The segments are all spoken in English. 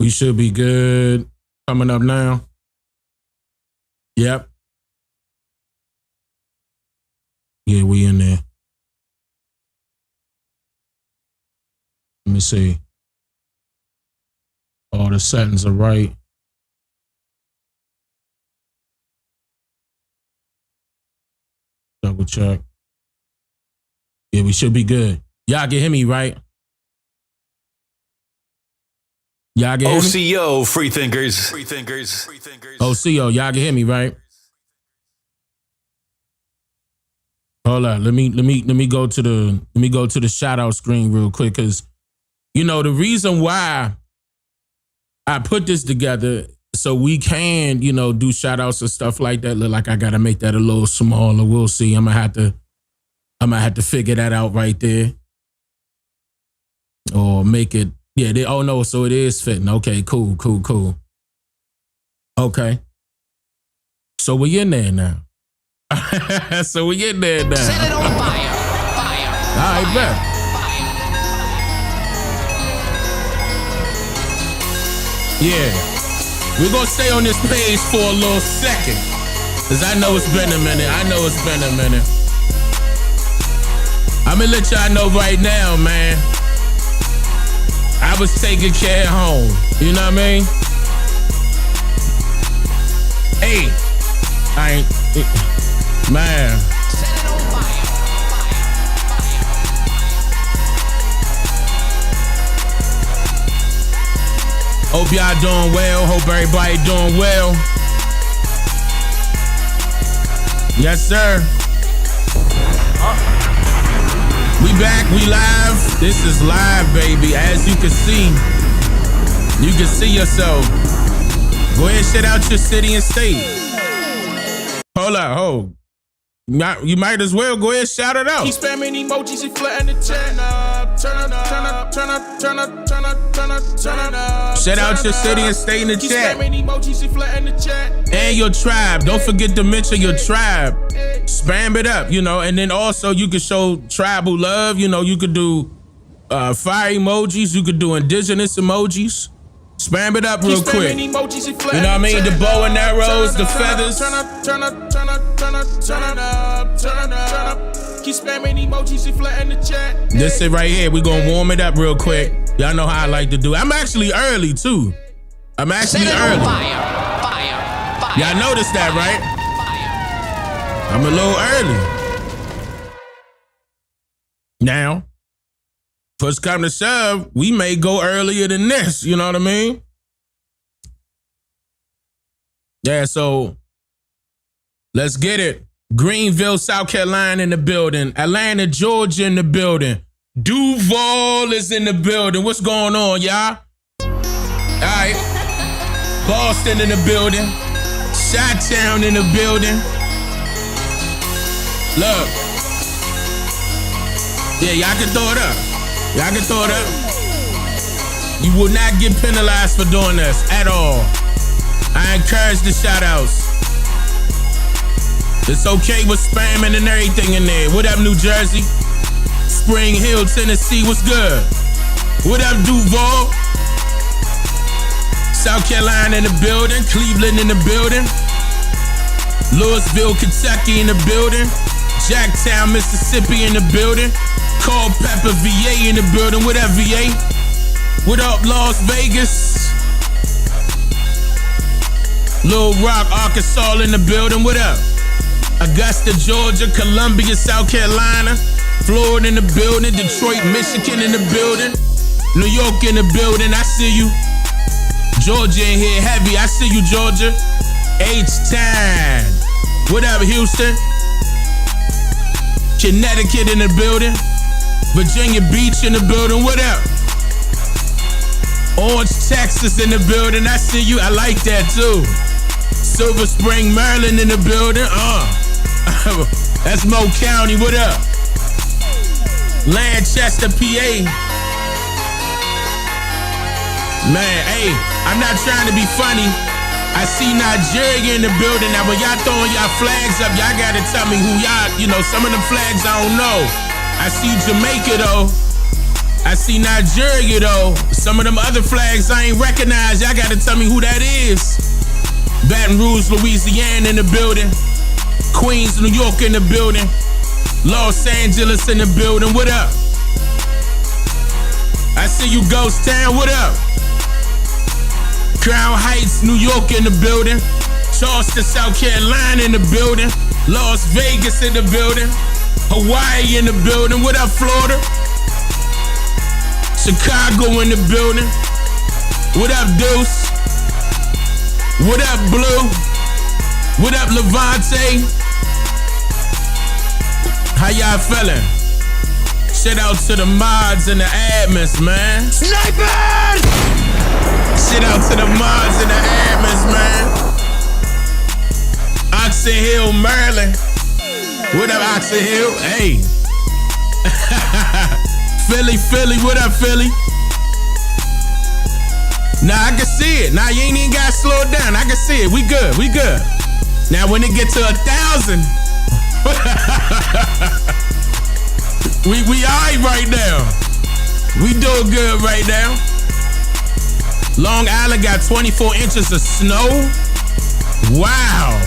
We should be good. Coming up now. Yep. Yeah, we in there. Let me see. All the settings are right. Double check. Yeah, we should be good. Y'all can hear me, right? Y'all can hear me? OCO, free thinkers. OCO, y'all can hear me, right? Hold on. Let me go to the shout out screen real quick, because you know the reason why I put this together so we can, you know, do shout outs and stuff like that. Look like I gotta make that a little smaller. We'll see. I'm gonna have to figure that out right there. Or make it, yeah, oh no, so it is fitting. Okay, cool. Okay. So we in there now. Set it on fire. All right, bet. Yeah. We're going to stay on this page for a little second. Because I know it's been a minute. I'm going to let y'all know right now, man. I was taking care at home. You know what I mean? Hey. I ain't... Man. Set it on fire. Hope y'all doing well. Hope everybody doing well. Yes, sir. We back. We live. This is live, baby. As you can see yourself. Go ahead and shout out your city and state. Hold up. You might as well go ahead and shout it out. Keep spamming emojis and flooding the chat. Turn up. Shout out your city and state in the Keep chat. spamming emojis and flooding the chat. And your tribe. Don't forget to mention your tribe. Spam it up, you know. And then also you can show tribal love. You know, you could do fire emojis. You could do indigenous emojis. Spam it up real quick. You know what I mean? The bow and arrows, the feathers. Turn up. Keep spamming emojis and flooding the chat. This it right here. We gonna warm it up real quick. Y'all know how I like to do it. I'm actually early too. I'm actually early. Fire. Y'all noticed that, right? I'm a little early. Now, push come to shove, we may go earlier than this. You know what I mean? Yeah, so let's get it. Greenville, South Carolina in the building. Atlanta, Georgia in the building. Duval is in the building. What's going on, y'all? All right. Boston in the building. Chi-Town in the building. Look. Yeah, y'all can throw it up. You will not get penalized for doing this at all. I encourage the shout outs. It's okay with spamming and everything in there. What up, New Jersey? Spring Hill, Tennessee, what's good? What up, Duval? South Carolina in the building. Cleveland in the building. Louisville, Kentucky in the building. Jacktown, Mississippi in the building. Culpeper, VA in the building. What up, VA? What up, Las Vegas? Little Rock, Arkansas in the building. What up? Augusta, Georgia, Columbia, South Carolina. Florida in the building. Detroit, Michigan in the building. New York in the building. I see you. Georgia in here heavy. I see you, Georgia. H-Town. What up, Houston? Connecticut in the building. Virginia Beach in the building. What up? Orange, Texas in the building. I see you. I like that too. Silver Spring, Maryland in the building. That's Mo County. What up? Lancaster, PA. Man, hey, I'm not trying to be funny. I see Nigeria in the building. Now, when y'all throwing y'all flags up, y'all gotta tell me who y'all, you know, some of them flags I don't know. I see Jamaica, though. I see Nigeria though. Some of them other flags I ain't recognize. Y'all gotta tell me who that is. Baton Rouge, Louisiana in the building. Queens, New York in the building. Los Angeles in the building. What up? I see you, Ghost Town. What up? Crown Heights, New York in the building. Charleston, South Carolina in the building. Las Vegas in the building. Hawaii in the building. What up, Florida? Chicago in the building. What up, Deuce? What up, Blue? What up, Levante? How y'all feeling? Shout out to the mods and the admins, man. Snipers! Shout out to the mods and the admins, man. Oxon Hill, Maryland. What up, Oxon Hill? Hey. Philly, what up, Philly? Nah, I can see it. Nah, you ain't even gotta slow it down. I can see it. We good. Now, when it get to 1,000, we all right right now. We doing good right now. Long Island got 24 inches of snow. Wow.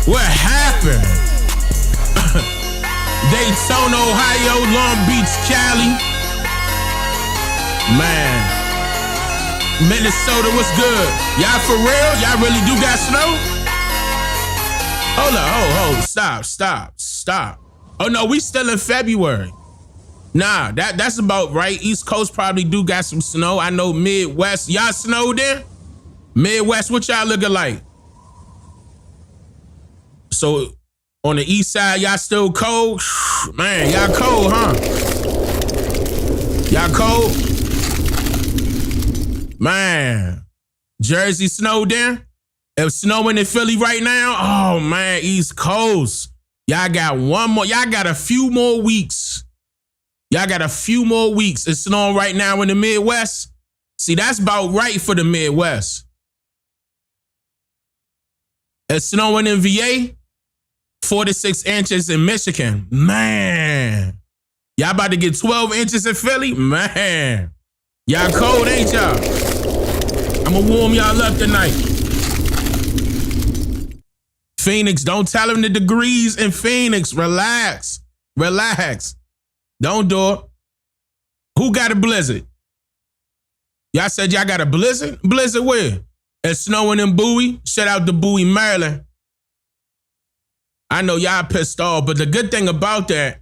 What happened? Daytona, Ohio, Long Beach, Cali. Man. Minnesota, what's good? Y'all for real? Y'all really do got snow? Hold up, stop. Oh no, we still in February. Nah, that's about right. East Coast probably do got some snow. I know Midwest. Y'all snowed there? Midwest, what y'all looking like? So on the east side, y'all still cold? Man, y'all cold, huh? Y'all cold? Man, Jersey snowed there? It's snowing in Philly right now? Oh man, East Coast. Y'all got one more, y'all got a few more weeks. It's snowing right now in the Midwest. See, that's about right for the Midwest. It's snowing in VA, 46 inches in Michigan. Man, y'all about to get 12 inches in Philly? Man, y'all cold, ain't y'all? I'ma warm y'all up tonight. Phoenix, don't tell them the degrees in Phoenix. Relax. Don't do it. Who got a blizzard? Y'all said y'all got a blizzard? Blizzard where? It's snowing in Bowie. Shout out to Bowie, Maryland. I know y'all pissed off, but the good thing about that,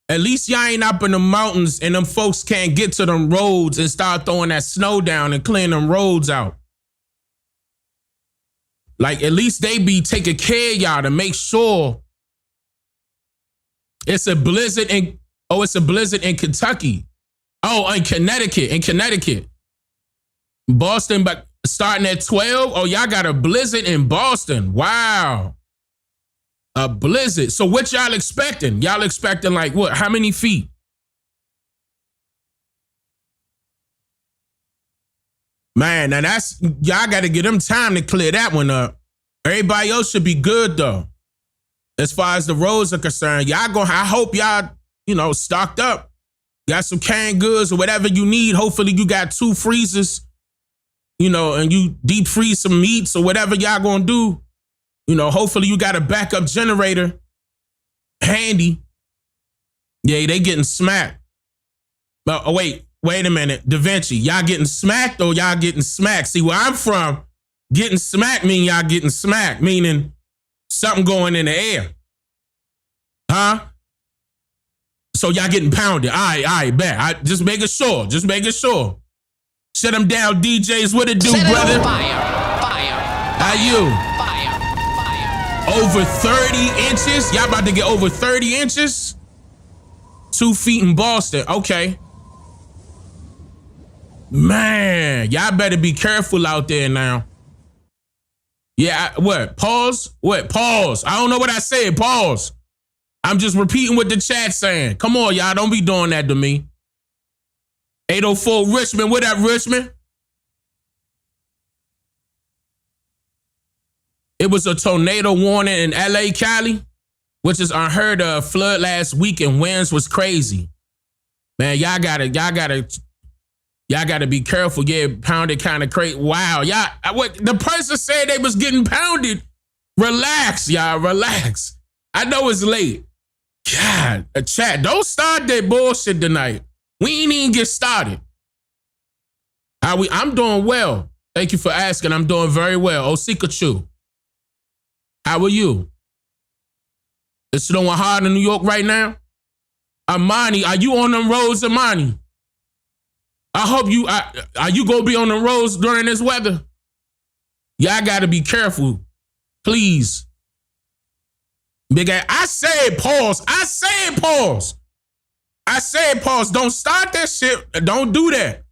at least y'all ain't up in the mountains and them folks can't get to them roads and start throwing that snow down and clearing them roads out. Like, at least they be taking care of y'all to make sure. It's a blizzard in Kentucky. Oh, in Connecticut. Boston, but starting at 12. Oh, y'all got a blizzard in Boston. Wow. A blizzard. So what y'all expecting? Y'all expecting like what? How many feet? Man, now that's, y'all got to give them time to clear that one up. Everybody else should be good though. As far as the roads are concerned, I hope y'all, stocked up. Got some canned goods or whatever you need. Hopefully you got 2 freezers, and you deep freeze some meats or whatever y'all gonna do. Hopefully you got a backup generator handy. Yeah, they getting smacked. But wait a minute. Da Vinci, y'all getting smacked or y'all getting smacked? See, where I'm from, getting smacked mean y'all getting smacked, meaning something going in the air. Huh? So y'all getting pounded. All right, bet. Just making sure. Shut them down, DJs. What it do, Set brother? it on fire. How you? Fire. Over 30 inches? Y'all about to get over 30 inches? 2 feet in Boston. Okay. Man, y'all better be careful out there now. Yeah, what? Pause? What? Pause. I don't know what I said. Pause. I'm just repeating what the chat's saying. Come on, y'all. Don't be doing that to me. 804 Richmond. What up, Richmond? It was a tornado warning in LA, Cali, which is unheard of. Flood last week and winds was crazy. Man, y'all gotta Y'all got to be careful. Yeah, pounded kind of crazy. Wow, y'all. What the person said they was getting pounded. Relax, y'all. Relax. I know it's late. God, chat. Don't start that bullshit tonight. We ain't even get started. I'm doing well. Thank you for asking. I'm doing very well. Osikachu. How are you? It's snowing hard in New York right now. Amani, are you on them roads, Amani? I hope you are you gonna be on the roads during this weather? Y'all gotta be careful. Please. Big ass. I said pause. I said pause. I said pause. Don't start that shit. Don't do that.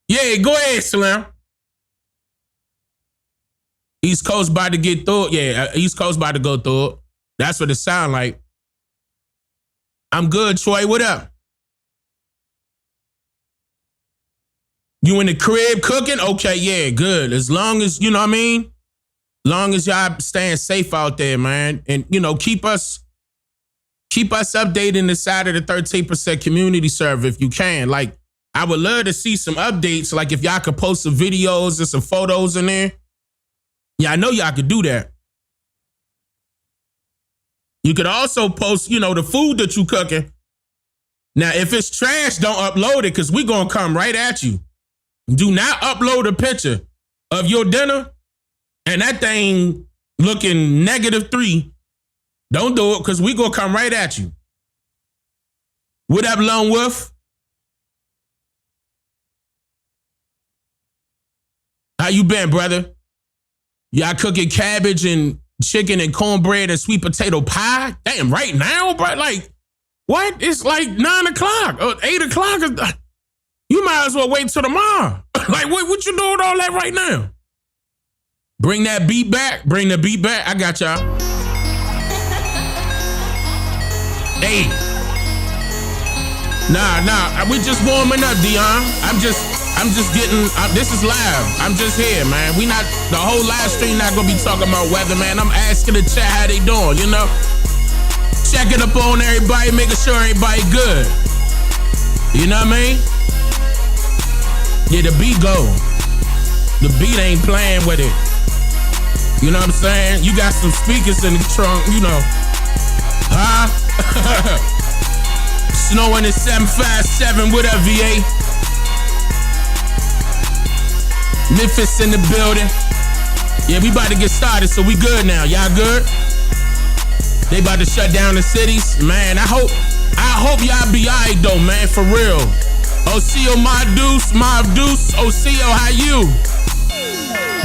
Yeah, go ahead, Slim. East Coast about to get through it. Yeah, East Coast about to go through it. That's what it sound like. I'm good, Troy. What up? You in the crib cooking? Okay, yeah, good. As long as, you know what I mean? Long as y'all staying safe out there, man. And, you know, keep us updated in the side of the 13% community server if you can. Like, I would love to see some updates. Like, if y'all could post some videos and some photos in there. Yeah, I know y'all could do that. You could also post, you know, the food that you cooking. Now, if it's trash, don't upload it because we going to come right at you. Do not upload a picture of your dinner and that thing looking -3. Don't do it because we going to come right at you. What up, Lone Wolf? How you been, brother? Y'all cooking cabbage and chicken and cornbread and sweet potato pie? Damn, right now, bro? Like, what? It's like 9 o'clock or 8 o'clock. You might as well wait till tomorrow. Like, what you doing all that right now? Bring that beat back. Bring the beat back. I got y'all. Hey. Nah. We just warming up, Dion. I'm just getting, this is live. I'm just here, man. The whole live stream not gonna be talking about weather, man. I'm asking the chat how they doing, you know? Checking up on everybody, making sure everybody good. You know what I mean? Yeah, the beat go. The beat ain't playing with it. You know what I'm saying? You got some speakers in the trunk, you know. Huh? Snowing at 757, what up, VA? Memphis in the building. Yeah, we about to get started, so we good now. Y'all good? They about to shut down the cities. Man, I hope y'all be alright though, man, for real. Osio, my deuce, Osio, how you?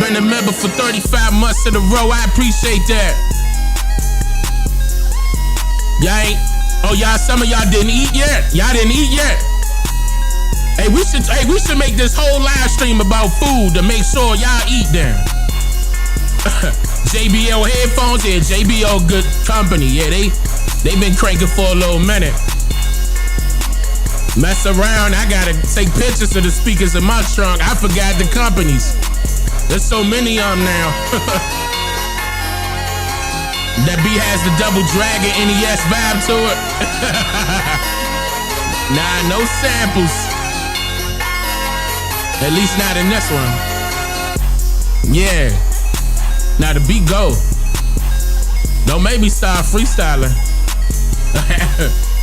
Been a member for 35 months in a row. I appreciate that. Some of y'all didn't eat yet. Y'all didn't eat yet. Hey, we should make this whole live stream about food to make sure y'all eat them. JBL headphones, yeah, JBL good company. Yeah, they been cranking for a little minute. Mess around, I gotta take pictures of the speakers in my trunk. I forgot the companies. There's so many of them now. That B has the double dragon NES vibe to it. Nah, no samples. At least not in this one. Yeah. Now the beat go. Don't make me start freestyling.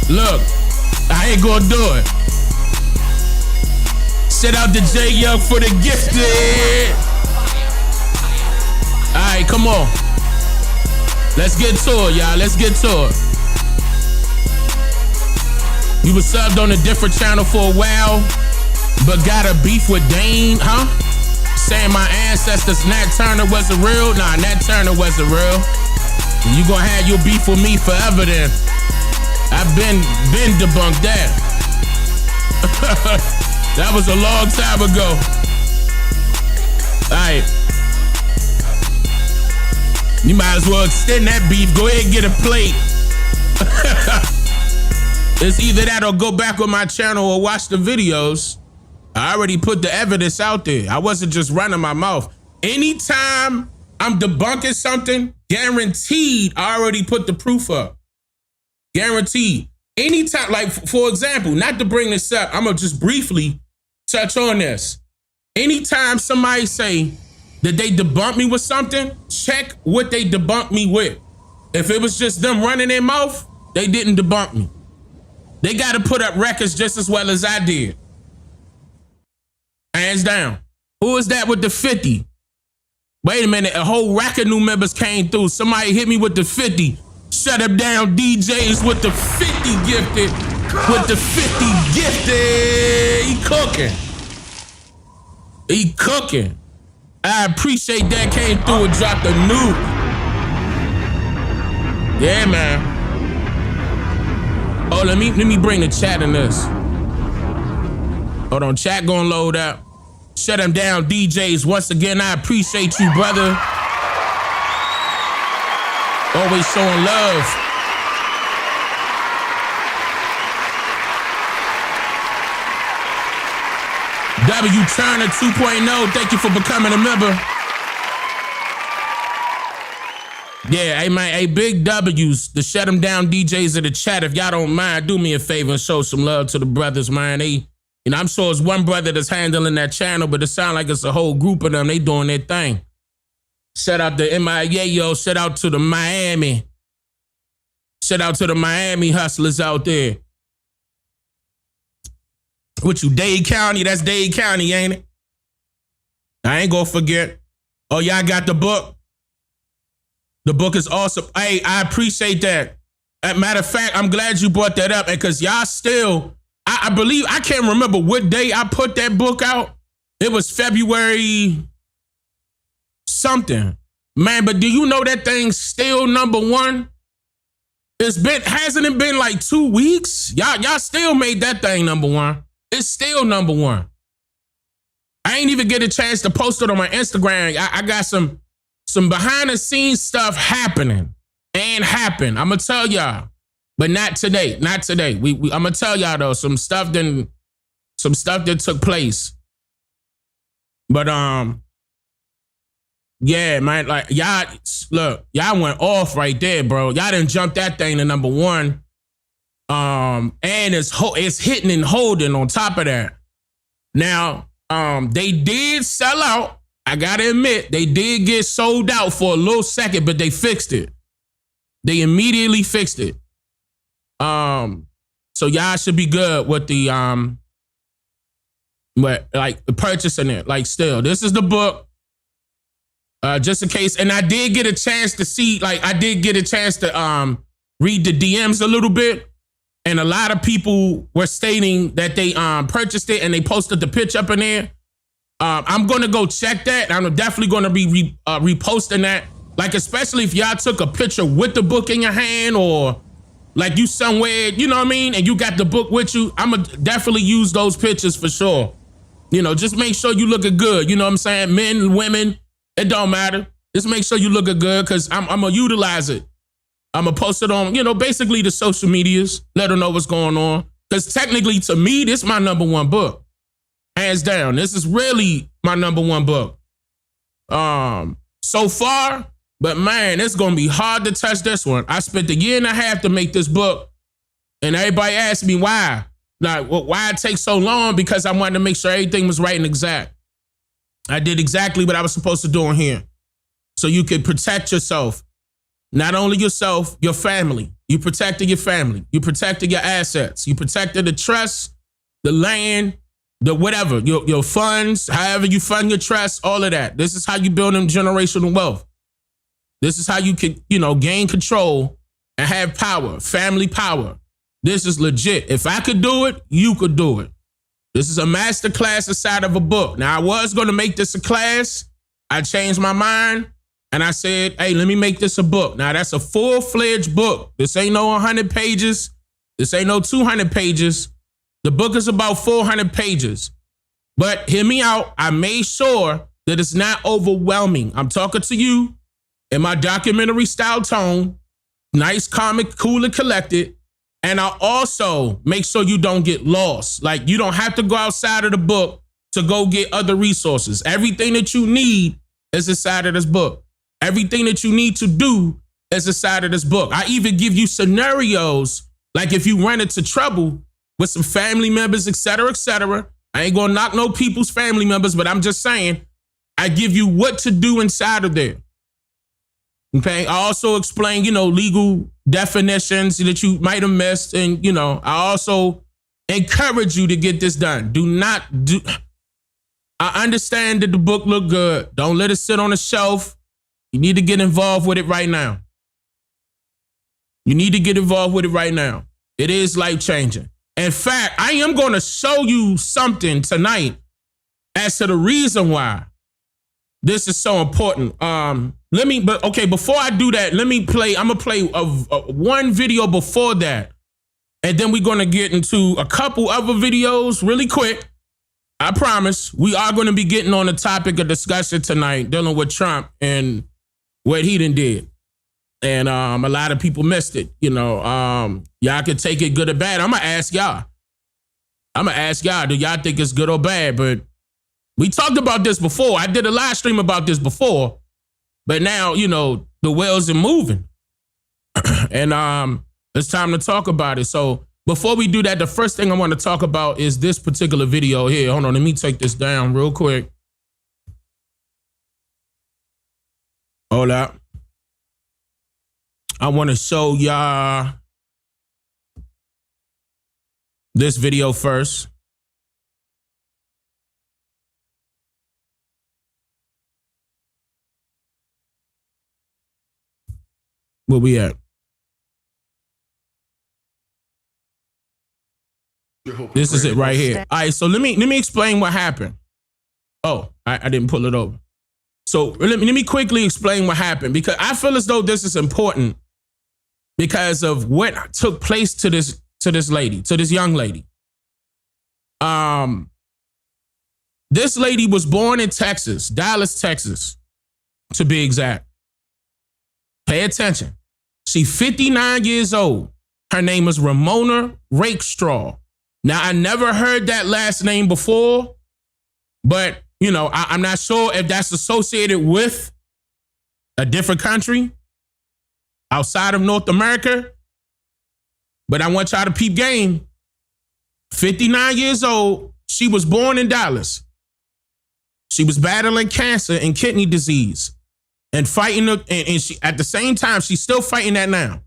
Look, I ain't gonna do it. Shout out to J Young for the gifted. Alright, come on. Let's get to it, y'all. Let's get to it. You was subbed on a different channel for a while, but got a beef with Dane, huh? Saying my ancestors, Nat Turner wasn't real? Nah, Nat Turner wasn't real. You gonna have your beef with me forever then. I've been debunked that. That was a long time ago. Alright. You might as well extend that beef. Go ahead and get a plate. It's either that or go back on my channel or watch the videos. I already put the evidence out there. I wasn't just running my mouth. Anytime I'm debunking something, guaranteed I already put the proof up. Guaranteed. anytime, like for example, not to bring this up, I'm gonna just briefly touch on this. Anytime somebody say that they debunk me with something, check what they debunked me with. If it was just them running their mouth, they didn't debunk me. They got to put up records just as well as I did. Hands down. Who is that with the 50? Wait a minute, a whole rack of new members came through. Somebody hit me with the 50. Shut up down DJs with the 50 gifted. With the 50 gifted. He cooking. He cooking. I appreciate that came through and dropped a nuke. Yeah, man. Oh, let me bring the chat in this. Hold on, chat gonna load up. Shut them down, DJs. Once again, I appreciate you, brother. Always showing love. W Turner 2.0, thank you for becoming a member. Yeah, hey man, hey, big W's, the Shut 'em Down DJs in the chat. If y'all don't mind, do me a favor and show some love to the brothers, man. They, I'm sure it's one brother that's handling that channel, but it sounds like it's a whole group of them. They doing their thing. Shout out to MIA, yo. Shout out to the Miami. Shout out to the Miami hustlers out there. What you, Dade County? That's Dade County, ain't it? I ain't gonna forget. Oh, y'all got the book? The book is awesome. Hey, I appreciate that. Matter of fact, I'm glad you brought that up, and because y'all still, I believe, I can't remember what day I put that book out. It was February something. Man, but do you know that thing's still #1? Hasn't it been like 2 weeks? Y'all still made that thing #1. It's still #1. I ain't even get a chance to post it on my Instagram. I got some behind the scenes stuff happening and happen. I'm gonna tell y'all, but not today. Not today. I'm gonna tell y'all though some stuff that took place. But yeah, man, like y'all went off right there, bro. Y'all didn't jump that thing to #1. And it's hitting and holding on top of that. Now, they did sell out. I gotta admit, they did get sold out for a little second, but they fixed it. They immediately fixed it. So y'all should be good with the but like purchasing it. Like still, this is the book. Just in case, and I did get a chance to see, like I did get a chance to read the DMs a little bit. And a lot of people were stating that they purchased it and they posted the pitch up in there. I'm going to go check that. I'm definitely going to be reposting that. Like, especially if y'all took a picture with the book in your hand or like you somewhere, you know what I mean? And you got the book with you. I'm going to definitely use those pictures for sure. You know, just make sure you looking good. You know what I'm saying? Men, women, it don't matter. Just make sure you looking good because I'm going to utilize it. I'm going to post it on, basically the social medias, let them know what's going on. Because technically, to me, this is my #1 book. Hands down. This is really my #1 book. So far, but man, it's going to be hard to touch this one. I spent 1.5 years to make this book. And everybody asked me why. Like, why it takes so long? Because I wanted to make sure everything was right and exact. I did exactly what I was supposed to do on here. So you could protect yourself. Not only yourself, your family. You protected your family. You protected your assets. You protected the trust, the land, the whatever, your funds, however you fund your trust, all of that. This is how you build them generational wealth. This is how you can, gain control and have power, family power. This is legit. If I could do it, you could do it. This is a master class inside of a book. Now, I was going to make this a class. I changed my mind. And I said, hey, let me make this a book. Now, that's a full-fledged book. This ain't no 100 pages. This ain't no 200 pages. The book is about 400 pages. But hear me out. I made sure that it's not overwhelming. I'm talking to you in my documentary style tone. Nice, comic, cool, and collected. And I also make sure you don't get lost. Like, you don't have to go outside of the book to go get other resources. Everything that you need is inside of this book. Everything that you need to do is inside of this book. I even give you scenarios Like if you run into trouble with some family members, et cetera, I ain't gonna knock no people's family members, but I'm just saying, I give you what to do inside of there. Okay, I also explain, legal definitions that you might have missed. And, I also encourage you to get this done. I understand that the book look good. Don't let it sit on a shelf. You need to get involved with it right now. It is life-changing. In fact, I am going to show you something tonight as to the reason why this is so important. Before I do that, I'm going to play one video before that. And then we're going to get into a couple other videos really quick. I promise we are going to be getting on the topic of discussion tonight, dealing with Trump and what he done did. And a lot of people missed it. Y'all can take it good or bad. I'm going to ask y'all, do y'all think it's good or bad? But we talked about this before. I did a live stream about this before. But now, the wheels are moving. And it's time to talk about it. So before we do that, the first thing I want to talk about is this particular video here. Hold on, let me take this down real quick. Hold up. I want to show y'all this video first. Where we at? This is it right here. All right, so let me explain what happened. Oh, I didn't pull it over. So let me quickly explain what happened, because I feel as though this is important because of what took place to this young lady. This lady was born in Texas, Dallas, Texas, to be exact. Pay attention. She's 59 years old. Her name is Ramona Rakestraw. Now, I never heard that last name before, but, I'm not sure if that's associated with a different country outside of North America, but I want y'all to peep game. 59 years old. She was born in Dallas. She was battling cancer and kidney disease and fighting, and she, at the same time, she's still fighting that now.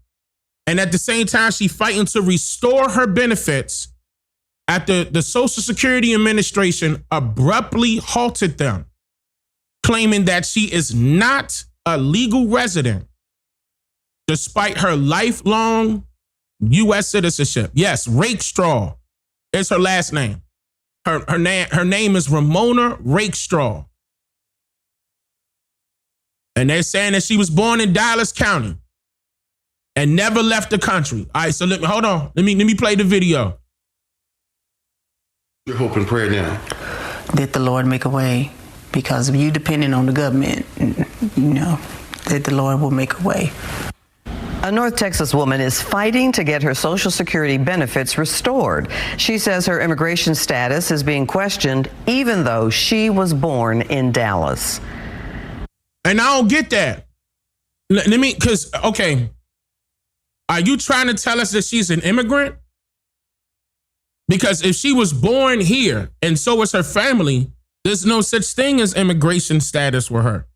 And at the same time, she's fighting to restore her benefits after the Social Security Administration abruptly halted them, claiming that she is not a legal resident despite her lifelong U.S. citizenship. Yes, Rakestraw is her last name. Her name is Ramona Rakestraw. And they're saying that she was born in Dallas County and never left the country. All right, so hold on. Let me play the video. Your hope and prayer now. Did the Lord make a way? Because of you depending on the government, that the Lord will make a way. A North Texas woman is fighting to get her Social Security benefits restored. She says her immigration status is being questioned even though she was born in Dallas. And I don't get that. Are you trying to tell us that she's an immigrant? Because if she was born here and so was her family, there's no such thing as immigration status with her.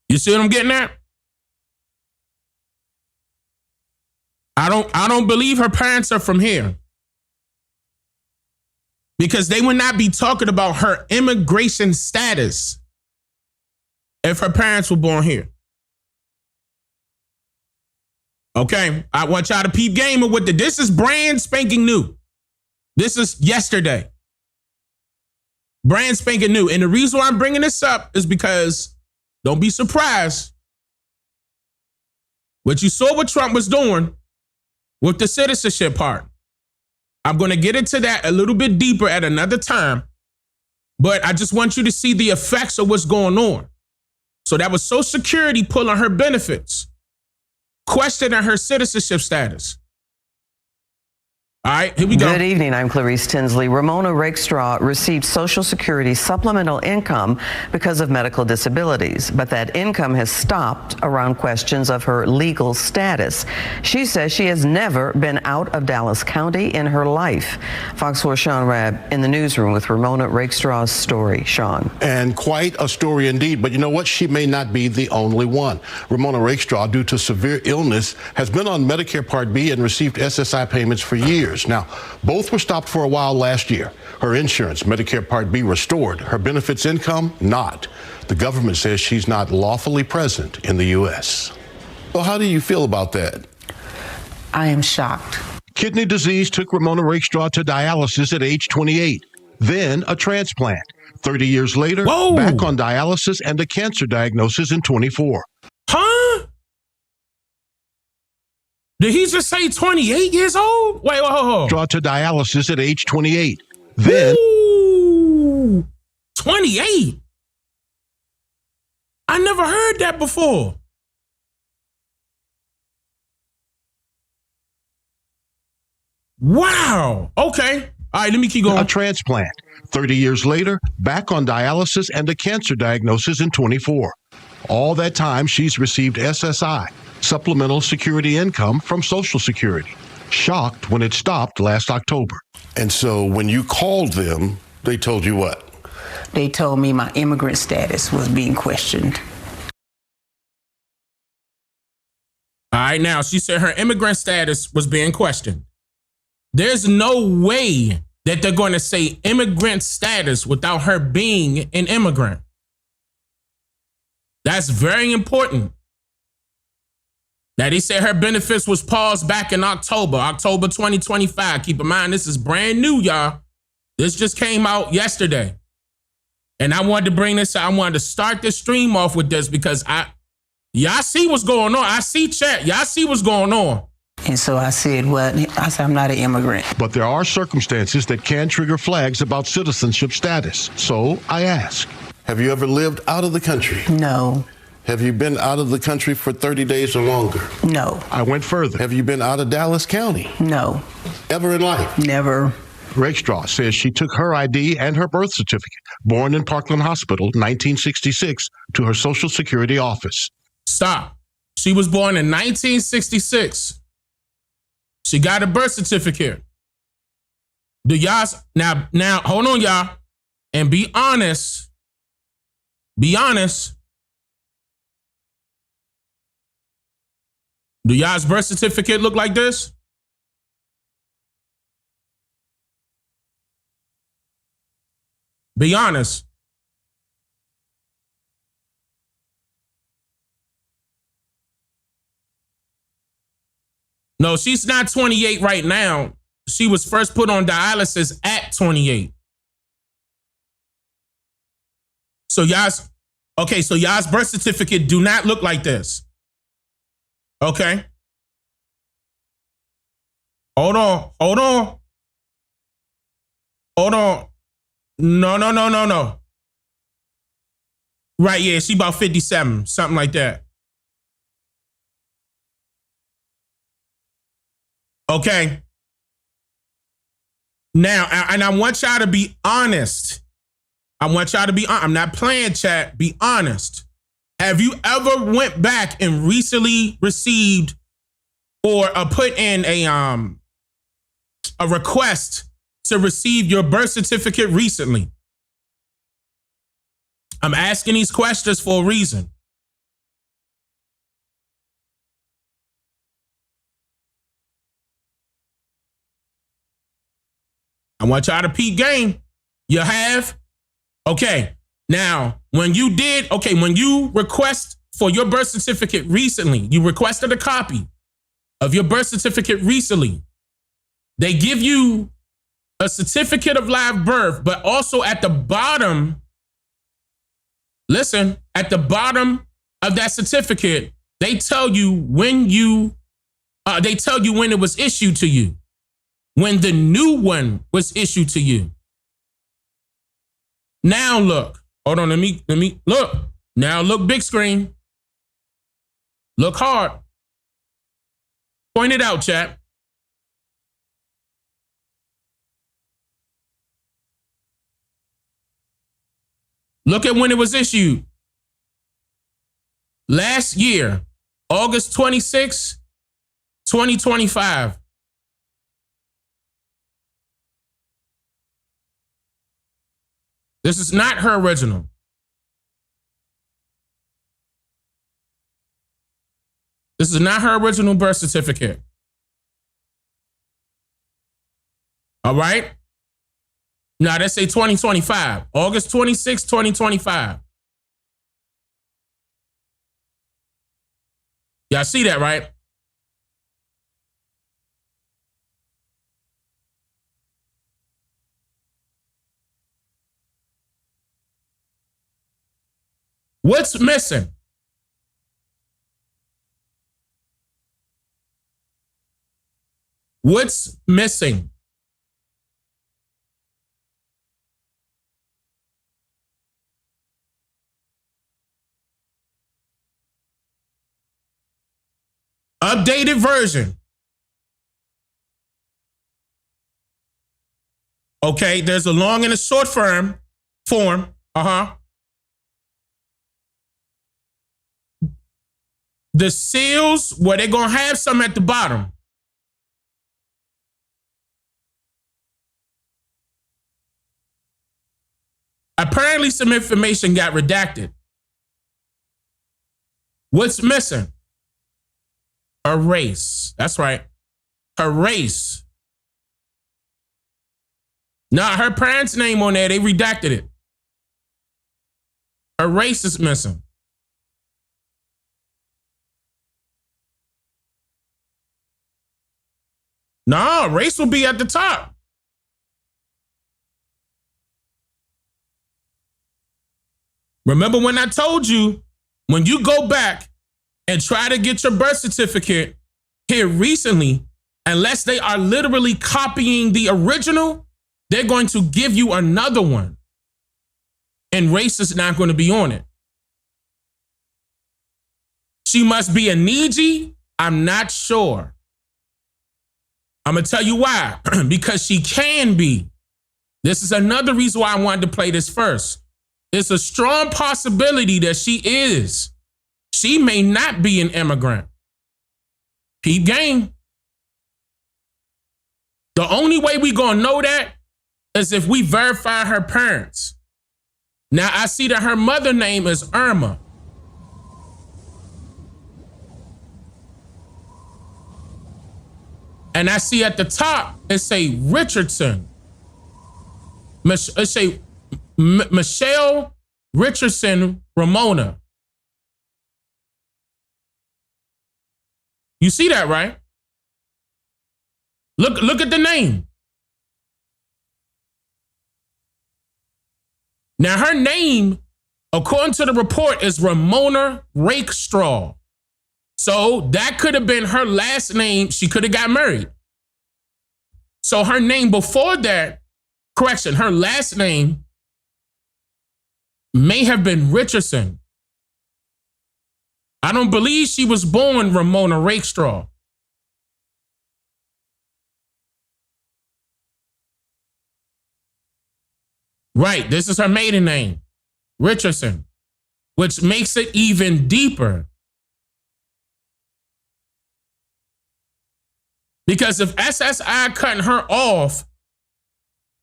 You see what I'm getting at? I don't believe her parents are from here. Because they would not be talking about her immigration status if her parents were born here. Okay, I want y'all to peep game with this is brand spanking new. This is yesterday. Brand spanking new. And the reason why I'm bringing this up is because don't be surprised. What you saw what Trump was doing with the citizenship part. I'm going to get into that a little bit deeper at another time. But I just want you to see the effects of what's going on. So that was Social Security pulling her benefits, questioning her citizenship status. All right, here we go. Good evening. I'm Clarice Tinsley. Ramona Rakestraw received Social Security supplemental income because of medical disabilities, but that income has stopped around questions of her legal status. She says she has never been out of Dallas County in her life. Fox 4 Sean Rabb in the newsroom with Ramona Rakestraw's story. Sean. And quite a story indeed, but you know what? She may not be the only one. Ramona Rakestraw, due to severe illness, has been on Medicare Part B and received SSI payments for years. Now, both were stopped for a while last year. Her insurance, Medicare Part B, restored. Her benefits income, not. The government says she's not lawfully present in the U.S. Well, how do you feel about that? I am shocked. Kidney disease took Ramona Rakestraw to dialysis at age 28, then a transplant. 30 years later, Whoa. back on dialysis and a cancer diagnosis in 24. Huh? Did he just say 28 years old? Wait, whoa. Draw to dialysis at age 28. Then, Ooh, 28? I never heard that before. Wow. Okay. All right, let me keep going. a transplant. 30 years later, back on dialysis and a cancer diagnosis in 24. All that time, she's received SSI, supplemental security income from Social Security. Shocked when it stopped last October. And so when you called them, they told you what? They told me my immigrant status was being questioned. All right, now she said her immigrant status was being questioned. There's no way that they're going to say immigrant status without her being an immigrant. That's very important. Now, they said her benefits was paused back in October 2025. Keep in mind, this is brand new, y'all. This just came out yesterday. And I wanted to bring this out. I wanted to start this stream off with this because y'all see what's going on. I see chat. Y'all see what's going on. And so I said, I'm not an immigrant. But there are circumstances that can trigger flags about citizenship status. So I ask. Have you ever lived out of the country? No. Have you been out of the country for 30 days or longer? No. I went further. Have you been out of Dallas County? No. Ever in life? Never. Rakestraw says she took her ID and her birth certificate, born in Parkland Hospital, 1966, to her Social Security office. Stop. She was born in 1966. She got a birth certificate. Do y'all now hold on, y'all, and be honest. Be honest. Do y'all's birth certificate look like this? Be honest. No, she's not 28 right now. She was first put on dialysis at 28. So y'all's birth certificate do not look like this. Okay. Hold on. No. Right, yeah, she about 57, something like that. Okay. Now, and I want y'all to be honest. I'm not playing, chat. Be honest. Have you ever went back and recently received or put in a request to receive your birth certificate recently? I'm asking these questions for a reason. I want y'all to peep game. You have? Okay. Now, when you request for your birth certificate recently, you requested a copy of your birth certificate recently, they give you a certificate of live birth, but also at the bottom, listen, at the bottom of that certificate, they tell you when it was issued to you, when the new one was issued to you. Now look, hold on, let me look. Now look big screen. Look hard. Point it out, chat. Look at when it was issued. Last year, August 26, 2025. This is not her original. This is not her original birth certificate. All right? Now, let's say 2025. August 26, 2025. Y'all see that, right? What's missing? What's missing? Updated version. Okay, there's a long and a short form. The seals, well, they're going to have some at the bottom. Apparently, some information got redacted. What's missing? Her race. That's right. Her race. Now, her parents' name on there, they redacted it. Her race is missing. No, race will be at the top. Remember when I told you, when you go back and try to get your birth certificate here recently, unless they are literally copying the original, they're going to give you another one. And race is not going to be on it. She must be a Niji? I'm not sure. I'm going to tell you why. Because she can be. This is another reason why I wanted to play this first. It's a strong possibility that she is. She may not be an immigrant. Peep game. The only way we gonna know that is if we verify her parents. Now, I see that her mother name is Irma. And I see at the top, it say Richardson. It say Michelle Richardson Ramona. You see that, right? Look at the name. Now, her name, according to the report, is Ramona Rakestraw. So that could have been her last name. She could have got married. So her name before that, correction, her last name may have been Richardson. I don't believe she was born Ramona Rakestraw. Right, this is her maiden name, Richardson, which makes it even deeper. Because if SSI cutting her off,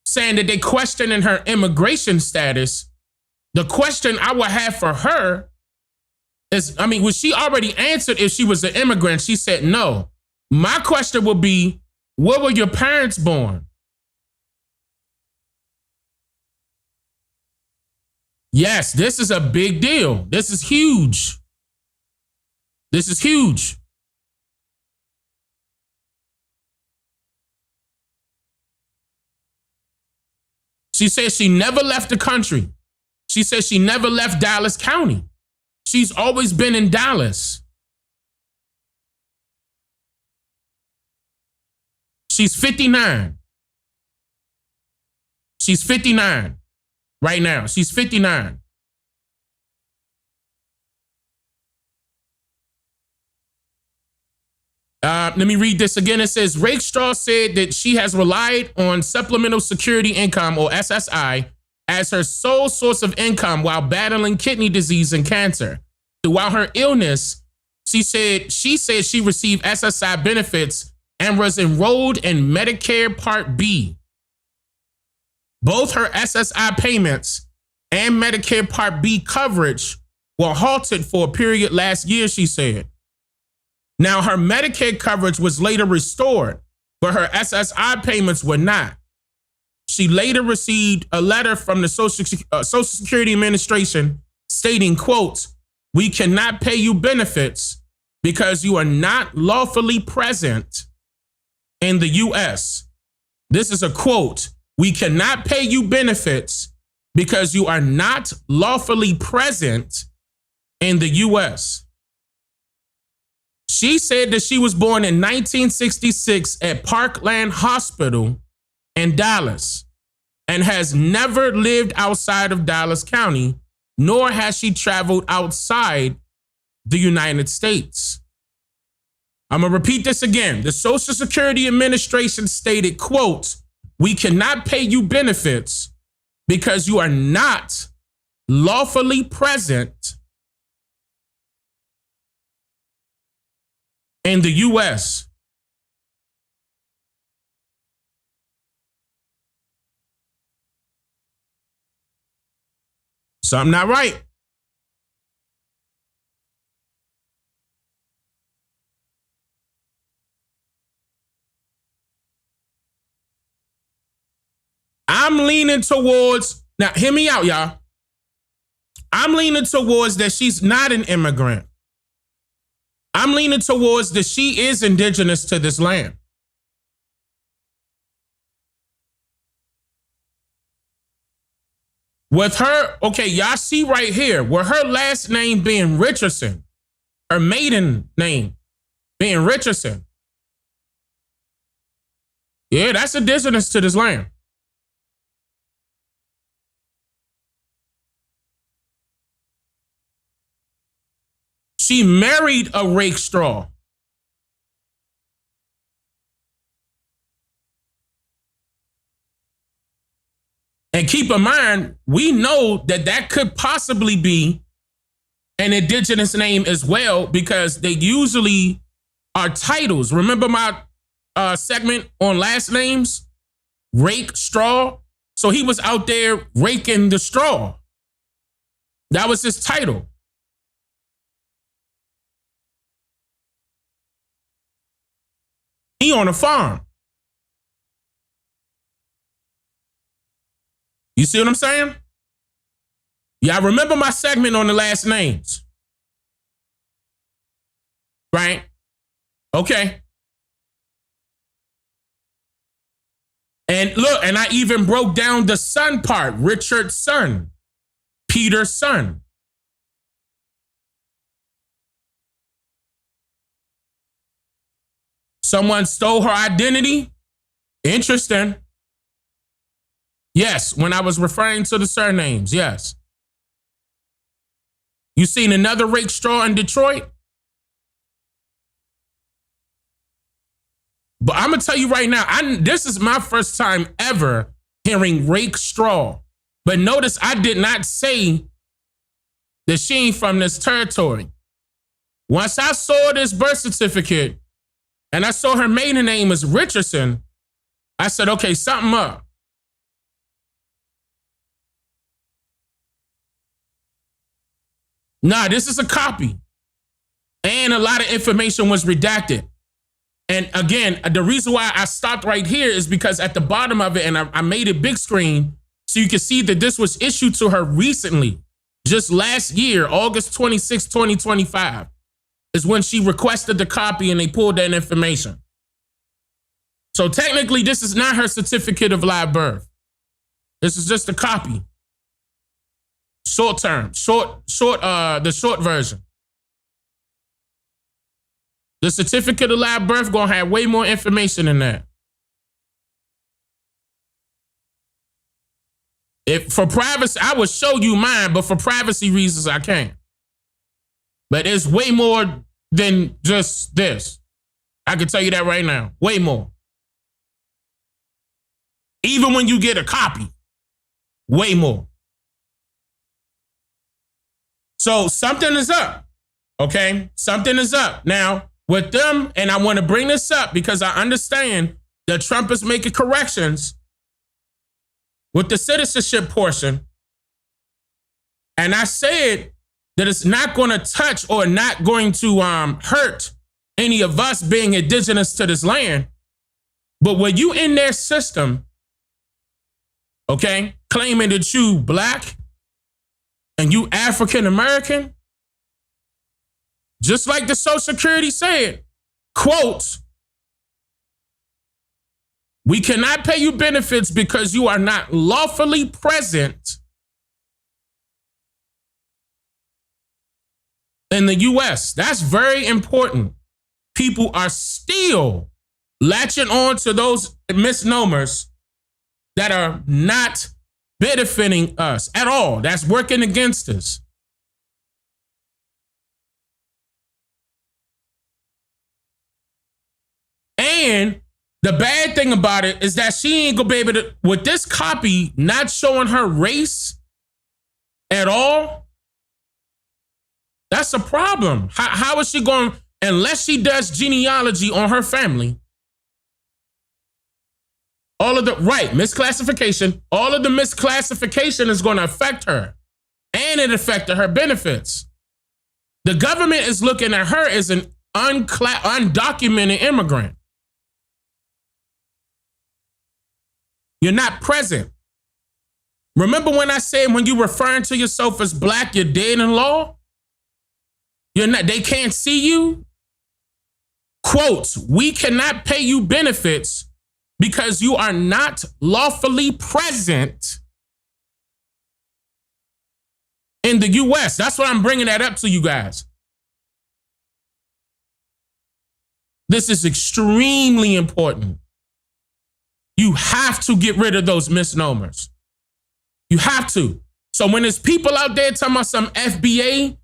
saying that they questioning her immigration status, the question I would have for her is, was she already answered if she was an immigrant? She said no. My question would be, where were your parents born? Yes, this is a big deal. This is huge. This is huge. She says she never left the country. She says she never left Dallas County. She's always been in Dallas. She's 59. She's 59 right now. She's 59. Let me read this again. It says, Rakestraw said that she has relied on Supplemental Security Income, or SSI, as her sole source of income while battling kidney disease and cancer. Throughout her illness, she said she received SSI benefits and was enrolled in Medicare Part B. Both her SSI payments and Medicare Part B coverage were halted for a period last year, she said. Now, her Medicaid coverage was later restored, but her SSI payments were not. She later received a letter from the Social Security Administration stating, quote, "We cannot pay you benefits because you are not lawfully present in the U.S." This is a quote. "We cannot pay you benefits because you are not lawfully present in the U.S." She said that she was born in 1966 at Parkland Hospital in Dallas and has never lived outside of Dallas County, nor has she traveled outside the United States. I'm going to repeat this again. The Social Security Administration stated, quote, "We cannot pay you benefits because you are not lawfully present in the U.S. Something not right. I'm leaning towards, now hear me out, y'all. I'm leaning towards that she's not an immigrant. I'm leaning towards that she is indigenous to this land. With her, okay, y'all see right here, with her last name being Richardson, her maiden name being Richardson. Yeah, that's indigenous to this land. She married a rake straw. And keep in mind, we know that that could possibly be an indigenous name as well, because they usually are titles. Remember my segment on last names? Rake straw. So he was out there raking the straw. That was his title. He on a farm. You see what I'm saying? Yeah, I remember my segment on the last names. Right? Okay. And look, and I even broke down the son part. Richard's son. Peter's son. Someone stole her identity? Interesting. Yes, when I was referring to the surnames, yes. You seen another rake straw in Detroit? But I'm going to tell you right now, this is my first time ever hearing rake straw. But notice I did not say that she ain't from this territory. Once I saw this birth certificate and I saw her maiden name is Richardson, I said, okay, something up. Nah, this is a copy. And a lot of information was redacted. And again, the reason why I stopped right here is because at the bottom of it, and I made it big screen, so you can see that this was issued to her recently, just last year, August 26, 2025, is when she requested the copy and they pulled that information. So technically, this is not her certificate of live birth. This is just a copy. Short term, the short version. The certificate of live birth gonna have way more information than that. If for privacy, I would show you mine, but for privacy reasons, I can't. But it's way more than just this. I can tell you that right now. Way more. Even when you get a copy. Way more. So something is up. Okay? Something is up. Now, with them, and I want to bring this up because I understand that Trump is making corrections with the citizenship portion. And I said that it's not going to touch or not going to hurt any of us being indigenous to this land. But when you in their system, okay, claiming that you black and you African American, just like the Social Security said, quote, we cannot pay you benefits because you are not lawfully present in the U.S. That's very important. People are still latching on to those misnomers that are not benefiting us at all. That's working against us. And the bad thing about it is that she ain't gonna be able to, with this copy not showing her race at all, that's a problem. How is she going, unless she does genealogy on her family, all of the, right, misclassification, all of the misclassification is going to affect her. And it affected her benefits. The government is looking at her as an undocumented immigrant. You're not present. Remember when I said when you're referring to yourself as black, you're dead in law? You're not, they can't see you. Quote, we cannot pay you benefits because you are not lawfully present in the U.S. That's why I'm bringing that up to you guys. This is extremely important. You have to get rid of those misnomers. You have to. So when there's people out there talking about some FBA,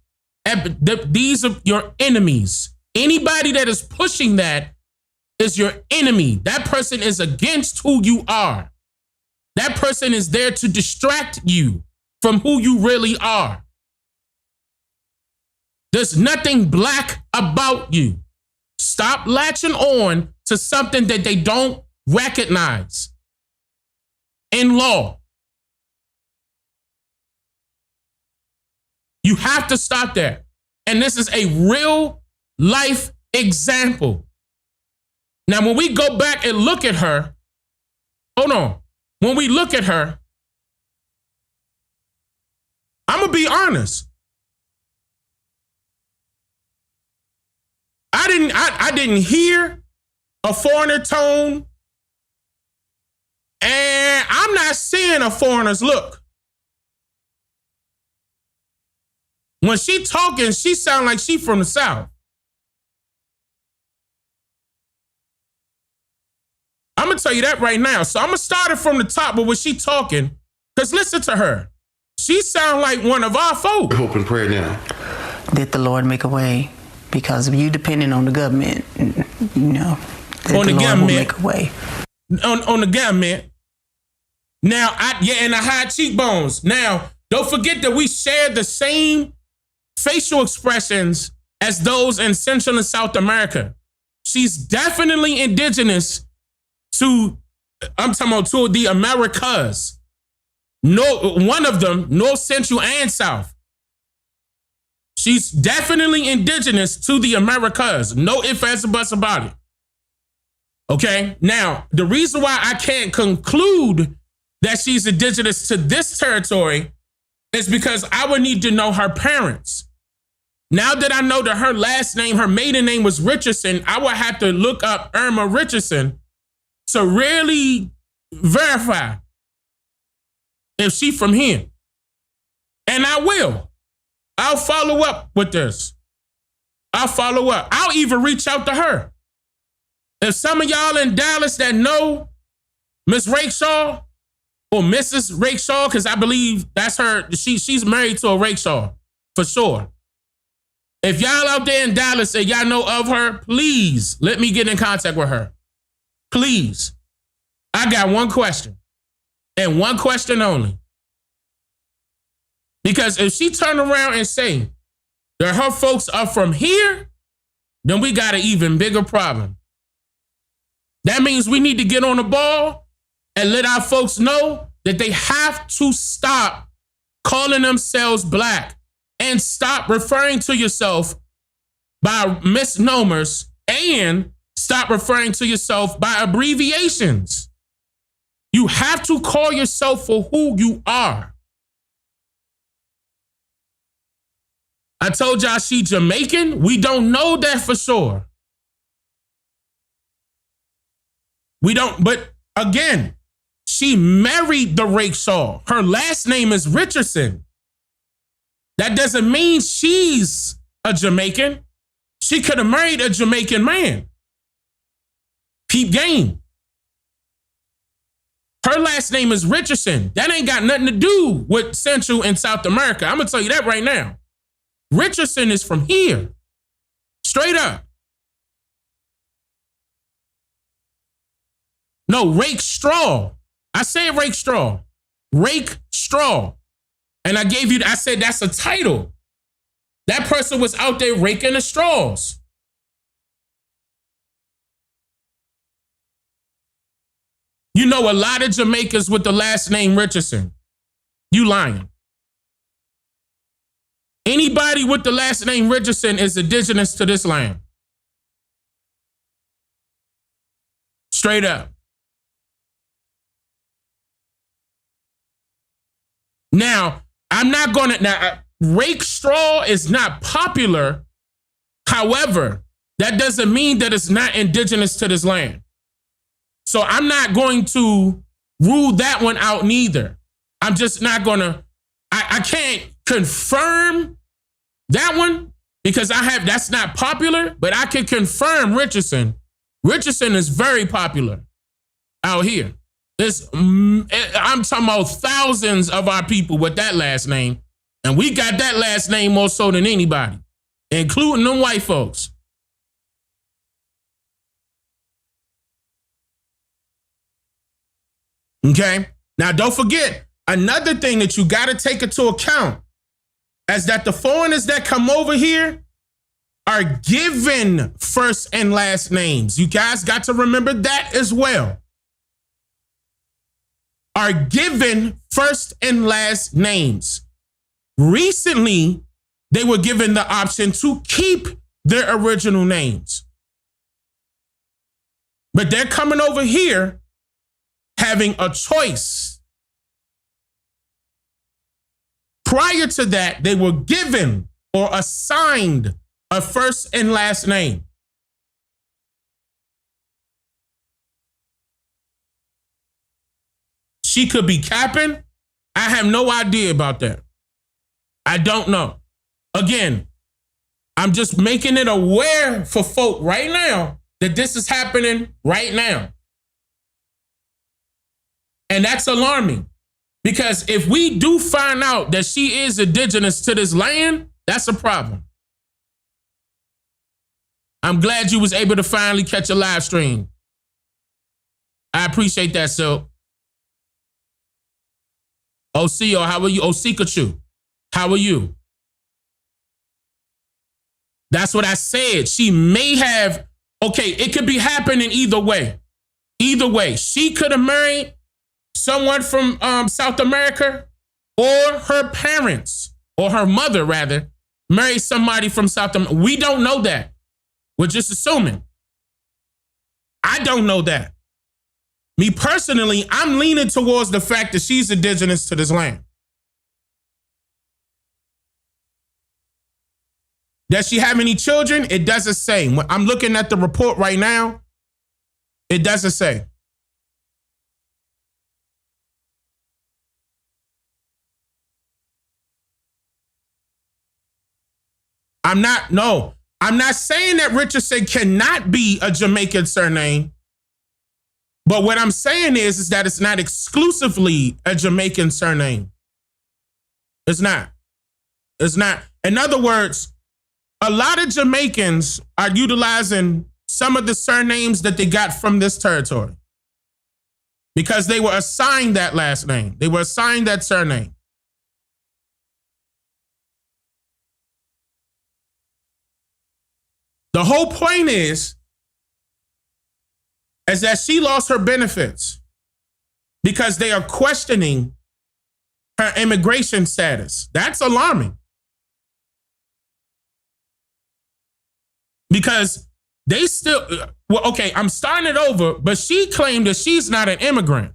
these are your enemies. Anybody that is pushing that is your enemy. That person is against who you are. That person is there to distract you from who you really are. There's nothing black about you. Stop latching on to something that they don't recognize in law. You have to stop that. And this is a real life example. Now, when we go back and look at her, hold on. When we look at her, I'm going to be honest. I didn't hear a foreigner tone, and I'm not seeing a foreigner's look. When she talking, she sound like she from the South. I'm going to tell you that right now. So I'm going to start it from the top, but when she talking, because listen to her. She sound like one of our folk. Hope and prayer now. Did the Lord make a way? Because of you depending on the government, you know, on the government, make a way. On the government. Now, and the high cheekbones. Now, don't forget that we share the same facial expressions as those in Central and South America. She's definitely indigenous to the Americas. No, one of them, North, Central, and South. She's definitely indigenous to the Americas. No ifs, ands, or buts about it. Okay? Now, the reason why I can't conclude that she's indigenous to this territory is because I would need to know her parents. Now that I know that her last name, her maiden name was Richardson, I would have to look up Irma Richardson to really verify if she's from here. And I will. I'll follow up with this. I'll follow up. I'll even reach out to her. If some of y'all in Dallas that know Miss Rakeshaw or Mrs. Rakeshaw, because I believe that's her, she's married to a Rakeshaw, for sure. If y'all out there in Dallas and y'all know of her, please let me get in contact with her. Please. I got one question, and one question only. Because if she turn around and say that her folks are from here, then we got an even bigger problem. That means we need to get on the ball and let our folks know that they have to stop calling themselves black and stop referring to yourself by misnomers and stop referring to yourself by abbreviations. You have to call yourself for who you are. I told y'all she Jamaican. We don't know that for sure. We don't, but again, she married the Rakeshaw. Her last name is Richardson. That doesn't mean she's a Jamaican. She could have married a Jamaican man. Peep game. Her last name is Richardson. That ain't got nothing to do with Central and South America. I'm gonna tell you that right now. Richardson is from here. Straight up. No, rake straw. I said rake straw. Rake straw. And I said that's a title. That person was out there raking the straws. You know a lot of Jamaicans with the last name Richardson. You lying. Anybody with the last name Richardson is indigenous to this land. Straight up. Now, rake straw is not popular. However, that doesn't mean that it's not indigenous to this land. So I'm not going to rule that one out neither. I'm just not going to, I can't confirm that one because that's not popular, but I can confirm Richardson. Richardson is very popular out here. I'm talking about thousands of our people with that last name. And we got that last name more so than anybody, including them white folks. Okay? Now, don't forget, another thing that you got to take into account is that the foreigners that come over here are given first and last names. You guys got to remember that as well. Are given first and last names. Recently, they were given the option to keep their original names. But they're coming over here having a choice. Prior to that, they were given or assigned a first and last name. She could be capping. I have no idea about that. I don't know. Again, I'm just making it aware for folk right now that this is happening right now. And that's alarming because if we do find out that she is indigenous to this land, that's a problem. I'm glad you was able to finally catch a live stream. I appreciate that, Silk. Osio, how are you? Osikachu, how are you? That's what I said. She may have, okay, it could be happening either way. Either way, she could have married someone from South America, or her parents, or her mother rather, married somebody from South America. We don't know that. We're just assuming. I don't know that. Me personally, I'm leaning towards the fact that she's indigenous to this land. Does she have any children? It doesn't say. I'm looking at the report right now. It doesn't say. I'm not saying that Richardson cannot be a Jamaican surname. But what I'm saying is that it's not exclusively a Jamaican surname. It's not. It's not. In other words, a lot of Jamaicans are utilizing some of the surnames that they got from this territory because they were assigned that last name. They were assigned that surname. The whole point is that she lost her benefits because they are questioning her immigration status. That's alarming. Because they still, well, okay, I'm starting it over, but she claimed that she's not an immigrant.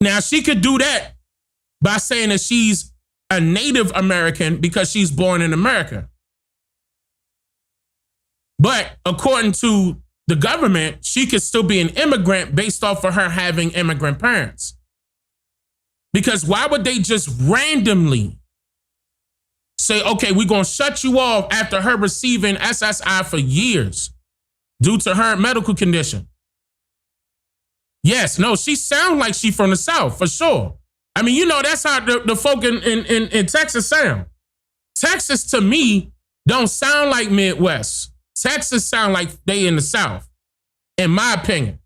Now, she could do that by saying that she's a Native American because she's born in America. But according to the government, she could still be an immigrant based off of her having immigrant parents. Because why would they just randomly say, okay, we're going to shut you off after her receiving SSI for years due to her medical condition? Yes, no, she sounds like she from the South, for sure. I mean, you know, that's how the folk in Texas sound. Texas, to me, don't sound like Midwest. Texas sound like they in the South, in my opinion.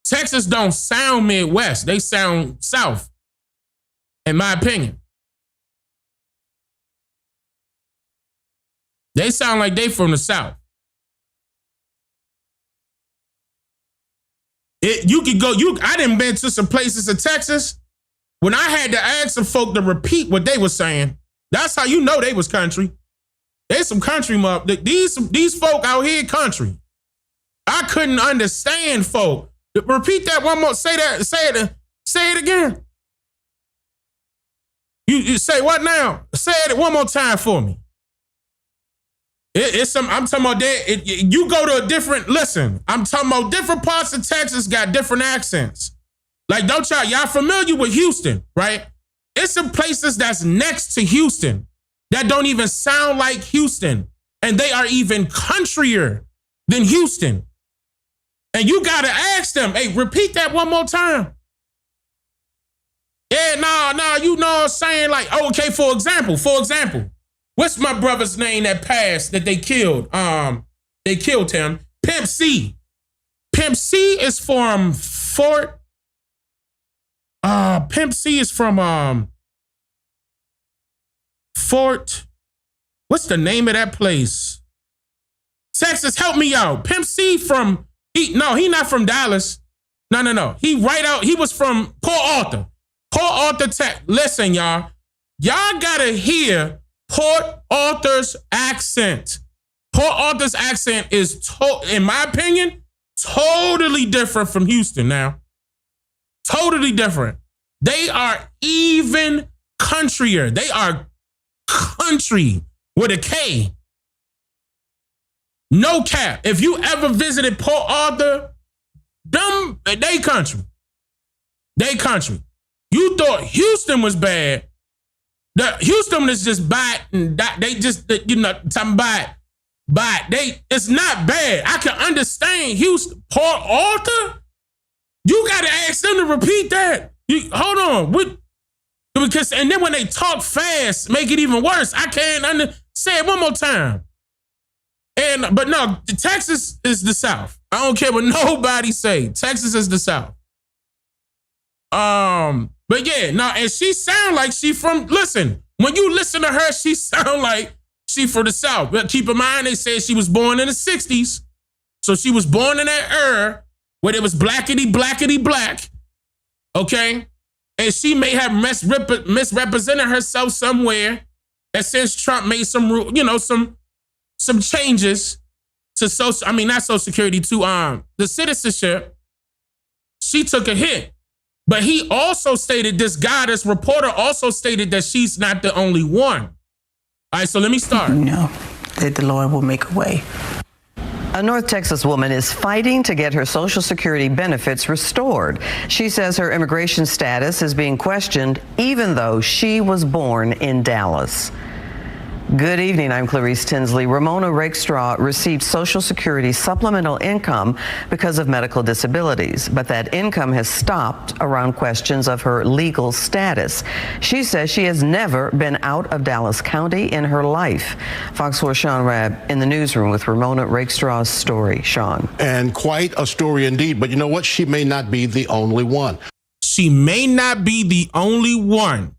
Texas don't sound Midwest. They sound South, in my opinion. They sound like they from the South. You could go, I done been to some places in Texas when I had to ask some folk to repeat what they were saying. That's how you know they was country. They some country these folk out here country. I couldn't understand folk. Repeat that one more. Say it again. You say what now? Say it one more time for me. I'm talking about that. You go to a different, listen, I'm talking about different parts of Texas got different accents. Like, don't y'all familiar with Houston, right? It's some places that's next to Houston that don't even sound like Houston. And they are even countryer than Houston. And you got to ask them, hey, repeat that one more time. Yeah, nah, you know what I'm saying? Like, okay, for example, what's my brother's name that passed that they killed? They killed him. Pimp C. Pimp C is from Pimp C is from Fort. What's the name of that place? Texas, help me out. Pimp C he not from Dallas. No. He was from Port Arthur. Port Arthur, Texas. Listen, y'all gotta hear Port Arthur's accent. Port Arthur's accent is, in my opinion, totally different from Houston now. Totally different. They are even countryer. They are country with a K. No cap. If you ever visited Port Arthur, they country. They country. You thought Houston was bad. Houston is just bad, and they just, talking about it's not bad. I can understand Houston. Port Arthur? You got to ask them to repeat that. Hold on. Because, and then when they talk fast, make it even worse. I can't say it one more time. But no, Texas is the South. I don't care what nobody say. Texas is the South. But yeah, no, and she sound like she from, listen, when you listen to her, she sound like she from the South. But keep in mind, they said she was born in the 60s. So she was born in that era where it was blackety black. Okay? And she may have misrepresented herself somewhere. And since Trump made some changes to not Social Security, to the citizenship, she took a hit. But he also stated, this reporter also stated that she's not the only one. All right, so let me start. No, that the Lord will make a way. A North Texas woman is fighting to get her Social Security benefits restored. She says her immigration status is being questioned even though she was born in Dallas. Good evening, I'm Clarice Tinsley. Ramona Rakestraw received Social Security supplemental income because of medical disabilities, but that income has stopped around questions of her legal status. She says she has never been out of Dallas County in her life. Fox 4 Sean Rabb in the newsroom with Ramona Rakestraw's story. Sean. And quite a story indeed, but you know what? She may not be the only one. She may not be the only one.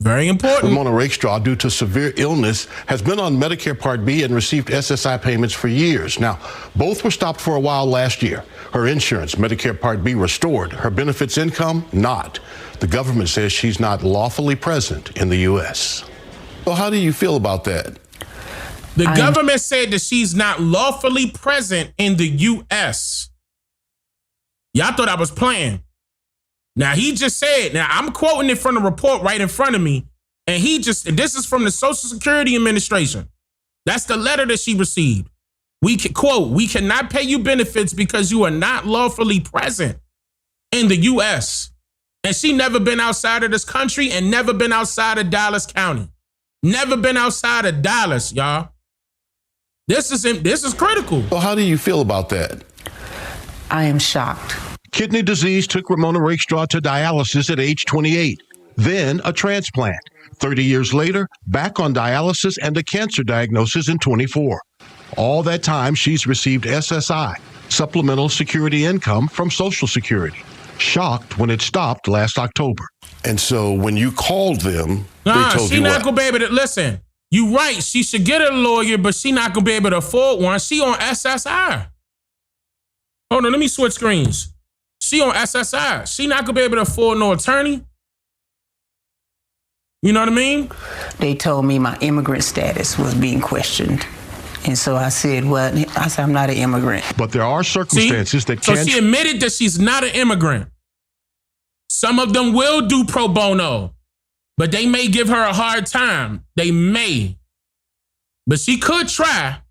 Very important. Ramona Rakestraw, due to severe illness, has been on Medicare Part B and received SSI payments for years. Now, both were stopped for a while last year. Her insurance, Medicare Part B, restored. Her benefits income, not. The government says she's not lawfully present in the U.S. So how do you feel about that? The government said that she's not lawfully present in the U.S. Y'all thought I was playing. Now, he just said, now I'm quoting it from the report right in front of me, and this is from the Social Security Administration. That's the letter that she received. We can quote, "We cannot pay you benefits because you are not lawfully present in the U.S." And she never been outside of this country and never been outside of Dallas County. Never been outside of Dallas, y'all. This is critical. So how do you feel about that? I am shocked. Kidney disease took Ramona Rakestraw to dialysis at age 28, then a transplant. 30 years later, back on dialysis and a cancer diagnosis in 24. All that time, she's received SSI, Supplemental Security Income from Social Security. Shocked when it stopped last October. And so when you called them, they told she you not what? gonna be able to listen. You right, she should get a lawyer, but she not gonna be able to afford one. She on SSI. Hold on, let me switch screens. She on SSI. She not gonna be able to afford no attorney. You know what I mean? They told me my immigrant status was being questioned. And so I said, well, I'm not an immigrant. But there are circumstances that So can... she admitted that she's not an immigrant. Some of them will do pro bono, but they may give her a hard time. They may. But she could try.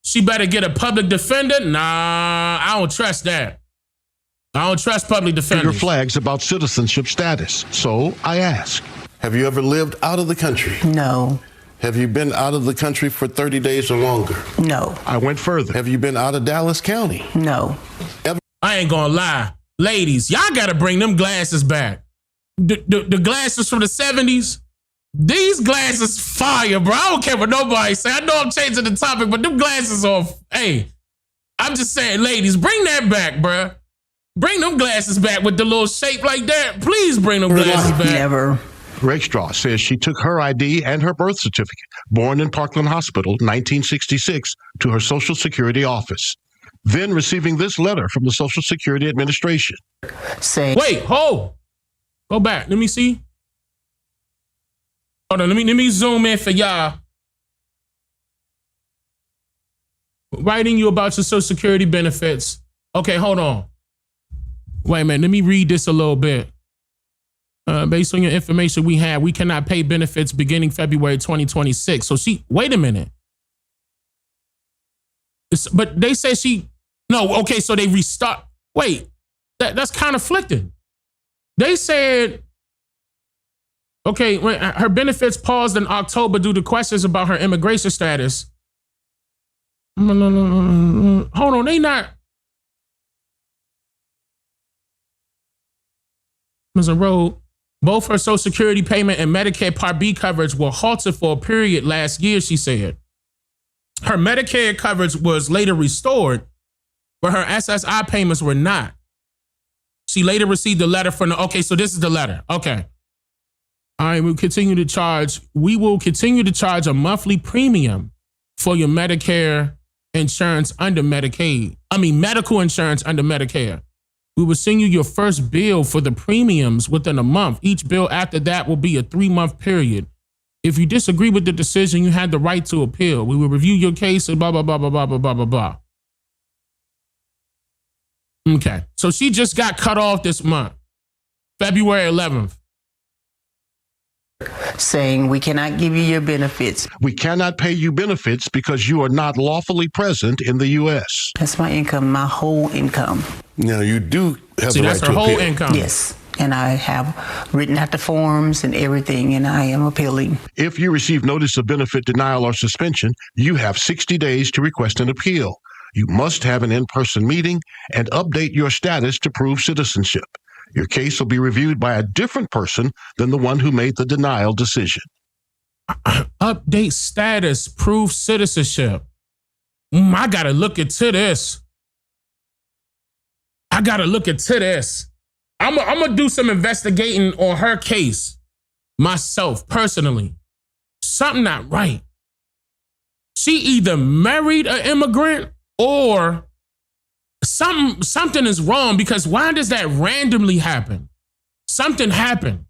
She better get a public defender? Nah, I don't trust that. I don't trust public defenders. Bigger flags about citizenship status. So I ask. Have you ever lived out of the country? No, Have you been out of the country for 30 days or longer? no, I went further. Have you been out of Dallas County? no. I ain't gonna lie. Ladies, y'all gotta bring them glasses back. The glasses from the 70s, these glasses fire, bro. I don't care what nobody say. I know I'm changing the topic, but them glasses are, hey, I'm just saying, ladies, bring that back, bro. Bring them glasses back with the little shape like that. Please bring them glasses back. Never. Rakestraw says she took her ID and her birth certificate, born in Parkland Hospital, 1966, to her Social Security office. Then receiving this letter from the Social Security Administration. Wait, hold. Go back. Let me see. Hold on. Let me zoom in for y'all. Writing you about your Social Security benefits. Okay, hold on. Wait a minute. Let me read this a little bit. Based on your information we have, we cannot pay benefits beginning February 2026. So wait a minute. But they say okay, so they restart. Wait, that's conflicting. They said, okay, when her benefits paused in October due to questions about her immigration status. Hold on, they not. Ms. Road, both her Social Security payment and Medicare Part B coverage were halted for a period last year, she said. Her Medicare coverage was later restored, but her SSI payments were not. She later received a letter from okay, so this is the letter. Okay. All right, we will continue to charge a monthly premium for your Medicare insurance under Medicaid. Medical insurance under Medicare. We will send you your first bill for the premiums within a month. Each bill after that will be a 3-month period. If you disagree with the decision, you had the right to appeal. We will review your case and blah, blah, blah, blah, blah, blah, blah, blah, blah. Okay. So she just got cut off this month, February 11th. Saying we cannot give you your benefits. We cannot pay you benefits because you are not lawfully present in the U.S. That's my income, my whole income. Now, you do have the right that's to her appeal. whole income. Yes. And I have written out the forms and everything, and I am appealing. If you receive notice of benefit denial or suspension, you have 60 days to request an appeal. You must have an in-person meeting and update your status to prove citizenship. Your case will be reviewed by a different person than the one who made the denial decision. Update status, prove citizenship. I got to look into this. I'm going to do some investigating on her case. myself personally, something not right. She either married an immigrant or something is wrong, because why does that randomly happen? Something happened.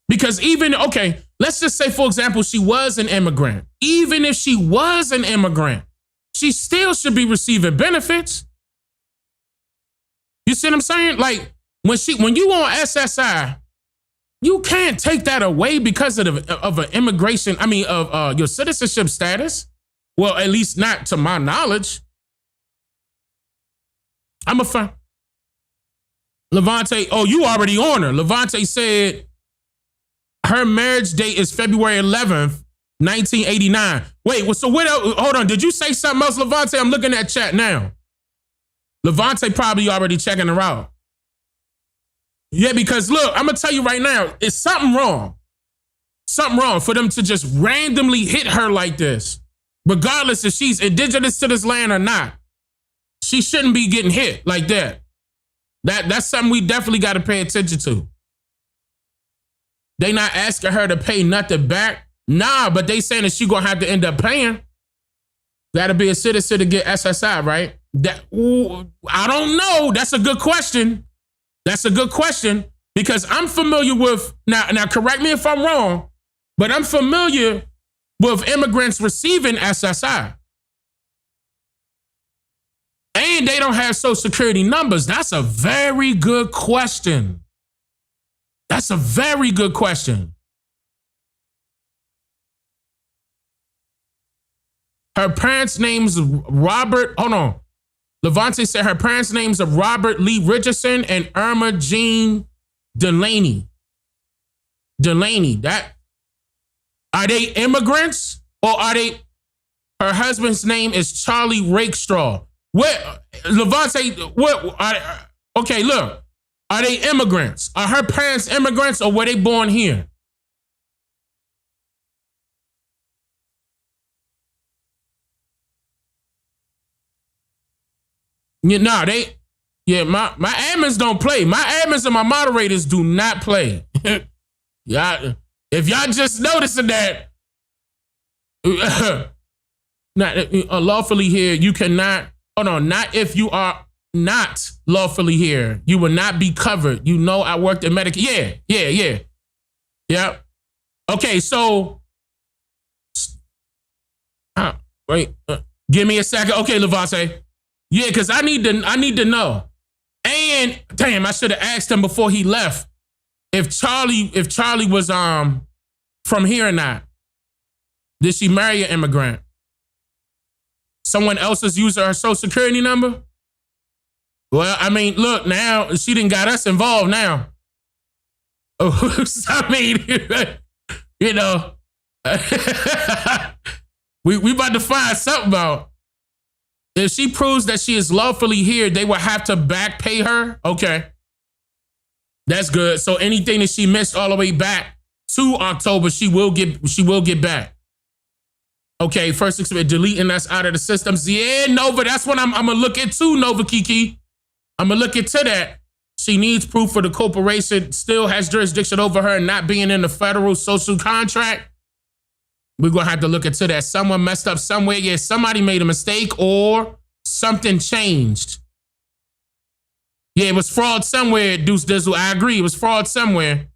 Because even, okay, let's just say, for example, she was an immigrant. Even if she was an immigrant, she still should be receiving benefits. You see what I'm saying? Like, when you on SSI, you can't take that away because of an immigration, of your citizenship status. Well, at least not to my knowledge. I'm a fan. Levante, oh, you already on her. Levante said her marriage date is February 11th, 1989. Wait, well, so what else? Hold on. Did you say something else, Levante? I'm looking at chat now. Levante probably already checking her out. Yeah, because look, I'm going to tell you right now, it's something wrong. Something wrong for them to just randomly hit her like this. Regardless if she's indigenous to this land or not. She shouldn't be getting hit like that. That's something we definitely got to pay attention to. They not asking her to pay nothing back. Nah, but they saying that she going to have to end up paying. Got to be a citizen to get SSI, right? I don't know. That's a good question. That's a good question, because I'm familiar with, now correct me if I'm wrong, but I'm familiar with immigrants receiving SSI. And they don't have social security numbers. That's a very good question. That's a very good question. Her parents' names Robert, hold on. Levante said her parents' names are Robert Lee Richardson and Irma Jean Delaney. That, are they immigrants or are they, her husband's name is Charlie Rakestraw. What, Levante, okay, look, are they immigrants? Are her parents immigrants or were they born here? Yeah, nah, my admins don't play. My admins and my moderators do not play. Yeah, if y'all just noticing that, not lawfully here, you cannot, not if you are not lawfully here, you will not be covered. You know, I worked in Medicaid. Yeah. Okay, so, wait, give me a second. Okay, Levante. Yeah, because I need to know. And damn, I should have asked him before he left if Charlie was from here or not. Did she marry an immigrant? Someone else is using her social security number? Well, I mean, look, now she done got us involved now. I mean, you know, we about to find something out. If she proves that she is lawfully here, they will have to back pay her. Okay. That's good. So anything that she missed all the way back to October, she will get back. Okay, first deleting us out of the systems. Yeah, Nova, that's what I'm gonna look into, Nova Kiki. I'm gonna look into that. She needs proof for the corporation still has jurisdiction over her not being in the federal social contract. We're going to have to look into that. Someone messed up somewhere. Yeah, somebody made a mistake or something changed. Yeah, it was fraud somewhere, Deuce Dizzle. I agree. It was fraud somewhere.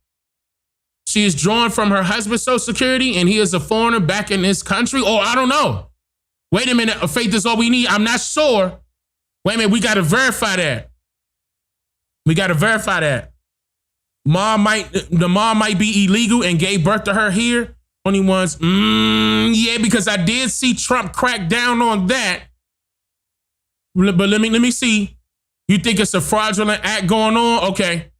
She is drawn from her husband's social security and he is a foreigner back in his country. Or I don't know. Wait a minute. Faith is all we need. I'm not sure. Wait a minute. We got to verify that. The mom might be illegal and gave birth to her here. Only ones, yeah, because I did see Trump crack down on that. But let me see. You think it's a fraudulent act going on? Okay,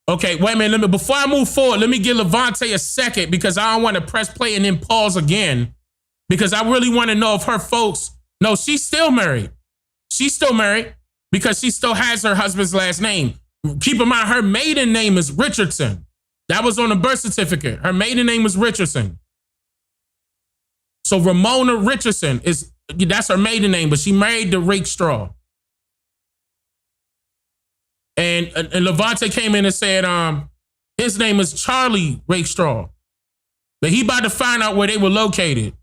wait a minute. Before I move forward, let me give Levante a second because I don't want to press play and then pause again because I really want to know if her folks. No, she's still married. Because she still has her husband's last name. Keep in mind, her maiden name is Richardson. That was on the birth certificate. Her maiden name was Richardson. So Ramona Richardson that's her maiden name, but she married the Rakestraw. and Levante came in and said, his name is Charlie Rakestraw. But he about to find out where they were located.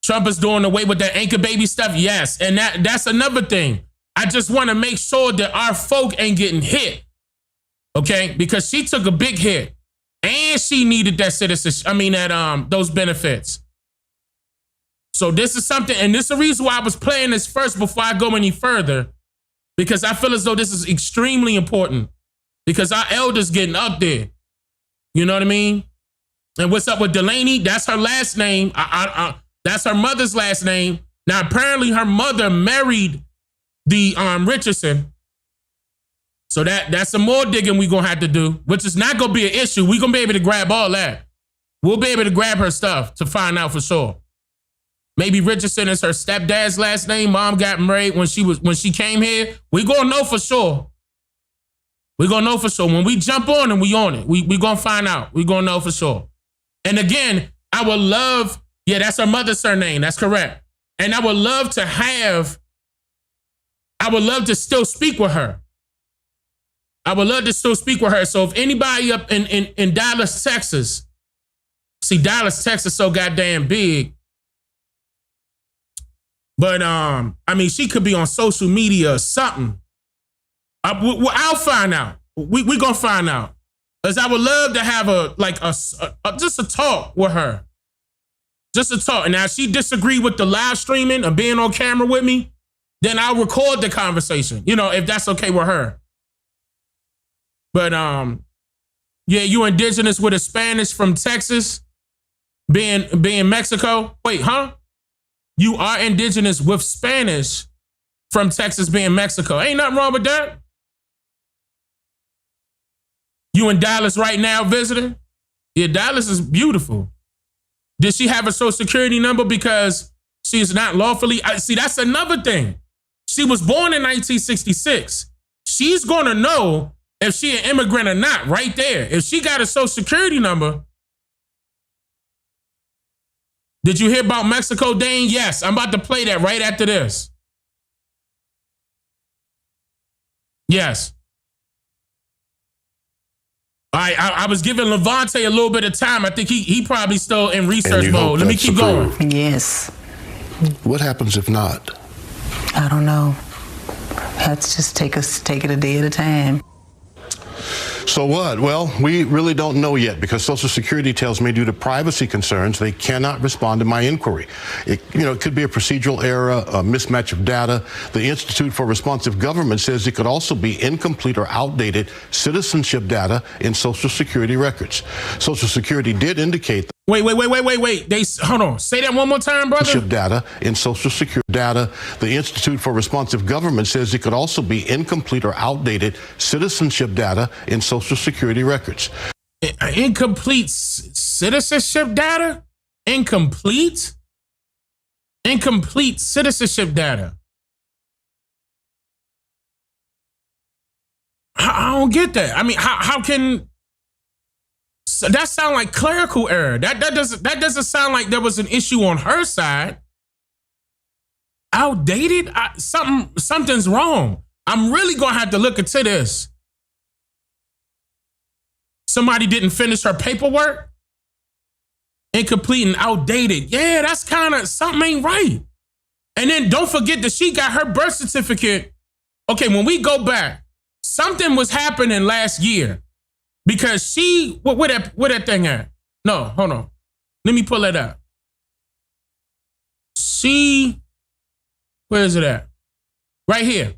Trump is doing away with that anchor baby stuff. Yes. And that's another thing. I just want to make sure that our folk ain't getting hit. Okay? Because she took a big hit. And she needed that citizenship. I mean, those benefits. So this is something, and this is the reason why I was playing this first before I go any further. Because I feel as though this is extremely important. Because our elders getting up there. You know what I mean? And what's up with Delaney? That's her last name. That's her mother's last name. Now, apparently her mother married the Richardson. So that's some more digging we're going to have to do, which is not going to be an issue. We're going to be able to grab all that. We'll be able to grab her stuff to find out for sure. Maybe Richardson is her stepdad's last name. Mom got married when she came here. We're going to know for sure. We're going to know for sure. When we jump on and we on it, we're going to find out. We're going to know for sure. And again, I would love, yeah, that's her mother's surname. That's correct. And I would love to still speak with her. So if anybody up in Dallas, Texas, see, Dallas, Texas so goddamn big. But, I mean, she could be on social media or something. I'll find out. We're going to find out. Because I would love to have just a talk with her. Just a talk. And now if she disagree with the live streaming or being on camera with me, then I'll record the conversation. You know, if that's okay with her. But, yeah, you indigenous with a Spanish from Texas, being Mexico. Wait, huh? You are indigenous with Spanish from Texas being Mexico. Ain't nothing wrong with that. You in Dallas right now visiting? Yeah, Dallas is beautiful. Did she have a social security number because she is not lawfully? See, that's another thing. She was born in 1966. She's going to know if she an immigrant or not right there. If she got a social security number. Did you hear about Mexico, Dane? Yes, I'm about to play that right after this. Yes. I was giving Levante a little bit of time. I think he probably still in research mode. Let me keep going. Yes. What happens if not? I don't know. Let's just take it a day at a time. So what? Well, we really don't know yet because Social Security tells me due to privacy concerns, they cannot respond to my inquiry. It could be a procedural error, a mismatch of data. The Institute for Responsive Government says it could also be incomplete or outdated citizenship data in Social Security records. Social Security did indicate Wait. Hold on. Say that one more time, brother. Data in Social Security data. The Institute for Responsive Government says it could also be incomplete or outdated citizenship data in Social Security records. Incomplete citizenship data? Incomplete citizenship data. I don't get that. I mean, how can... So that sound like clerical error. That doesn't sound like there was an issue on her side. Outdated? Something's wrong. I'm really gonna have to look into this. Somebody didn't finish her paperwork? Incomplete and outdated. Yeah, that's kind of something ain't right. And then don't forget that she got her birth certificate. Okay, when we go back, something was happening last year. Because she, where that thing at? No, hold on. Let me pull that up. Where is it at? Right here.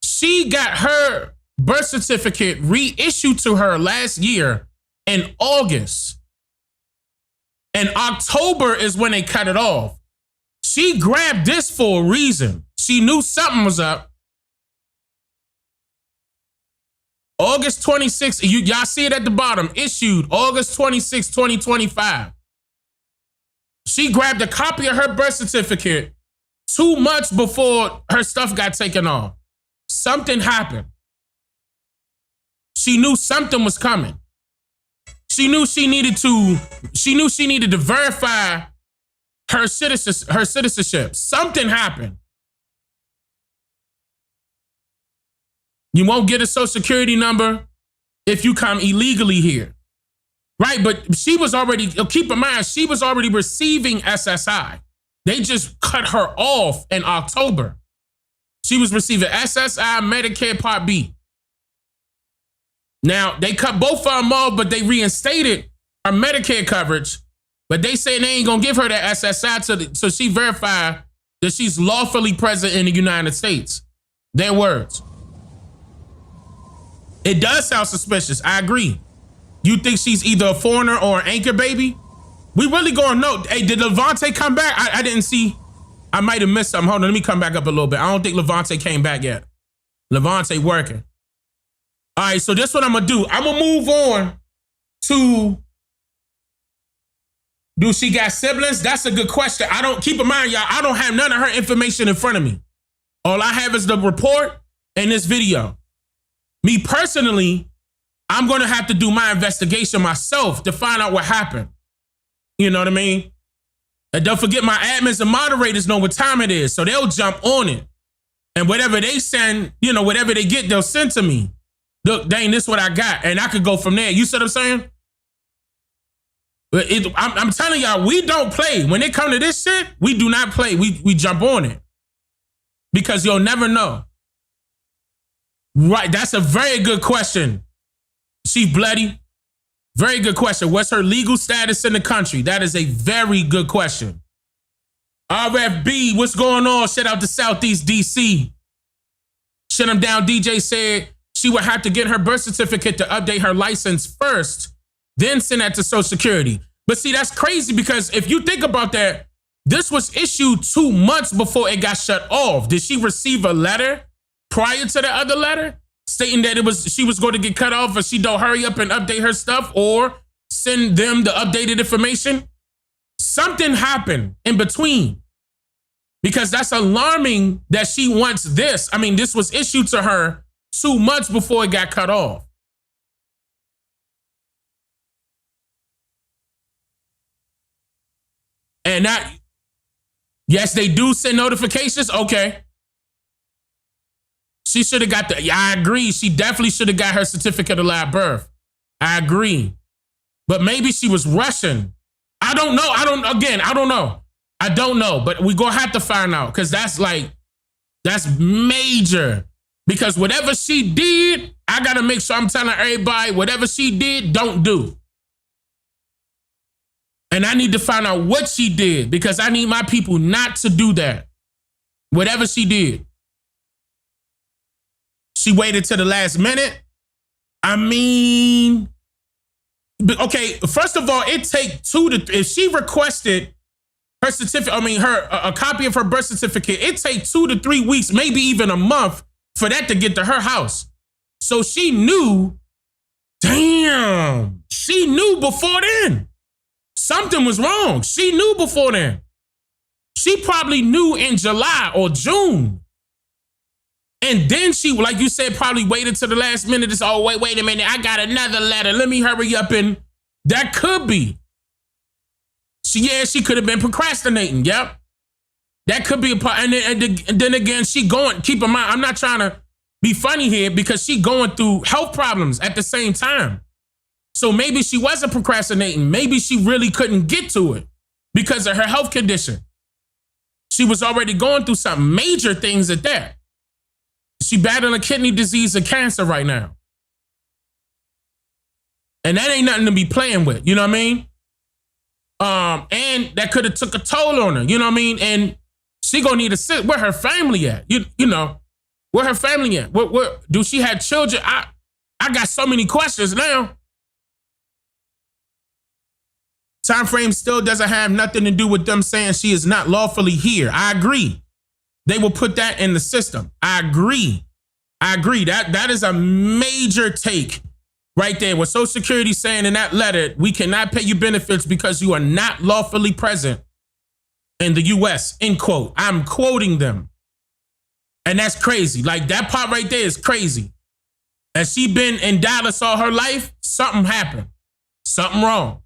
She got her birth certificate reissued to her last year in August. And October is when they cut it off. She grabbed this for a reason. She knew something was up. August 26th, y'all see it at the bottom, issued August 26, 2025. She grabbed a copy of her birth certificate 2 months before her stuff got taken off. Something happened. She knew something was coming. She knew she needed to verify her citizenship. Something happened. You won't get a social security number if you come illegally here. Right, but she was already, keep in mind, she was already receiving SSI. They just cut her off in October. She was receiving SSI, Medicare Part B. Now, they cut both of them off, but they reinstated her Medicare coverage. But they say they ain't gonna give her that SSI so she verified that she's lawfully present in the United States. Their words. It does sound suspicious, I agree. You think she's either a foreigner or an anchor baby? We really gonna know. Hey, did Levante come back? I didn't see. I might have missed something. Hold on, let me come back up a little bit. I don't think Levante came back yet. Levante working. All right, so this is what I'm gonna do. I'm gonna move on to, do she got siblings? That's a good question. Keep in mind, y'all, I don't have none of her information in front of me. All I have is the report and this video. Me personally, I'm going to have to do my investigation myself to find out what happened. You know what I mean? And don't forget, my admins and moderators know what time it is, so they'll jump on it. And whatever they send, whatever they get, they'll send to me. Look, Dane, this is what I got. And I could go from there. You see what I'm saying? But I'm telling y'all, we don't play. When it comes to this shit, we do not play. We jump on it. Because you'll never know. Right, that's a very good question. Chief Bloody, very good question. What's her legal status in the country? That is a very good question. RFB, what's going on? Shout out to Southeast DC. Shut him down. DJ said she would have to get her birth certificate to update her license first, then send that to Social Security. But see, that's crazy because if you think about that, this was issued 2 months before it got shut off. Did she receive a letter prior to the other letter stating that she was going to get cut off, or she don't hurry up and update her stuff or send them the updated information? Something happened in between, because that's alarming that she wants this. I mean, this was issued to her 2 months before it got cut off. And that, yes, they do send notifications. Okay. She should have got I agree. She definitely should have got her certificate of live birth. I agree. But maybe she was rushing. I don't know. I don't know. I don't know. But we're going to have to find out, because that's major. Because whatever she did, I got to make sure I'm telling everybody whatever she did, don't do. And I need to find out what she did, because I need my people not to do that. Whatever she did. She waited to the last minute. I mean, okay, first of all, it take if she requested her certificate, a copy of her birth certificate, it take 2 to 3 weeks, maybe even a month for that to get to her house. So she knew, she knew before then. Something was wrong. She knew before then. She probably knew in July or June. And then she, like you said, probably waited to the last minute. It's, oh, wait a minute. I got another letter. Let me hurry up. And that could be. She could have been procrastinating. Yep. That could be a part. And then again, she going, keep in mind, I'm not trying to be funny here, because she going through health problems at the same time. So maybe she wasn't procrastinating. Maybe she really couldn't get to it because of her health condition. She was already going through some major things at that. She battling kidney disease and cancer right now. And that ain't nothing to be playing with, you know what I mean? And that could have took a toll on her, you know what I mean? And she gonna need to sit, where her family at? You know, where her family at? Where do she have children? I got so many questions now. Time frame still doesn't have nothing to do with them saying she is not lawfully here. I agree. They will put that in the system. I agree. That is a major take right there. What Social Security saying in that letter, we cannot pay you benefits because you are not lawfully present in the U.S., end quote. I'm quoting them. And that's crazy. Like, that part right there is crazy. Has she been in Dallas all her life? Something happened. Something wrong.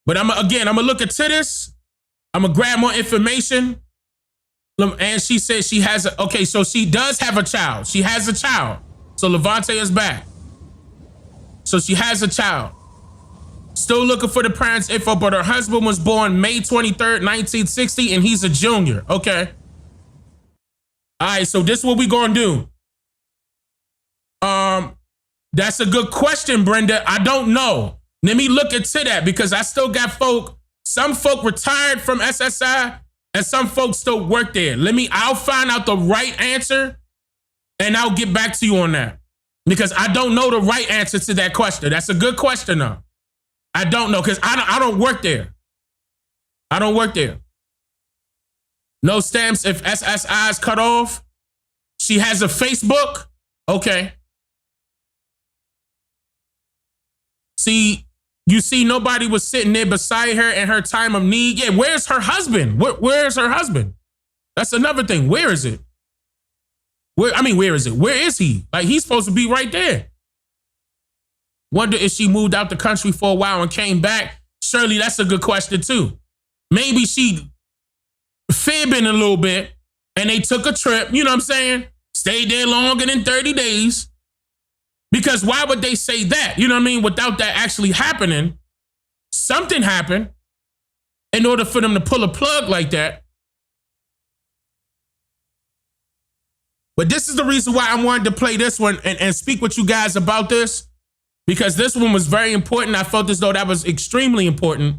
But I'm going to look into this. I'm going to grab more information. And she said she has okay, so she does have a child. She has a child. So Levante is back. So she has a child. Still looking for the parents' info, but her husband was born May 23rd, 1960, and he's a junior. Okay. All right, so this is what we gonna do. That's a good question, Brenda. I don't know. Let me look into that because I still got some folk retired from SSI and some folks still work there. I'll find out the right answer and I'll get back to you on that because I don't know the right answer to that question. That's a good question though. I don't know because I don't work there. I don't work there. No stamps if SSI is cut off. She has a Facebook. Okay. See, you see nobody was sitting there beside her in her time of need. Yeah, where's her husband? Where's her husband? That's another thing. Where is it? Where is it? Where is he? Like, he's supposed to be right there. Wonder if she moved out the country for a while and came back. Shirley, that's a good question too. Maybe she fibbing a little bit and they took a trip, you know what I'm saying? Stayed there longer than 30 days. Because why would they say that? You know what I mean? Without that actually happening, something happened in order for them to pull a plug like that. But this is the reason why I wanted to play this one and speak with you guys about this. Because this one was very important. I felt as though that was extremely important.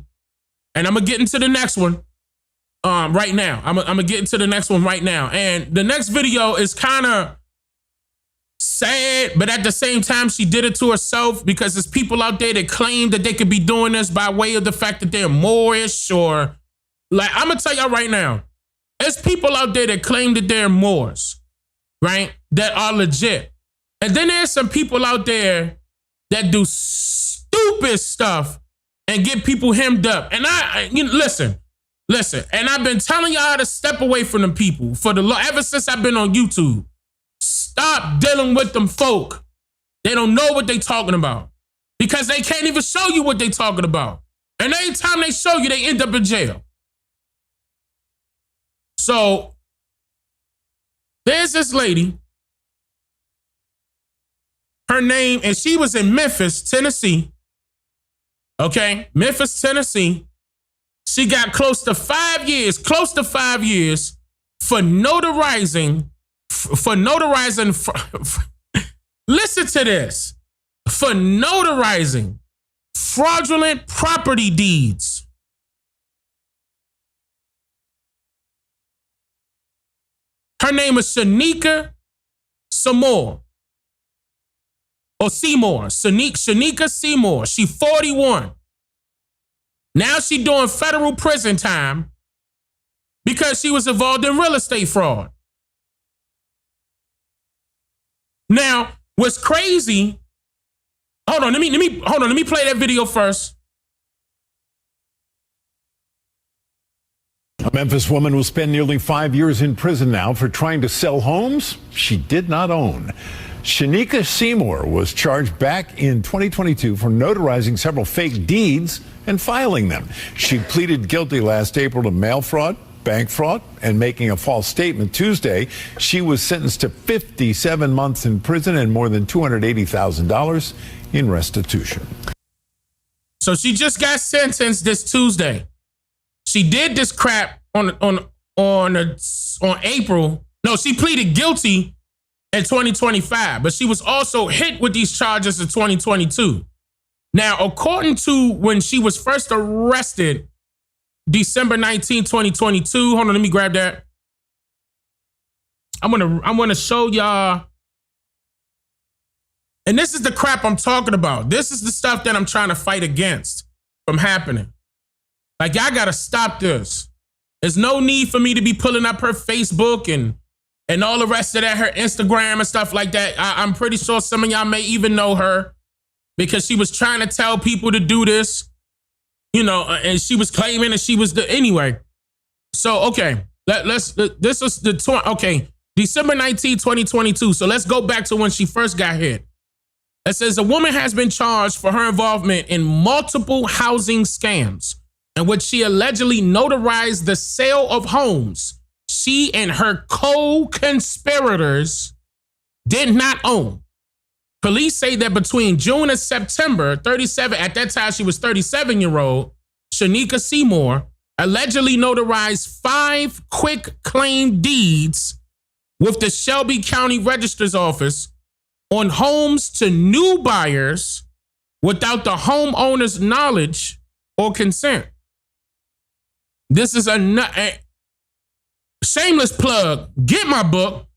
And I'm going to get into the next one right now. I'm going to get into the next one right now. And the next video is kind of sad, but at the same time, she did it to herself because there's people out there that claim that they could be doing this by way of the fact that they're Moorish or like, I'm going to tell y'all right now, there's people out there that claim that they're Moors, right? That are legit. And then there's some people out there that do stupid stuff and get people hemmed up. And listen, and I've been telling y'all to step away from them people ever since I've been on YouTube. Stop dealing with them folk. They don't know what they talking about because they can't even show you what they talking about. And every time they show you, they end up in jail. So there's this lady. Her name, and she was in Memphis, Tennessee. Okay, Memphis, Tennessee. She got close to 5 years for notarizing. Listen to this. For notarizing fraudulent property deeds. Her name is Shanika Seymour. Or Seymour. Shanika Seymour. She 41. Now she doing federal prison time because she was involved in real estate fraud. Now, what's crazy? Hold on, let me play that video first. A Memphis woman will spend nearly 5 years in prison now for trying to sell homes she did not own. Shanika Seymour was charged back in 2022 for notarizing several fake deeds and filing them. She pleaded guilty last April to mail fraud, bank fraud, and making a false statement. Tuesday, she was sentenced to 57 months in prison and more than $280,000 in restitution. So she just got sentenced this Tuesday. She did this crap on April. No, she pleaded guilty in 2025, but she was also hit with these charges in 2022. Now, according to when she was first arrested, December 19, 2022. Hold on, let me grab that. I'm gonna show y'all. And this is the crap I'm talking about. This is the stuff that I'm trying to fight against from happening. Like, y'all gotta stop this. There's no need for me to be pulling up her Facebook and all the rest of that, her Instagram and stuff like that. I'm pretty sure some of y'all may even know her because she was trying to tell people to do this. You know, and she was claiming that she was anyway. So, okay, this was December 19, 2022. So let's go back to when she first got hit. It says a woman has been charged for her involvement in multiple housing scams in which she allegedly notarized the sale of homes she and her co-conspirators did not own. Police say that between June and September, at that time she was 37-year-old, Shanika Seymour allegedly notarized 5 quick claim deeds with the Shelby County Register's Office on homes to new buyers without the homeowner's knowledge or consent. This is a shameless plug. Get my book.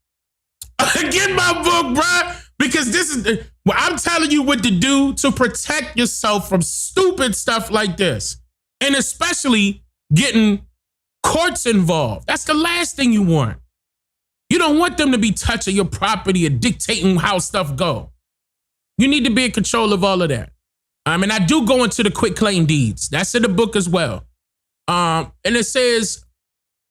Get my book, bruh. Because this is, well, I'm telling you what to do to protect yourself from stupid stuff like this. And especially getting courts involved. That's the last thing you want. You don't want them to be touching your property or dictating how stuff go. You need to be in control of all of that. And I do go into the quick claim deeds. That's in the book as well. And it says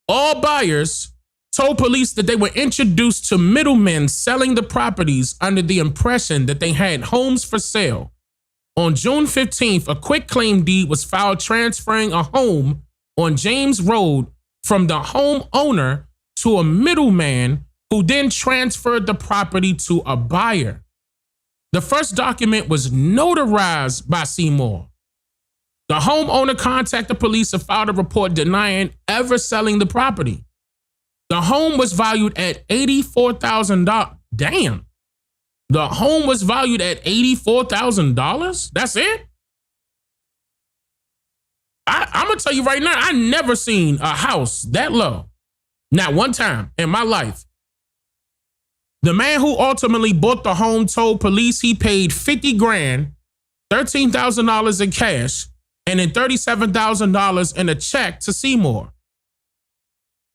all buyers told police that they were introduced to middlemen selling the properties under the impression that they had homes for sale. On June 15th, a quick claim deed was filed transferring a home on James Road from the homeowner to a middleman who then transferred the property to a buyer. The first document was notarized by Seymour. The homeowner contacted police and filed a report denying ever selling the property. The home was valued at $84,000. Damn. The home was valued at $84,000? That's it? I'm going to tell you right now, I never seen a house that low. Not one time in my life. The man who ultimately bought the home told police he paid $50 grand, $13,000 in cash, and then $37,000 in a check to Seymour.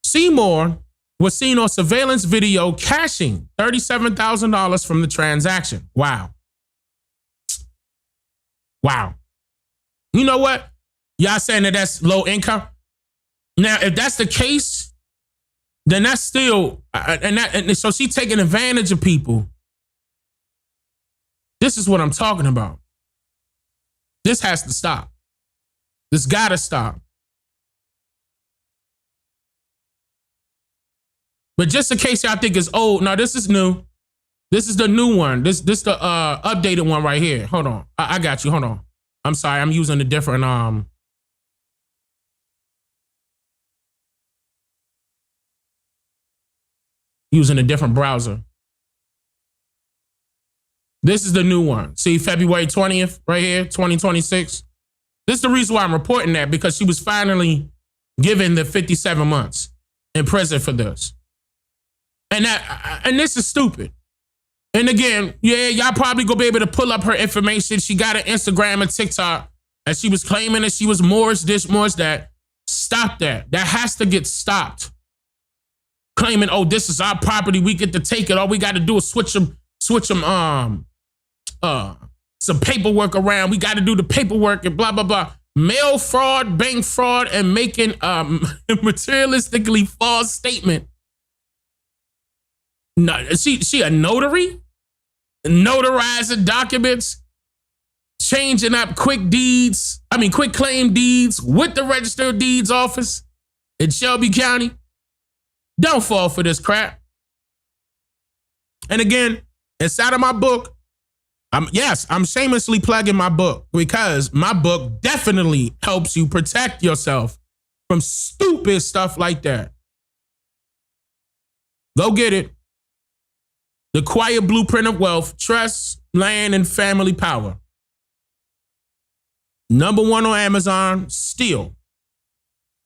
Seymour was seen on surveillance video cashing $37,000 from the transaction. Wow. Wow. You know what? Y'all saying that that's low income? Now, if that's the case, then that's still, and so she's taking advantage of people. This is what I'm talking about. This has to stop. This gotta stop. But just in case y'all think it's old, no, this is new. This is the new one. This the updated one right here. Hold on. I got you. Hold on. I'm sorry. I'm using a different using a different browser. This is the new one. See, February 20th right here, 2026. This is the reason why I'm reporting that, because she was finally given the 57 months in prison for this. And this is stupid. And again, yeah, y'all probably gonna be able to pull up her information. She got an Instagram and TikTok, and she was claiming that she was Morris this, Morris that. Stop that. That has to get stopped. Claiming, oh, this is our property, we get to take it. All we got to do is switch them some paperwork around. We got to do the paperwork and blah blah blah. Mail fraud, bank fraud, and making materialistically false statement. No, she a notary, notarizing documents, changing up quick claim deeds with the Register of Deeds office in Shelby County. Don't fall for this crap. And again, inside of my book, I'm shamelessly plugging my book, because my book definitely helps you protect yourself from stupid stuff like that. Go get it. The Quiet Blueprint of Wealth, Trust, Land, and Family Power. #1 on Amazon, still.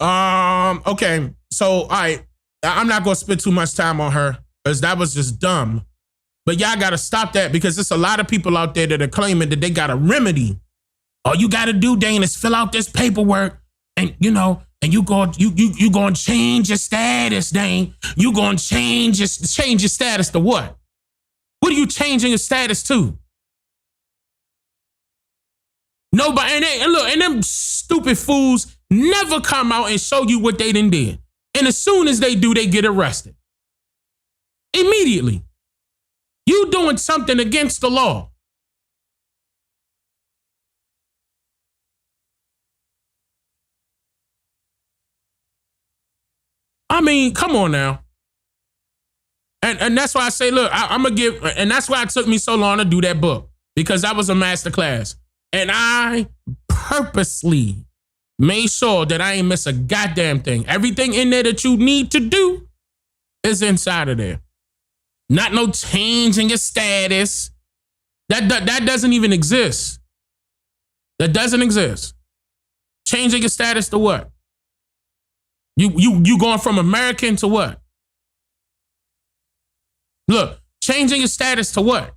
Okay, so all right, I'm not gonna spend too much time on her, because that was just dumb. But y'all gotta stop that, because there's a lot of people out there that are claiming that they got a remedy. All you gotta do, Dane, is fill out this paperwork, and you gonna change your status, Dane. You gonna change your status to what? What are you changing your status to? Nobody, and them stupid fools never come out and show you what they done did. And as soon as they do, they get arrested. Immediately. You doing something against the law. I mean, come on now. And that's why I say, look, I'm going to give, and that's why it took me so long to do that book, because that was a master class. And I purposely made sure that I ain't miss a goddamn thing. Everything in there that you need to do is inside of there. Not no change in your status. That doesn't even exist. That doesn't exist. Changing your status to what? You going from American to what? Look, changing your status to what?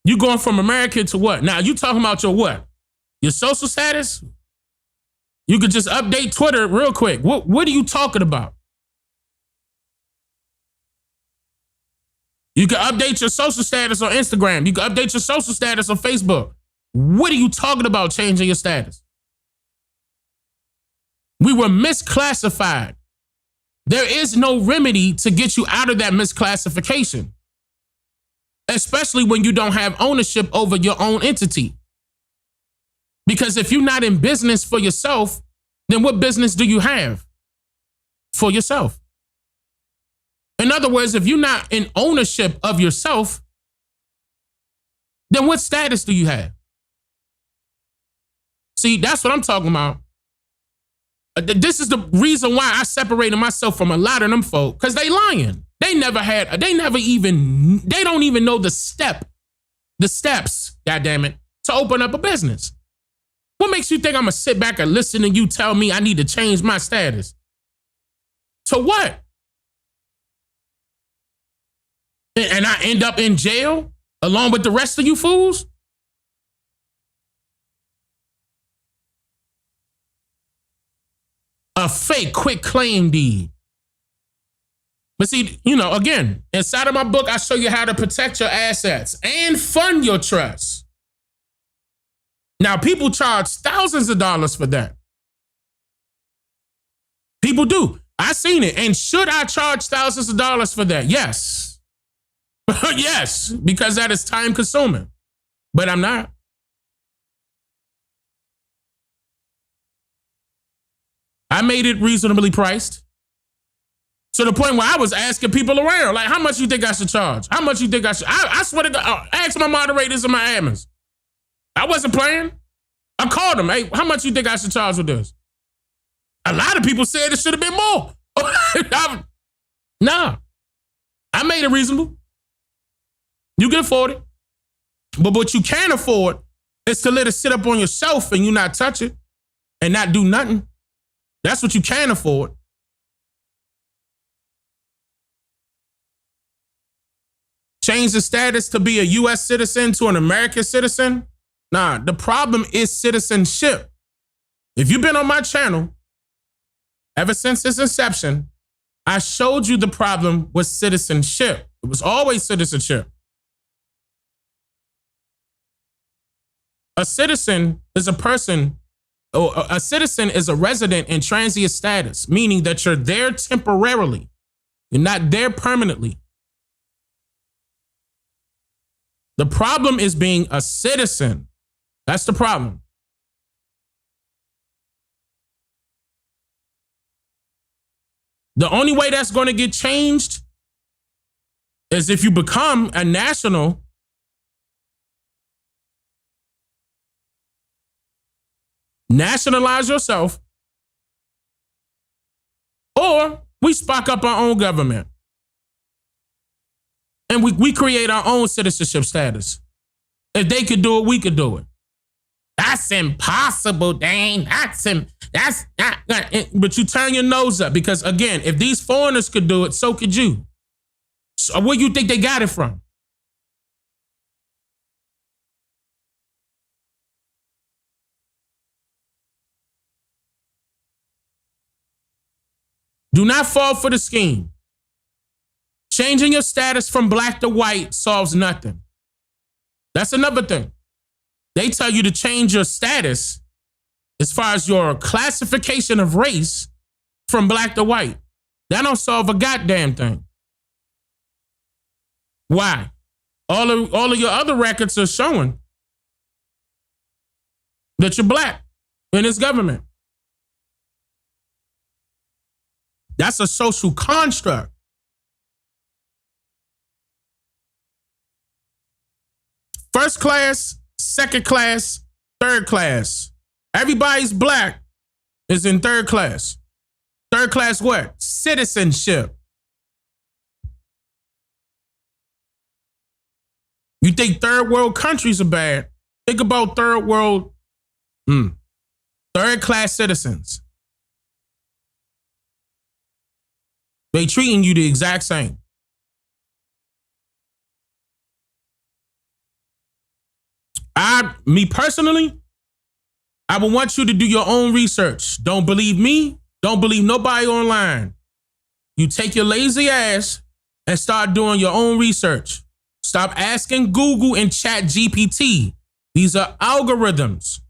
You going from American to what? Now, you talking about your what? Your social status? You could just update Twitter real quick. What are you talking about? You can update your social status on Instagram. You can update your social status on Facebook. What are you talking about changing your status? We were misclassified. There is no remedy to get you out of that misclassification, especially when you don't have ownership over your own entity. Because if you're not in business for yourself, then what business do you have for yourself? In other words, if you're not in ownership of yourself, then what status do you have? See, that's what I'm talking about. This is the reason why I separated myself from a lot of them folk, because they lying. They don't even know the steps, goddammit, to open up a business. What makes you think I'm gonna sit back and listen to you tell me I need to change my status? To what? And I end up in jail along with the rest of you fools? A fake quit claim deed. But see, again, inside of my book, I show you how to protect your assets and fund your trust. Now, people charge thousands of dollars for that. People do. I seen it. And should I charge thousands of dollars for that? Yes. Yes, because that is time consuming. But I'm not. I made it reasonably priced. To the point where I was asking people around, like, how much you think I should charge? How much you think I should? I swear to God, ask my moderators and my admins. I wasn't playing. I called them. Hey, how much you think I should charge with this? A lot of people said it should have been more. Nah. I made it reasonable. You can afford it. But what you can't afford is to let it sit up on your shelf and you not touch it and not do nothing. That's what you can afford. Change the status to be a U.S. citizen to an American citizen? Nah, the problem is citizenship. If you've been on my channel ever since its inception, I showed you the problem with citizenship. It was always citizenship. A citizen is a person, or a citizen is a resident in transient status, meaning that you're there temporarily. You're not there permanently. The problem is being a citizen. That's the problem. The only way that's going to get changed is if you become a national. Nationalize yourself, or we spark up our own government and we create our own citizenship status. If they could do it, we could do it. That's impossible, Dane. That's not. But you turn your nose up because, again, if these foreigners could do it, so could you. So where do you think they got it from? Do not fall for the scheme. Changing your status from black to white solves nothing. That's another thing. They tell you to change your status as far as your classification of race from black to white. That don't solve a goddamn thing. Why? All of your other records are showing that you're black in this government. That's a social construct. First class, second class, third class. Everybody's black is in third class. Third class what? Citizenship. You think third world countries are bad? Think about third world, third class citizens. They treating you the exact same. Me personally, I would want you to do your own research. Don't believe me. Don't believe nobody online. You take your lazy ass and start doing your own research. Stop asking Google and Chat GPT. These are algorithms.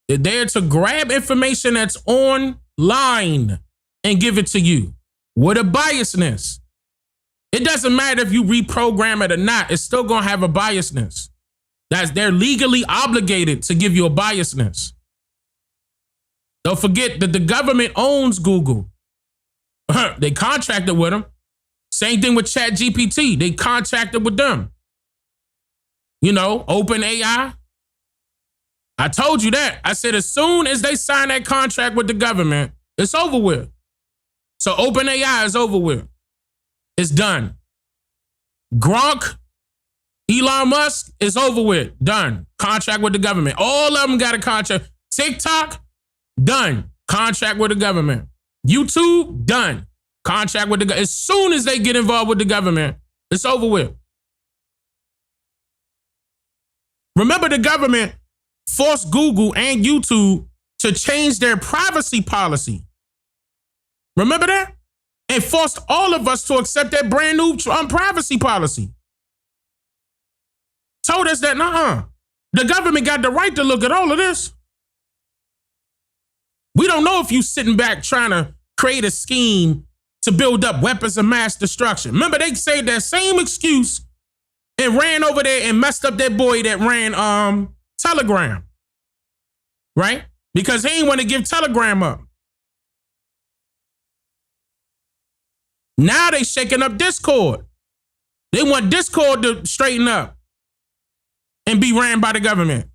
They're there to grab information that's online and give it to you with a biasness. It doesn't matter if you reprogram it or not. It's still going to have a biasness. They're legally obligated to give you a biasness. Don't forget that the government owns Google. They contracted with them. Same thing with Chat GPT. They contracted with them. You know, OpenAI. I told you that. I said as soon as they sign that contract with the government, it's over with. So OpenAI is over with. It's done. Gronk, Elon Musk is over with. Done. Contract with the government. All of them got a contract. TikTok, done. Contract with the government. YouTube, done. Contract with the government. As soon as they get involved with the government, it's over with. Remember, the government forced Google and YouTube to change their privacy policy. Remember that? And forced all of us to accept that brand new privacy policy. Told us that, the government got the right to look at all of this. We don't know if you sitting back trying to create a scheme to build up weapons of mass destruction. Remember, they said that same excuse and ran over there and messed up that boy that ran Telegram. Right? Because he ain't want to give Telegram up. Now they shaking up Discord. They want Discord to straighten up and be ran by the government.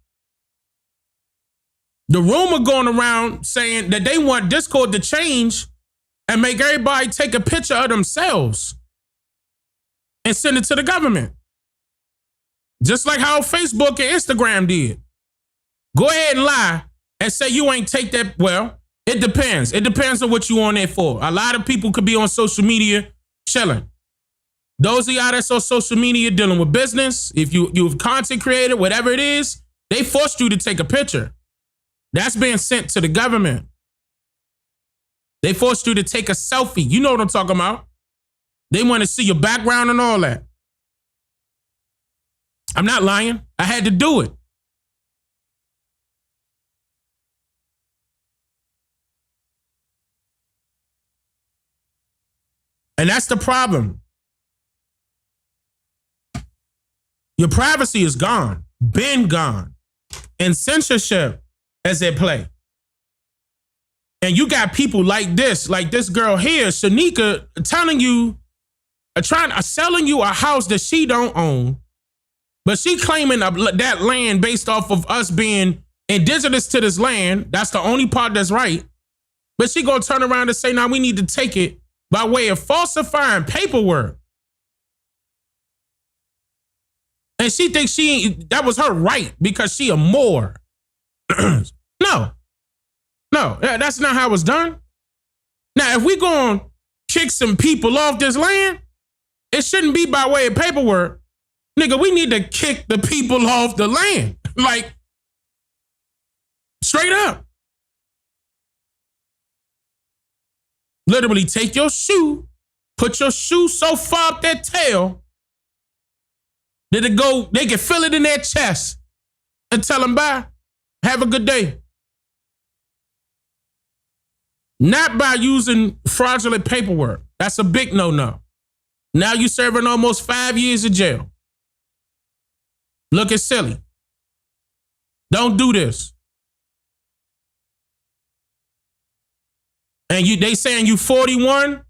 The rumor going around saying that they want Discord to change and make everybody take a picture of themselves and send it to the government. Just like how Facebook and Instagram did. Go ahead and lie and say you ain't take that. Well, it depends. It depends on what you on there for. A lot of people could be on social media chilling. Those of y'all that's on social media dealing with business, if you've content created, whatever it is, they forced you to take a picture. That's being sent to the government. They forced you to take a selfie. You know what I'm talking about. They want to see your background and all that. I'm not lying. I had to do it. And that's the problem. Your privacy is gone, been gone, and censorship is at play. And you got people like this girl here, Shanika, telling you, selling you a house that she don't own, but she claiming that land based off of us being indigenous to this land. That's the only part that's right. But she gonna turn around and say, now we need to take it by way of falsifying paperwork. And she thinks that was her right because she a Moor. No, that's not how it's done. Now, if we gonna kick some people off this land, it shouldn't be by way of paperwork. Nigga, we need to kick the people off the land. Like, straight up. Literally take your shoe, put your shoe so far up that tail that they can feel it in their chest and tell them bye. Have a good day. Not by using fraudulent paperwork. That's a big no-no. Now you're serving almost 5 years in jail. Looking silly. Don't do this. And they saying you 41.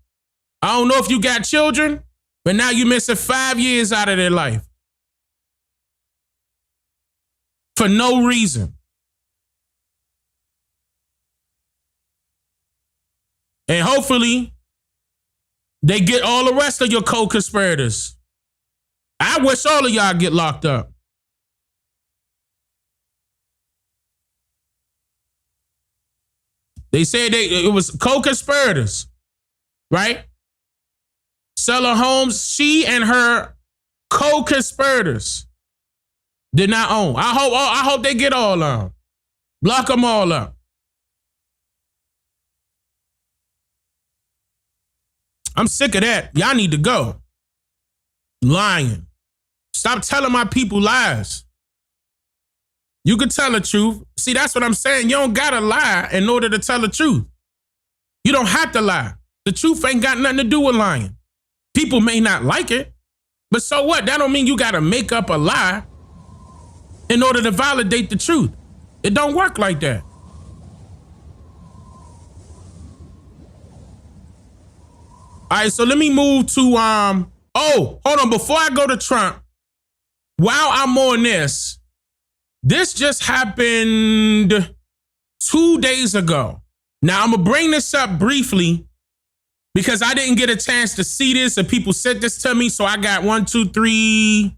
I don't know if you got children, but now you missing 5 years out of their life. For no reason. And hopefully, they get all the rest of your co-conspirators. I wish all of y'all get locked up. They said it was co-conspirators, right? Seller Holmes, she and her co-conspirators did not own. I hope they get all of them. Block them all up. I'm sick of that. Y'all need to go. Lying. Stop telling my people lies. You can tell the truth. See, that's what I'm saying. You don't gotta lie in order to tell the truth. You don't have to lie. The truth ain't got nothing to do with lying. People may not like it, but so what? That don't mean you gotta make up a lie in order to validate the truth. It don't work like that. All right, so let me move to, hold on. Before I go to Trump, while I'm on this just happened 2 days ago. Now, I'm going to bring this up briefly because I didn't get a chance to see this and people sent this to me. So I got 1, 2, 3.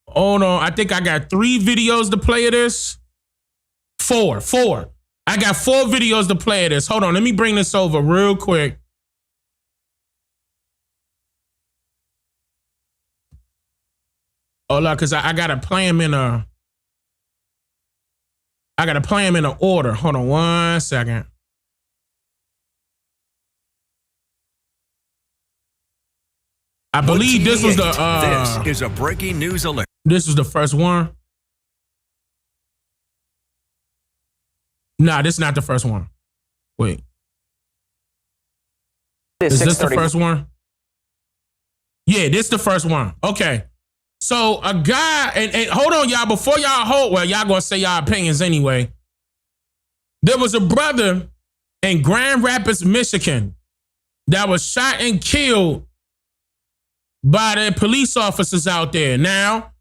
Hold on. I think I got 3 videos to play of this. 4. I got 4 videos to play of this. Hold on. Let me bring this over real quick. Hold on, because I got to play them in a... I got to play them in an order. Hold on 1 second. I believe this was the... this is a breaking news alert. This was the first one. Nah, this is not the first one. Wait. Is this the first one? Yeah, this is the first one. Okay. So a guy, and hold on, y'all, before y'all hold, well, y'all gonna say y'all opinions anyway. There was a brother in Grand Rapids, Michigan that was shot and killed by the police officers out there. Now,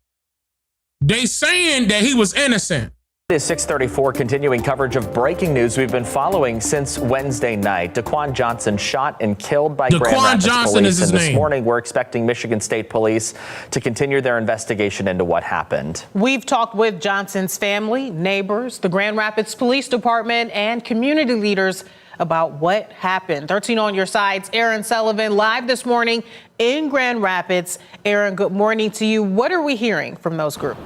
they saying that he was innocent. It is 6:34, continuing coverage of breaking news we've been following since Wednesday night. Daquan Johnson shot and killed by Grand Rapids police. And this morning, we're expecting Michigan State Police to continue their investigation into what happened. We've talked with Johnson's family, neighbors, the Grand Rapids Police Department, and community leaders about what happened. 13 on your sides. Aaron Sullivan live this morning in Grand Rapids. Aaron, good morning to you. What are we hearing from those groups?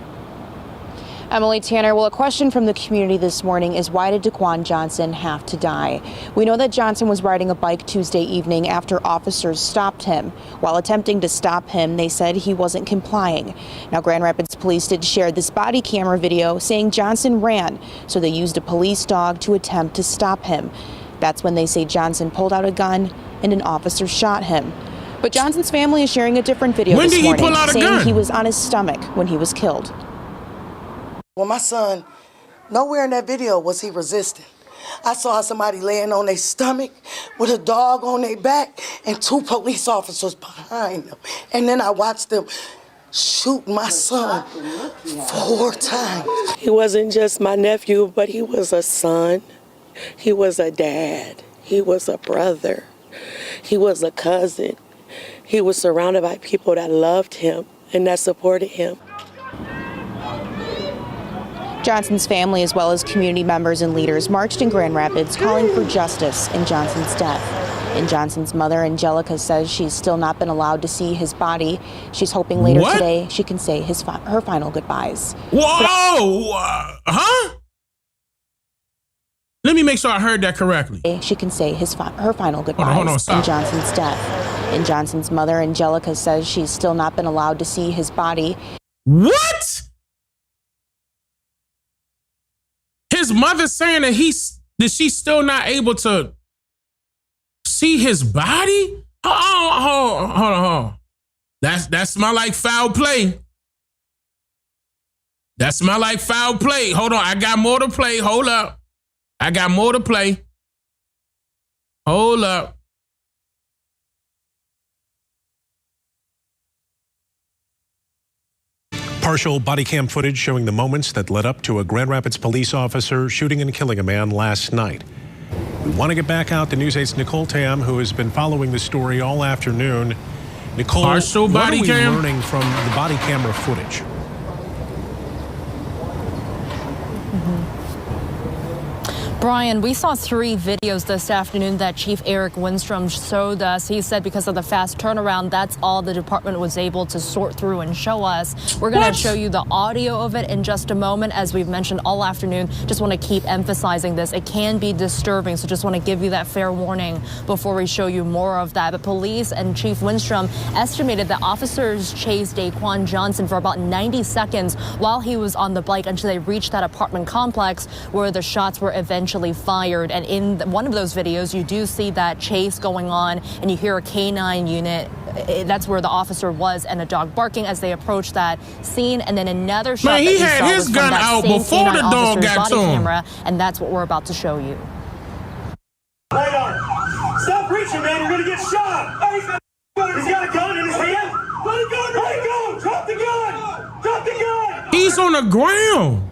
Emily, Tanner, well, a question from the community this morning is, why did Daquan Johnson have to die? We know that Johnson was riding a bike Tuesday evening after officers stopped him. While attempting to stop him, they said he wasn't complying. Now, Grand Rapids police did share this body camera video saying Johnson ran, so they used a police dog to attempt to stop him. That's when they say Johnson pulled out a gun and an officer shot him. But Johnson's family is sharing a different video this morning, saying he was on his stomach when he was killed. Well, my son, nowhere in that video was he resisting. I saw somebody laying on their stomach with a dog on their back and 2 police officers behind them. And then I watched them shoot my son 4 times. He wasn't just my nephew, but he was a son. He was a dad. He was a brother. He was a cousin. He was surrounded by people that loved him and that supported him. Johnson's family, as well as community members and leaders, marched in Grand Rapids calling for justice in Johnson's death. And Johnson's mother, Angelica, says she's still not been allowed to see his body. She's hoping later today she can say her final goodbyes. Whoa! Huh? Let me make sure I heard that correctly. She can say her final goodbyes in Johnson's death. And Johnson's mother, Angelica, says she's still not been allowed to see his body. What? His mother saying that she's still not able to see his body? Hold on. That smell like foul play. That smell like foul play. Hold on, I got more to play. Hold up. I got more to play. Hold up. Partial body cam footage showing the moments that led up to a Grand Rapids police officer shooting and killing a man last night. We want to get back out to News 8's Nicole Tam, who has been following the story all afternoon. Nicole, Partial what body are we cam? learning from the body camera footage? Brian, we saw 3 videos this afternoon that Chief Eric Winstrom showed us. He said because of the fast turnaround, that's all the department was able to sort through and show us. We're going to show you the audio of it in just a moment. As we've mentioned all afternoon, just want to keep emphasizing this. It can be disturbing, so just want to give you that fair warning before we show you more of that. But police and Chief Winstrom estimated that officers chased Daquan Johnson for about 90 seconds while he was on the bike until they reached that apartment complex where the shots were eventually fired. And in one of those videos, you do see that chase going on and you hear a canine unit. That's where the officer was, and a dog barking as they approached that scene. And then another shot Man, that he you had saw his was from gun that out same before canine the dog officer's got body to him. camera, and that's what we're about to show you. Radar. Stop reaching, man. You're gonna get shot. Oh, he's got a gun in his hand. Let it go. Let it go. Drop the gun. Drop the gun. He's on the ground.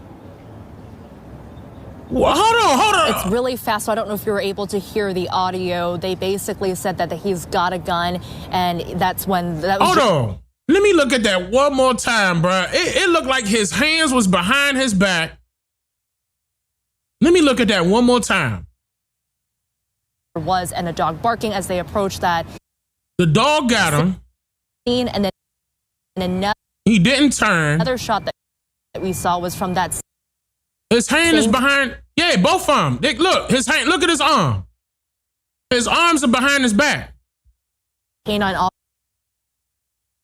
Well, hold on. It's really fast, so I don't know if you were able to hear the audio. They basically said that he's got a gun, and that's when that was. Hold on. Let me look at that one more time, bro. It looked like his hands was behind his back. Let me look at that one more time. Was and a dog barking as they approached that. The dog got him. And then another. He didn't turn. Another shot that we saw was from that. His hand is behind. Yeah, both of them. Look, his hand. Look at his arm. His arms are behind his back. Canine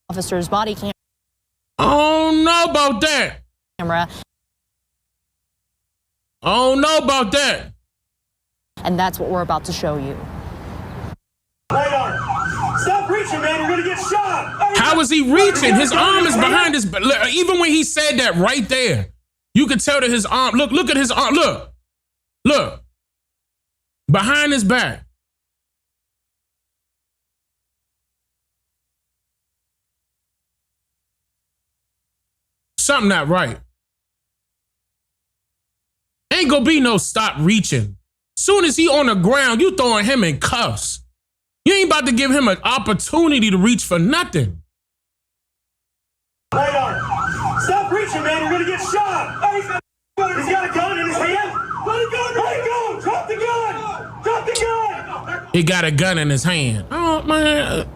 officer's body camera. I don't know about that. Camera. I don't know about that. And that's what we're about to show you. Radar. Stop reaching, man. You're gonna get shot. Oh, how is he reaching? His arm is behind his back. Even when he said that right there, you could tell that his arm. Look at his arm. Look. Behind his back. Something not right. Ain't gonna be no stop reaching. Soon as he on the ground, you throwing him in cuffs. You ain't about to give him an opportunity to reach for nothing. Radar. Stop reaching, man. You're gonna get shot. Oh, he's got a gun in his hand. Let it go. Let it go. Drop the gun. Drop the gun. He got a gun in his hand. Oh, man.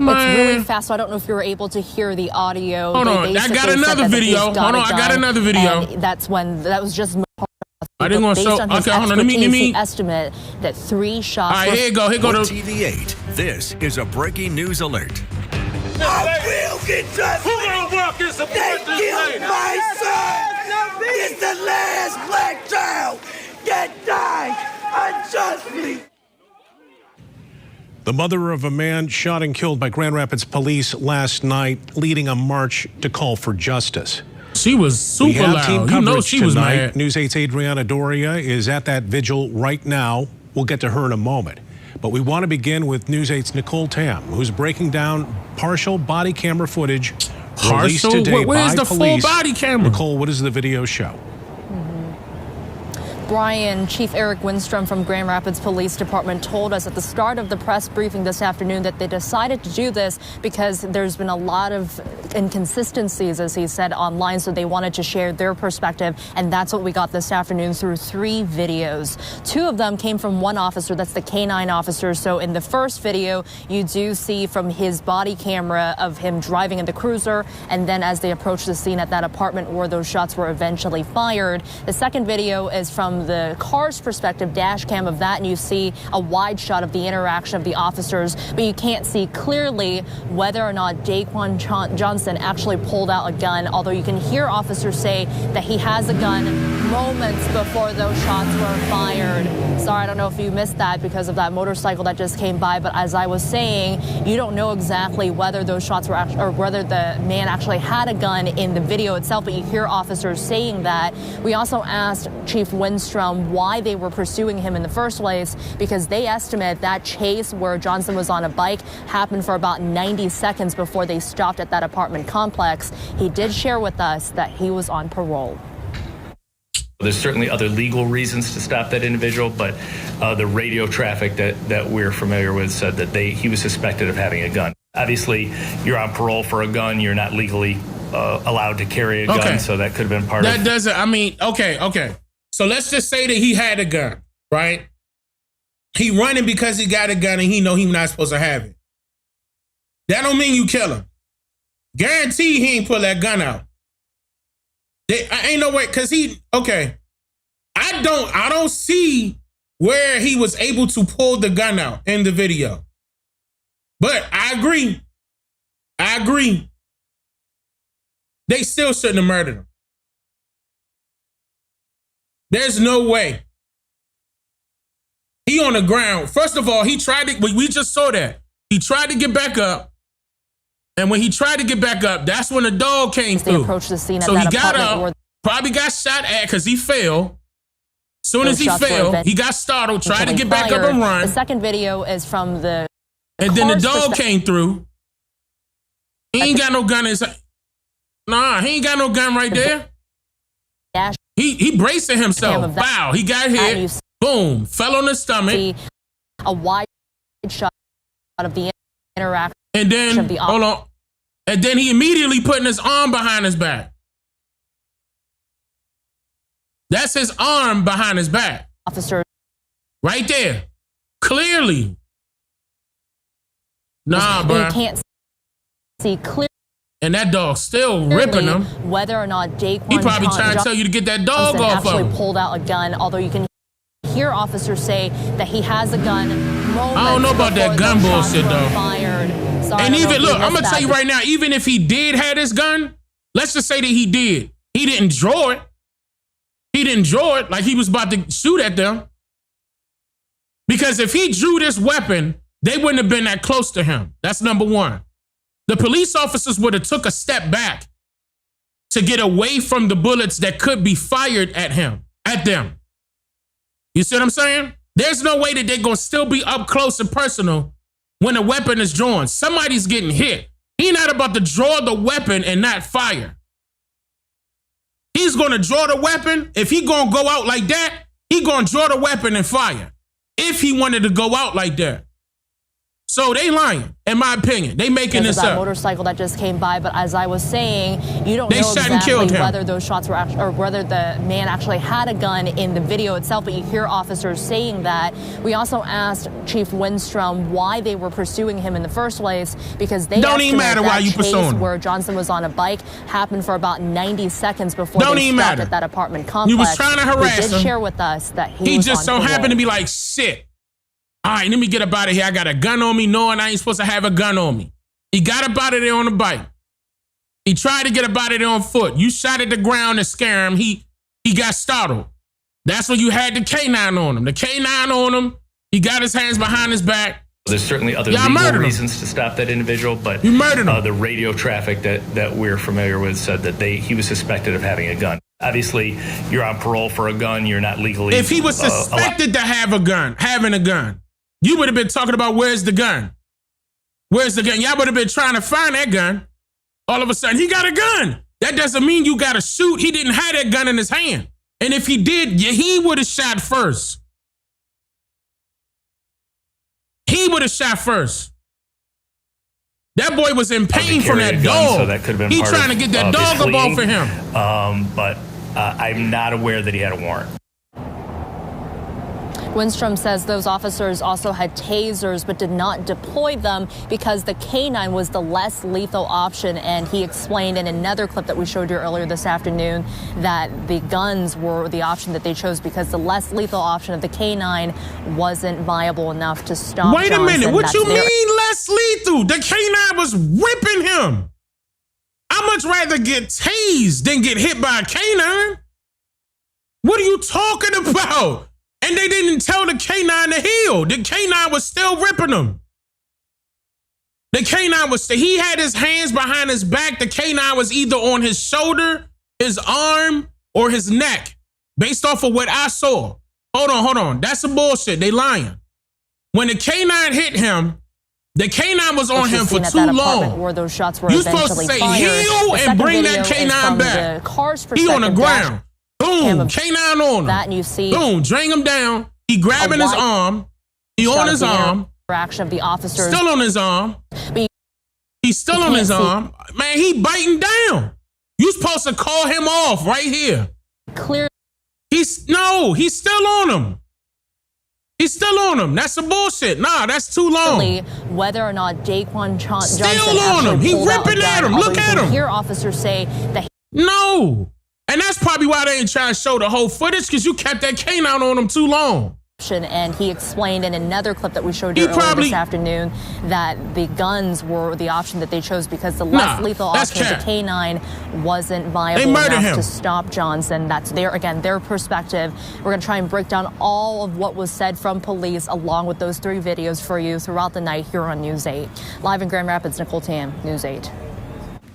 It's really fast, so I don't know if you were able to hear the audio. Hold on, I got another video. Hold on, I got another video. That's when that was just. I didn't want to show. Okay, hold on. Let me. Estimate that 3 shots. All right, here you go. Here go. TV8. This is a breaking news alert. I will get justice. Who gonna walk and support They this killed lady? my son. It's the last black child that died unjustly. The mother of a man shot and killed by Grand Rapids police last night, leading a march to call for justice. She was super loud. You know she was mad. News 8's Adriana Doria is at that vigil right now. We'll get to her in a moment. But we want to begin with News 8's Nicole Tam, who's breaking down partial body camera footage released today Where's by the police. full body camera? Nicole, what does the video show? Brian, Chief Eric Winstrom from Grand Rapids Police Department told us at the start of the press briefing this afternoon that they decided to do this because there's been a lot of inconsistencies, as he said, online, so they wanted to share their perspective, and that's what we got this afternoon through 3 videos. 2 of them came from one officer, that's the canine officer. So in the first video, you do see from his body camera of him driving in the cruiser, and then as they approach the scene at that apartment where those shots were eventually fired. The second video is from the car's perspective, dash cam of that, and you see a wide shot of the interaction of the officers, but you can't see clearly whether or not Daquan Johnson actually pulled out a gun, although you can hear officers say that he has a gun. moments before those shots were fired. Sorry, I don't know if you missed that because of that motorcycle that just came by, but as I was saying, you don't know exactly whether those shots were actually, or whether the man actually had a gun in the video itself, but you hear officers saying that. We also asked Chief Windstrom why they were pursuing him in the first place, because they estimate that chase where Johnson was on a bike happened for about 90 seconds before they stopped at that apartment complex. He did share with us that he was on parole. There's certainly other legal reasons to stop that individual, but the radio traffic that we're familiar with said that he was suspected of having a gun. Obviously, you're on parole for a gun. You're not legally allowed to carry a gun, so that could have been part of it. That doesn't, I mean, okay. So let's just say that he had a gun, right? He running because he got a gun and he know he's not supposed to have it. That don't mean you kill him. Guarantee he ain't pull that gun out. I ain't no way, because I don't see where he was able to pull the gun out in the video. But I agree. They still shouldn't have murdered him. There's no way. He on the ground. First of all, he tried to, we just saw that. He tried to get back up. And when he tried to get back up, that's when the dog came through. They approached the scene so at he that got up, probably got shot at because he fell. Soon as he fell, he got startled, tried to get back up and run. The second video is from the and then the dog came through. He ain't got no gun in his. Nah, he ain't got no gun right there. He bracing himself. Wow, he got hit. Boom, fell on his stomach. A wide shot of the interaction. And then, hold on. And then he immediately putting his arm behind his back. That's his arm behind his back. Officer. Right there. Clearly. Nah, bro. You can't see clearly. And that dog still ripping him. Whether or not Daquan he probably trying to tell you to get that dog Johnson off of him. Actually pulled out a gun, although you can hear officers say that he has a gun. I don't know about that gun bullshit, though. Fired. Sorry, and even, look, I'm going to tell you right now, even if he did have his gun, let's just say that he did. He didn't draw it. He didn't draw it like he was about to shoot at them. Because if he drew this weapon, they wouldn't have been that close to him. That's number one. The police officers would have took a step back to get away from the bullets that could be fired at them. You see what I'm saying? There's no way that they're going to still be up close and personal when a weapon is drawn. Somebody's getting hit. He's not about to draw the weapon and not fire. He's going to draw the weapon. If he going to go out like that, he going to draw the weapon and fire. If he wanted to go out like that. So they lying, in my opinion. They making this up. Motorcycle that just came by, but as I was saying, you don't know exactly whether those shots were actually, or whether the man actually had a gun in the video itself, but you hear officers saying that. We also asked Chief Windstrom why they were pursuing him in the first place, because they don't even matter why you pursuing him. Where Johnson was on a bike happened for about 90 seconds before they stopped at that apartment complex. You was trying to harass him. He did share with us that he was just so happened to be like, shit. All right, let me get up out of here. I got a gun on me knowing I ain't supposed to have a gun on me. He got up out of there on a bike. He tried to get up out of there on foot. You shot at the ground to scare him. He got startled. That's when you had the K9 on him. The K9 on him. He got his hands behind his back. There's certainly other legal reasons to stop that individual, but you murdered him. The radio traffic that we're familiar with said that he was suspected of having a gun. Obviously, you're on parole for a gun. You're not legally. If he was suspected to have a gun, having a gun, you would have been talking about where's the gun? Where's the gun? Y'all would have been trying to find that gun. All of a sudden, he got a gun. That doesn't mean you got to shoot. He didn't have that gun in his hand. And if he did, he would have shot first. He would have shot first. That boy was in pain from that dog. So that could have been he trying to get that dog up off of him. But I'm not aware that he had a warrant. Windstrom says those officers also had tasers but did not deploy them because the K9 was the less lethal option. And he explained in another clip that we showed you earlier this afternoon that the guns were the option that they chose because the less lethal option of the K9 wasn't viable enough to stop Wait Johnson. a minute. What you mean less lethal? The K9 was ripping him. I'd much rather get tased than get hit by a K9. What are you talking about? And they didn't tell the canine to heal. The canine was still ripping him. The canine was, he had his hands behind his back. The canine was either on his shoulder, his arm, or his neck, based off of what I saw. Hold on. That's some bullshit. They lying. When the canine hit him, the canine was on him for too long. Where those shots were you supposed to say heal and bring that canine back. He on the ground. Boom, canine on him. That and you see. Boom, drain him down. He grabbing his arm. He on his arm. Interaction of the officers. Still on his arm. He's still on his arm. Man, he biting down. You supposed to call him off right here. Clear. He's still on him. He's still on him. That's some bullshit. Nah, that's too long. Whether or not Daquan Johnson still on him. He ripping at him. Look at him. Hear officers say that. No. And that's probably why they ain't trying to show the whole footage, because you kept that canine on him too long. And he explained in another clip that we showed you earlier this afternoon that the guns were the option that they chose because the less lethal option, the canine, wasn't viable enough to stop Johnson. That's their perspective. We're going to try and break down all of what was said from police along with those 3 videos for you throughout the night here on News 8. Live in Grand Rapids, Nicole Tam, News 8.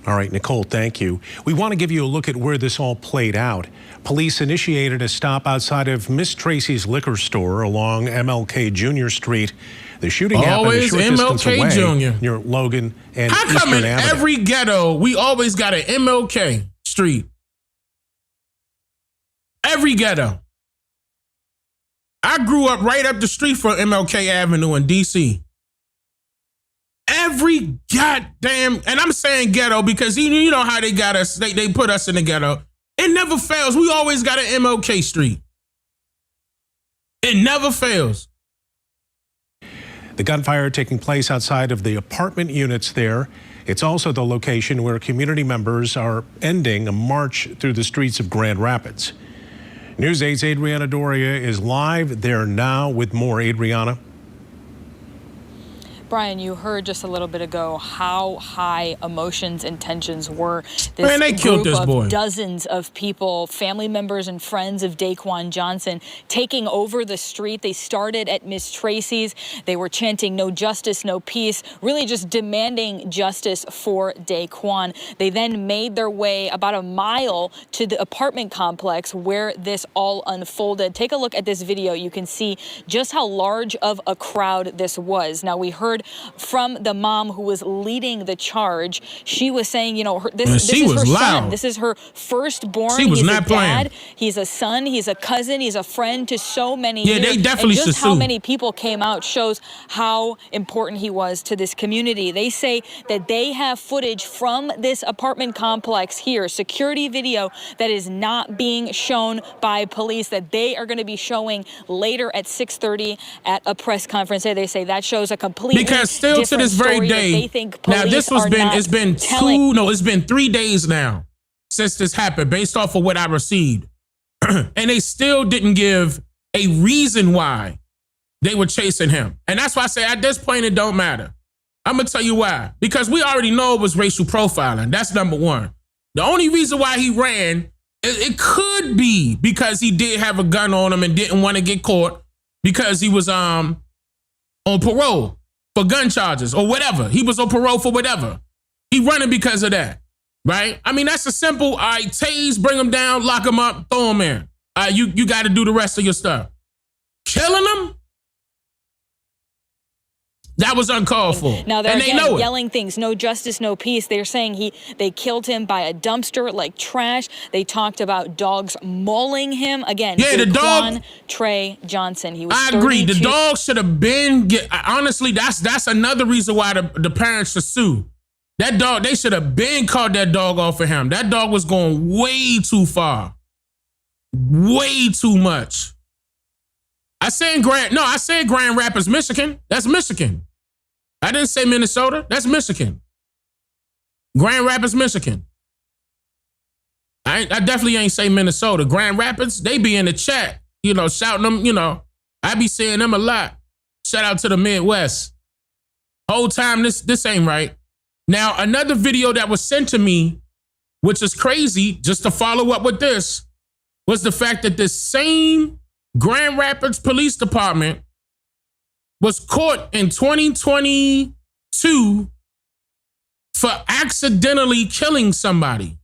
All right, Nicole, thank you. We want to give you a look at where this all played out. Police initiated a stop outside of Miss Tracy's liquor store along MLK Jr. Street. The shooting happened a short distance away Jr. near Logan and How come Eastern in Avenue. every ghetto, we always got an MLK Street? Every ghetto. I grew up right up the street from MLK Avenue in D.C. Every goddamn, and I'm saying ghetto because you know how they got us, they put us in the ghetto. It never fails. We always got an MLK Street. It never fails. The gunfire taking place outside of the apartment units there. It's also the location where community members are ending a march through the streets of Grand Rapids. News 8's Adriana Doria is live there now with more. Adriana. Brian, you heard just a little bit ago how high emotions and tensions were. Man, they killed this boy. Dozens of people, family members and friends of Daquan Johnson, taking over the street. They started at Miss Tracy's. They were chanting "No justice, no peace," really just demanding justice for Daquan. They then made their way about a mile to the apartment complex where this all unfolded. Take a look at this video. You can see just how large of a crowd this was. Now, we heard from the mom who was leading the charge. She was saying, you know, this is her son. This is her firstborn. She was he's not a dad. playing. He's a son. He's a cousin. He's a friend to so many. Yeah, they definitely and just should how sue. many people came out shows how important he was to this community. They say that they have footage from this apartment complex here, security video that is not being shown by police, that they are going to be showing later at 6:30 at a press conference. They say that shows a complete. Because still to this very day, now this was it's been 3 days now since this happened based off of what I received. And they still didn't give a reason why they were chasing him. And that's why I say at this point, it don't matter. I'm going to tell you why. Because we already know it was racial profiling. That's number one. The only reason why he ran, it could be because he did have a gun on him and didn't want to get caught because he was on parole for gun charges or whatever. He was on parole for whatever. He running because of that, right? I mean, that's a simple, all right, tase, bring him down, lock him up, throw him in. You got to do the rest of your stuff. Killing him? That was uncalled for. Now they're and they know yelling things, no justice, no peace. They're saying they killed him by a dumpster like trash. They talked about dogs mauling him. Again, yeah, the dog, Trey Johnson. He was I agree. 32. The dog should have been, honestly, that's another reason why the parents should sue. That dog, they should have been caught that dog off of him. That dog was going way too far. Way too much. I said Grand Rapids, Michigan. That's Michigan. I didn't say Minnesota. That's Michigan. Grand Rapids, Michigan. I definitely ain't say Minnesota. Grand Rapids, they be in the chat, shouting them, I be seeing them a lot. Shout out to the Midwest. Whole time, this ain't right. Now, another video that was sent to me, which is crazy, just to follow up with this, was the fact that the same Grand Rapids Police Department was caught in 2022 for accidentally killing somebody.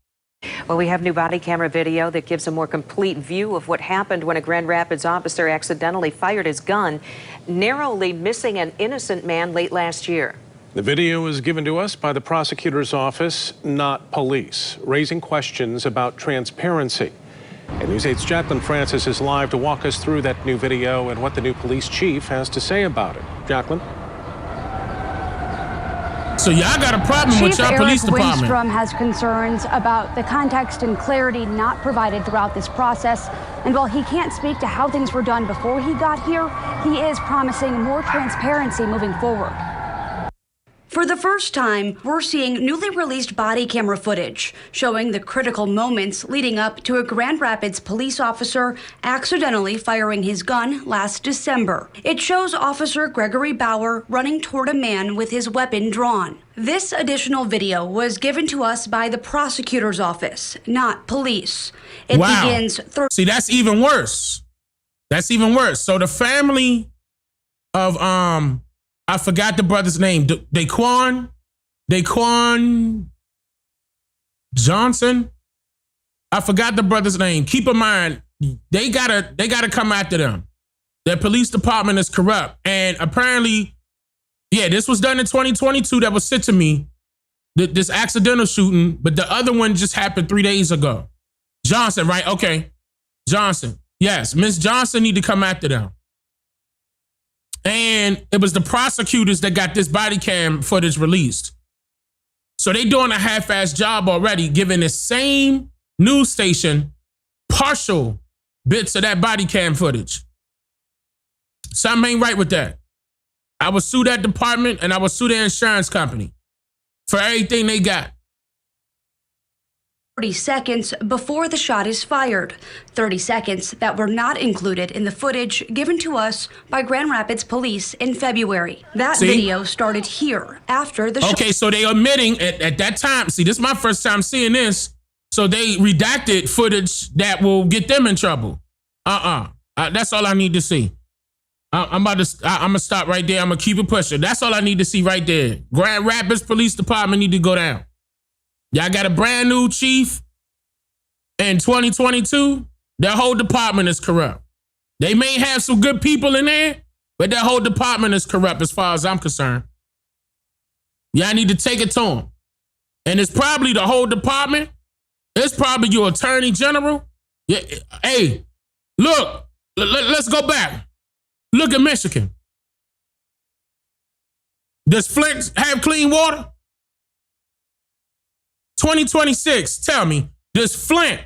Well, we have new body camera video that gives a more complete view of what happened when a Grand Rapids officer accidentally fired his gun, narrowly missing an innocent man late last year. The video was given to us by the prosecutor's office, not police, raising questions about transparency. And News 8's Jacqueline Francis is live to walk us through that new video and what the new police chief has to say about it. Jacqueline? So y'all got a problem with y'all police department. Chief Eric Winstrom has concerns about the context and clarity not provided throughout this process. And while he can't speak to how things were done before he got here, he is promising more transparency moving forward. For the first time, we're seeing newly released body camera footage showing the critical moments leading up to a Grand Rapids police officer accidentally firing his gun last December. It shows Officer Gregory Bauer running toward a man with his weapon drawn. This additional video was given to us by the prosecutor's office, not police. It begins. See, that's even worse. That's even worse. So the family of I forgot the brother's name. Daquan Johnson. I forgot the brother's name. Keep in mind, they gotta come after them. Their police department is corrupt. And apparently, yeah, this was done in 2022. That was sent to me. This accidental shooting, but the other one just happened 3 days ago. Johnson, right? Okay. Johnson. Yes, Miss Johnson need to come after them. And it was the prosecutors that got this body cam footage released. So they doing a half-assed job already, giving the same news station partial bits of that body cam footage. Something ain't right with that. I would sue that department and I would sue their insurance company for everything they got. 30 seconds before the shot is fired. 30 seconds that were not included in the footage given to us by Grand Rapids Police in February. That video started here after the shot. Okay, so they omitting at that time. See, this is my first time seeing this. So they redacted footage that will get them in trouble. That's all I need to see. I'm gonna stop right there. I'm gonna keep it pushing. That's all I need to see right there. Grand Rapids Police Department need to go down. Y'all got a brand new chief in 2022. Their whole department is corrupt. They may have some good people in there, but their whole department is corrupt as far as I'm concerned. Y'all need to take it to them. And it's probably the whole department. It's probably your attorney general. Yeah. Hey, look, let's go back. Look at Michigan. Does Flint have clean water? 2026, tell me, does Flint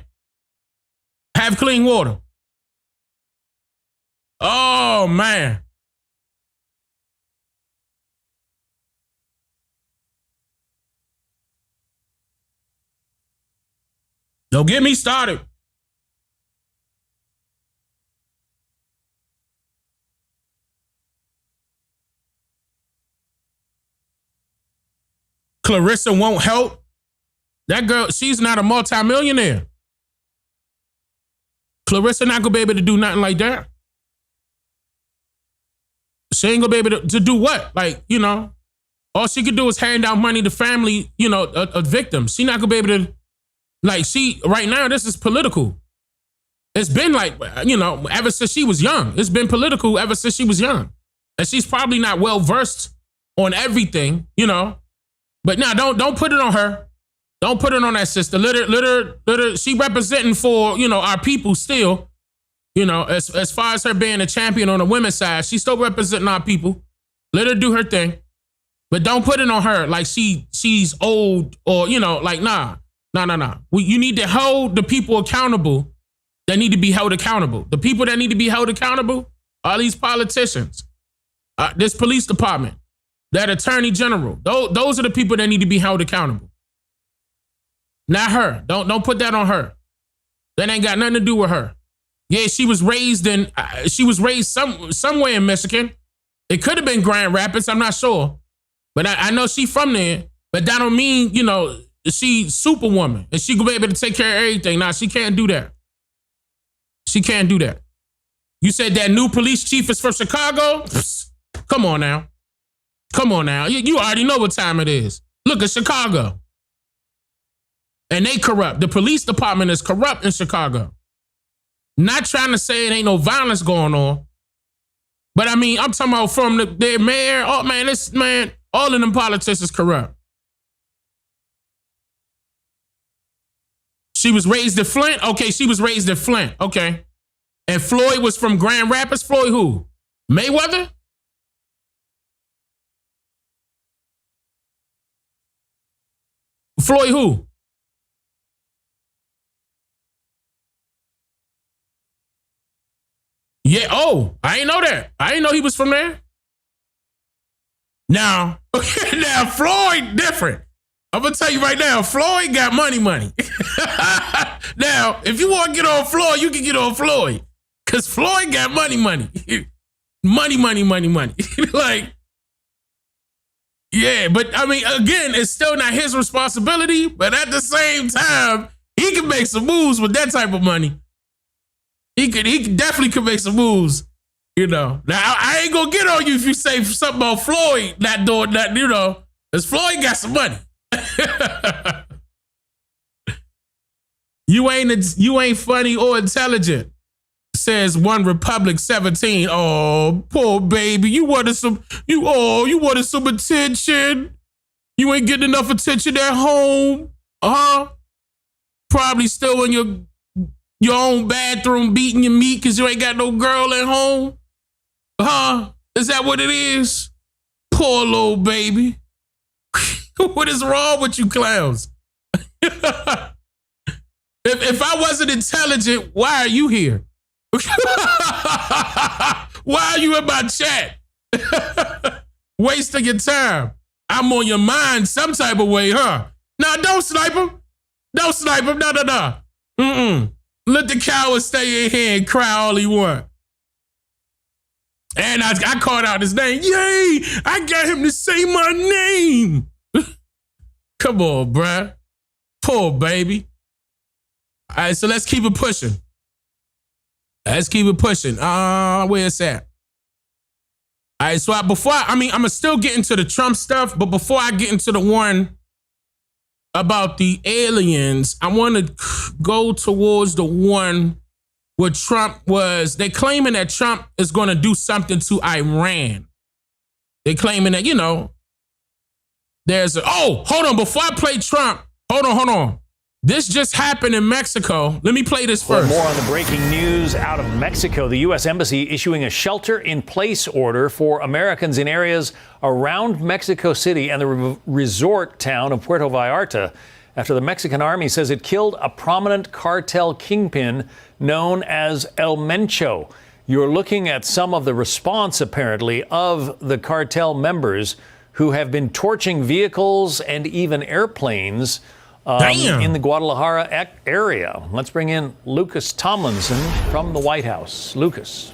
have clean water? Oh, man. Don't get me started. Clarissa won't help. That girl, she's not a multimillionaire. Clarissa not gonna be able to do nothing like that. She ain't gonna be able to do what? Like, you know, all she could do is hand out money to family, you know, a victim. She not gonna be able to, like, right now, this is political. It's been like, you know, ever since she was young. It's been political ever since she was young. And she's probably not well versed on everything, you know. But now, don't put it on her. Don't put it on that sister. Let her, she representing for, you know, our people still, you know, as far as her being a champion on the women's side, she's still representing our people. Let her do her thing. But don't put it on her like she's old or, you know, like, nah. You need to hold the people accountable that need to be held accountable. The people that need to be held accountable are these politicians, this police department, that attorney general. Those are the people that need to be held accountable. Not her. Don't put that on her. That ain't got nothing to do with her. Yeah, she was raised somewhere in Michigan. It could have been Grand Rapids. I'm not sure, but I know she from there. But that don't mean, you know, she's superwoman and she gonna be able to take care of everything. Nah, she can't do that. She can't do that. You said that new police chief is from Chicago? Psst, come on now. Come on now. You already know what time it is. Look at Chicago. And they corrupt. The police department is corrupt in Chicago. Not trying to say it ain't no violence going on. But I mean, I'm talking about from their mayor. Oh man, all of them politicians is corrupt. She was raised in Flint? Okay, she was raised in Flint. Okay. And Floyd was from Grand Rapids? Floyd who? Mayweather? Floyd who? Yeah, I ain't know that. I ain't know he was from there. Now Floyd different. I'm gonna tell you right now, Floyd got money. Now, if you want to get on Floyd, you can get on Floyd. Cause Floyd got money. money. Like, yeah, but I mean, again, it's still not his responsibility, but at the same time, he can make some moves with that type of money. He definitely could make some moves, you know. Now, I ain't gonna get on you if you say something about Floyd not doing that, you know, because Floyd got some money. You ain't funny or intelligent, says One Republic 17. Oh, poor baby, you wanted some attention. You ain't getting enough attention at home, Probably still in your own bathroom beating your meat because you ain't got no girl at home, Is that what it is? Poor little baby. What is wrong with you clowns? If I wasn't intelligent, why are you here? Why are you in my chat? Wasting your time. I'm on your mind some type of way, huh? No, don't snipe him. Don't snipe him. No. Let the coward stay in here and cry all he want. And I called out his name. Yay! I got him to say my name. Come on, bruh. Poor baby. All right, so let's keep it pushing. Where it's at? All right, so I'm going to still get into the Trump stuff, but before I get into the one about the aliens, I want to go towards the one where they're claiming that Trump is going to do something to Iran. They're claiming that, you know, hold on, before I play Trump, hold on. This just happened in Mexico. Let me play this first. More on the breaking news out of Mexico. The U.S. Embassy issuing a shelter-in-place order for Americans in areas around Mexico City and the resort town of Puerto Vallarta after the Mexican army says it killed a prominent cartel kingpin known as El Mencho. You're looking at some of the response, apparently, of the cartel members who have been torching vehicles and even airplanes in the Guadalajara area. Let's bring in Lucas Tomlinson from the White House. Lucas.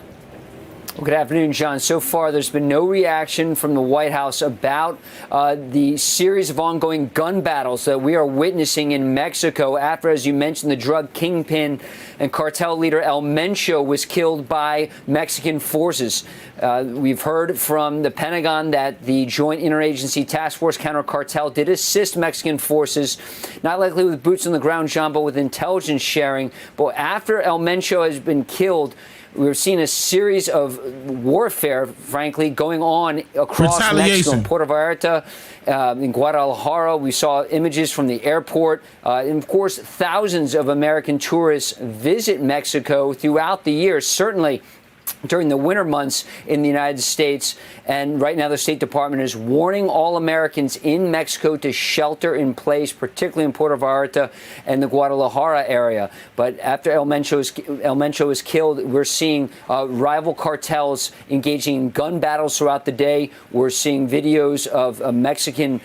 Well, good afternoon, John. So far, there's been no reaction from the White House about the series of ongoing gun battles that we are witnessing in Mexico after, as you mentioned, the drug kingpin and cartel leader El Mencho was killed by Mexican forces. We've heard from the Pentagon that the Joint Interagency Task Force Counter Cartel did assist Mexican forces, not likely with boots on the ground, John, but with intelligence sharing. But after El Mencho has been killed, we're seeing a series of warfare, frankly, going on across Mexico. In Puerto Vallarta, in Guadalajara, we saw images from the airport. And of course, thousands of American tourists visit Mexico throughout the year, certainly during the winter months in the United States. And right now, the State Department is warning all Americans in Mexico to shelter in place, particularly in Puerto Vallarta and the Guadalajara area. But after El Mencho is killed, we're seeing rival cartels engaging in gun battles throughout the day. We're seeing videos of Mexican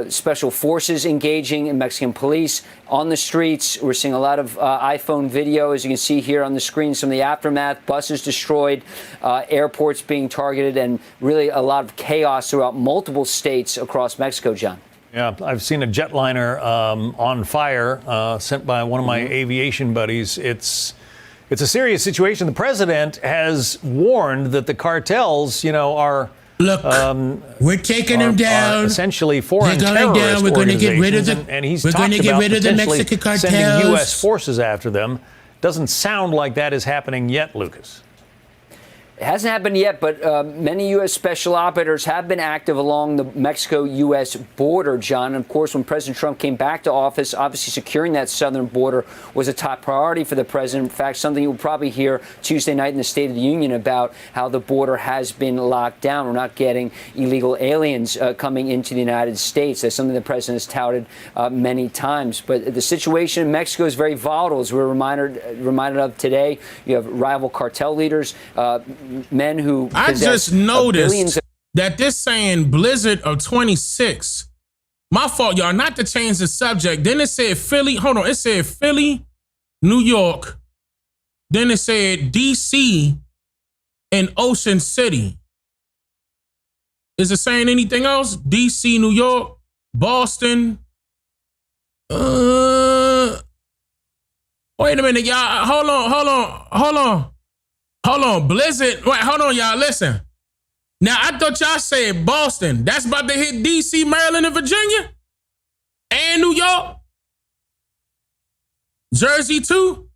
special forces engaging in Mexican police on the streets. We're seeing a lot of iPhone video, as you can see here on the screen, some of the aftermath, buses destroyed, airports being targeted, and really a lot of chaos throughout multiple states across Mexico, John. Yeah, I've seen a jetliner on fire sent by one of my aviation buddies. It's It's a serious situation. The president has warned that the cartels, are we're taking them down. Essentially foreign terrorist down. We're going to get rid of them. And he's we're going to get rid of the Mexican cartels. Sending U.S. forces after them. Doesn't sound like that is happening yet, Lucas. It hasn't happened yet, but many U.S. special operators have been active along the Mexico-U.S. border, John. And of course, when President Trump came back to office, obviously securing that southern border was a top priority for the president. In fact, something you'll probably hear Tuesday night in the State of the Union about how the border has been locked down. We're not getting illegal aliens coming into the United States. That's something the president has touted many times. But the situation in Mexico is very volatile, as we're reminded of today. You have rival cartel leaders, men who I just noticed that this saying Blizzard of 26. My fault, y'all, not to change the subject. Then it said Philly. Hold on. It said Philly, New York. Then it said DC and Ocean City. Is it saying anything else? DC, New York, Boston. Wait a minute, y'all. Hold on, Blizzard. Wait, hold on, y'all. Listen. Now, I thought y'all said Boston. That's about to hit D.C., Maryland, and Virginia? And New York? Jersey, too?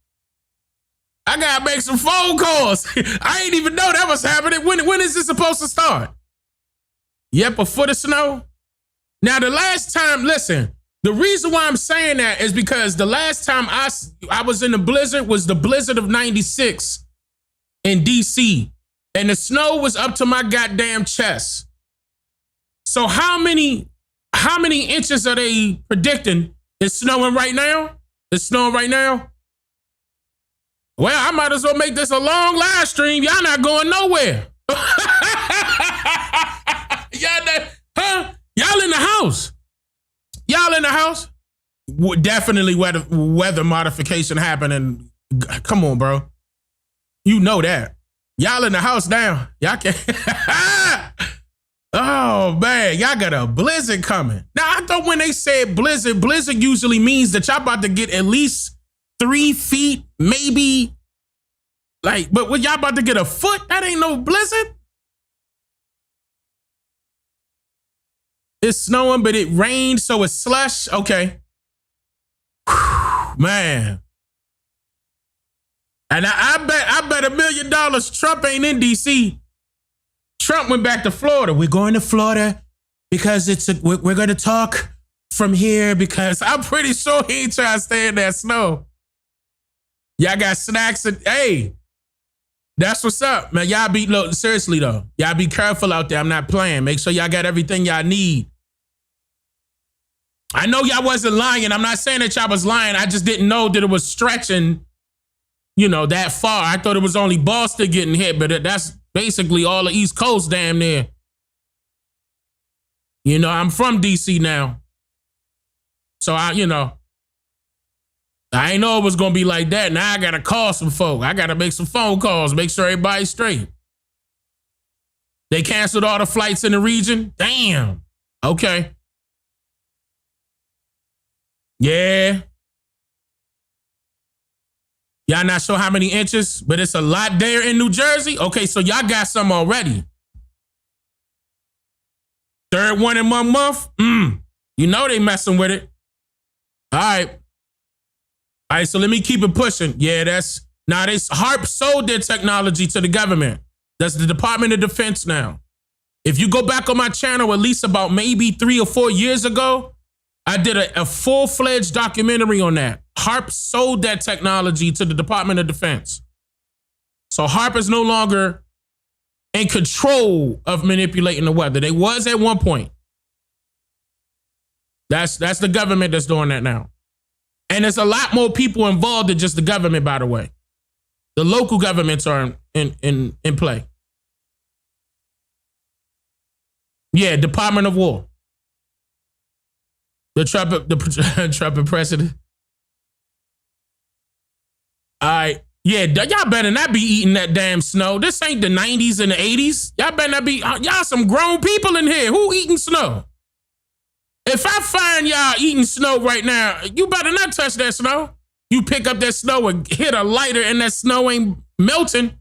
I got to make some phone calls. I ain't even know that was happening. When is this supposed to start? Yep, a foot of snow? Now, the last time, listen, the reason why I'm saying that is because the last time I was in the blizzard was the blizzard of 96. In DC, and the snow was up to my goddamn chest. So how many inches are they predicting? It's snowing right now? It's snowing right now? Well, I might as well make this a long live stream. Y'all not going nowhere. Y'all in the house. Y'all in the house? Definitely weather modification happening. Come on, bro. You know that. Y'all in the house now. Y'all can't. Oh, man. Y'all got a blizzard coming. Now, I thought when they said blizzard usually means that y'all about to get at least 3 feet, maybe. But when y'all about to get a foot, that ain't no blizzard. It's snowing, but it rained, so it's slush. Okay. Whew, man. And I bet $1 million Trump ain't in D.C. Trump went back to Florida. We're going to Florida because we're going to talk from here because I'm pretty sure he ain't trying to stay in that snow. Y'all got snacks and hey, that's what's up, man. Y'all seriously though. Y'all be careful out there. I'm not playing. Make sure y'all got everything y'all need. I know y'all wasn't lying. I'm not saying that y'all was lying. I just didn't know that it was stretching that far. I thought it was only Boston getting hit, but that's basically all the East Coast damn near. I'm from D.C. now. So I ain't know it was going to be like that. Now I got to call some folk. I got to make some phone calls, make sure everybody's straight. They canceled all the flights in the region? Damn. Okay. Yeah. Y'all not sure how many inches, but it's a lot there in New Jersey. Okay, so y'all got some already. Third one in 1 month? They messing with it. All right, so let me keep it pushing. Yeah, HARP sold their technology to the government. That's the Department of Defense now. If you go back on my channel at least about maybe 3 or 4 years ago, I did a full-fledged documentary on that. HARP sold that technology to the Department of Defense. So HARP is no longer in control of manipulating the weather. They was at one point. That's the government that's doing that now. And there's a lot more people involved than just the government, by the way. The local governments are in play. Yeah, Department of War. The Trump president. All right. Yeah, y'all better not be eating that damn snow. This ain't the 90s and the 80s. Y'all better not be. Y'all some grown people in here. Who eating snow? If I find y'all eating snow right now, you better not touch that snow. You pick up that snow and hit a lighter and that snow ain't melting.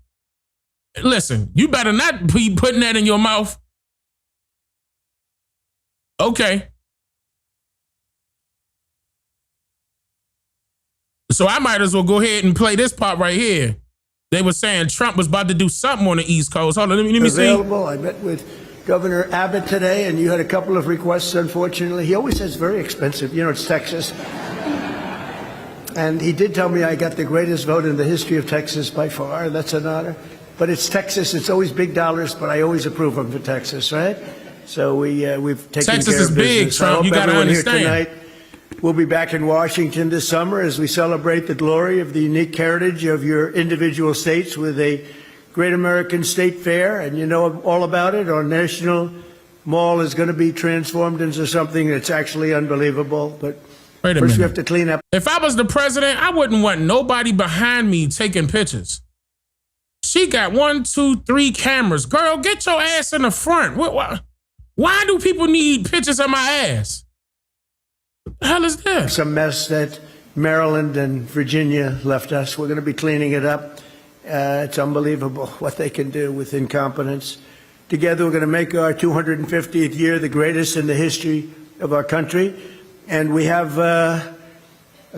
Listen, you better not be putting that in your mouth. Okay. So I might as well go ahead and play this part right here. They were saying Trump was about to do something on the East Coast. Hold on, let me see. I met with Governor Abbott today, and you had a couple of requests, unfortunately. He always says very expensive. You know, it's Texas. And he did tell me I got the greatest vote in the history of Texas by far. That's an honor. But it's Texas. It's always big dollars, but I always approve of for Texas, right? So we've taken Texas care is of big, business. Trump. I hope You got to everyone understand. Here tonight will be back in Washington this summer as we celebrate the glory of the unique heritage of your individual states with a Great American State Fair. And you know all about it. Our National Mall is going to be transformed into something that's actually unbelievable. But Wait a first minute. we have to clean up. If I was the president, I wouldn't want nobody behind me taking pictures. She got 1, 2, 3 cameras. Girl, get your ass in the front. Why do people need pictures of my ass? What the hell is this? Some mess that Maryland and Virginia left us. We're going to be cleaning it up. It's unbelievable what they can do with incompetence. Together, we're going to make our 250th year the greatest in the history of our country. And we have a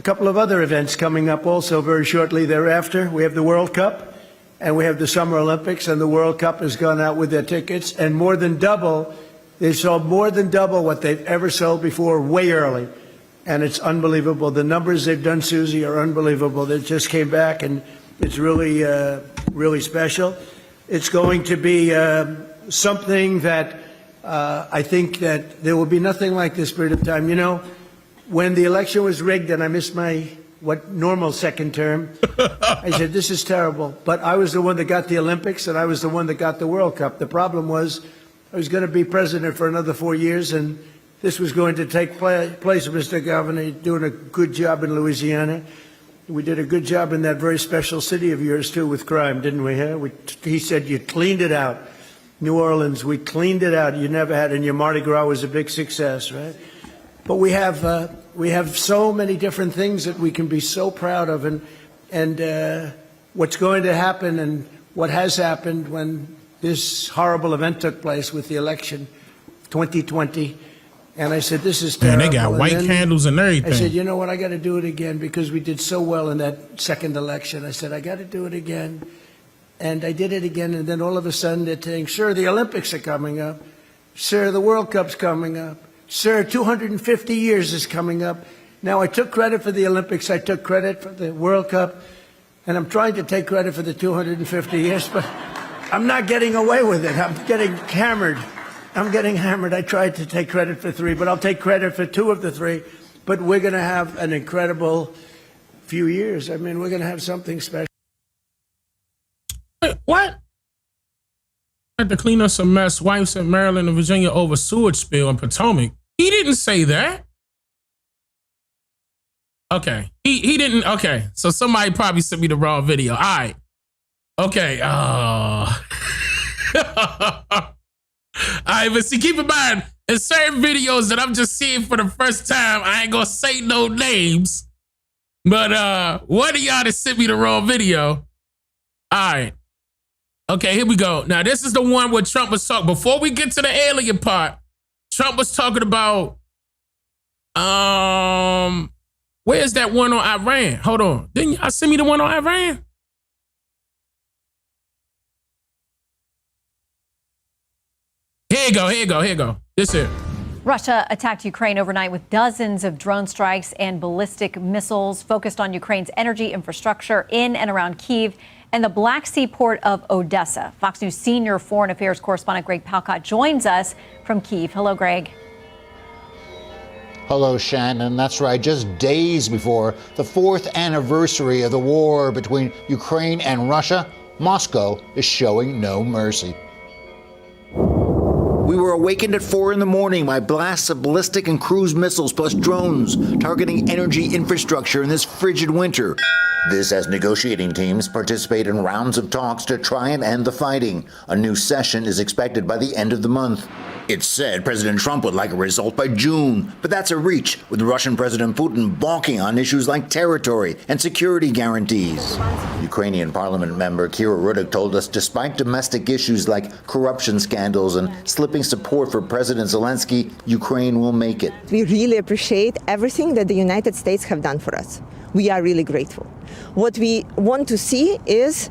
couple of other events coming up also very shortly thereafter. We have the World Cup and we have the Summer Olympics, and the World Cup has gone out with their tickets and more than double. They sold more than double what they've ever sold before, way early. And it's unbelievable. The numbers they've done, Susie, are unbelievable. They just came back, and it's really, really special. It's going to be something that I think that there will be nothing like this period of time. You know, when the election was rigged and I missed my normal second term, I said, this is terrible. But I was the one that got the Olympics, and I was the one that got the World Cup. The problem was I was going to be president for another 4 years, and this was going to take place. Mr. Governor, doing a good job in Louisiana. We did a good job in that very special city of yours, too, with crime, didn't we? Huh? He said you cleaned it out. New Orleans, we cleaned it out. You never had, and your Mardi Gras was a big success, right? But we have so many different things that we can be so proud of, and what's going to happen and what has happened when this horrible event took place with the election, 2020. And I said, this is terrible. Man, they got white candles and everything. I said, you know what, I got to do it again because we did so well in that second election. I said, I got to do it again. And I did it again, and then all of a sudden they're saying, sir, the Olympics are coming up. Sir, the World Cup's coming up. Sir, 250 years is coming up. Now, I took credit for the Olympics. I took credit for the World Cup. And I'm trying to take credit for the 250 years, but I'm not getting away with it. I'm getting hammered. I tried to take credit for 3, but I'll take credit for 2 of the 3. But we're going to have an incredible few years. I mean, we're going to have something special. Wait, what? Had to clean up some mess. Wives in Maryland and Virginia over sewage spill in Potomac. He didn't say that. Okay. He didn't. Okay. So somebody probably sent me the wrong video. All right. Okay. All right, but see, keep in mind, in certain videos that I'm just seeing for the first time, I ain't gonna say no names. But one of y'all that sent me the wrong video. All right. Okay, here we go. Now, this is the one where Trump was talking. Before we get to the alien part, Trump was talking about, where's that one on Iran? Hold on. Didn't y'all send me the one on Iran? Here you go. This here. Russia attacked Ukraine overnight with dozens of drone strikes and ballistic missiles focused on Ukraine's energy infrastructure in and around Kyiv and the Black Sea port of Odessa. Fox News senior foreign affairs correspondent Greg Palcott joins us from Kyiv. Hello, Greg. Hello, Shannon. That's right. Just days before the 4th anniversary of the war between Ukraine and Russia, Moscow is showing no mercy. We were awakened at 4 in the morning by blasts of ballistic and cruise missiles plus drones targeting energy infrastructure in this frigid winter. This as negotiating teams participate in rounds of talks to try and end the fighting. A new session is expected by the end of the month. It's said President Trump would like a result by June, but that's a reach, with Russian President Putin balking on issues like territory and security guarantees. Ukrainian parliament member Kira Rudik told us despite domestic issues like corruption scandals and slipping support for President Zelensky, Ukraine will make it. We really appreciate everything that the United States have done for us. We are really grateful. What we want to see is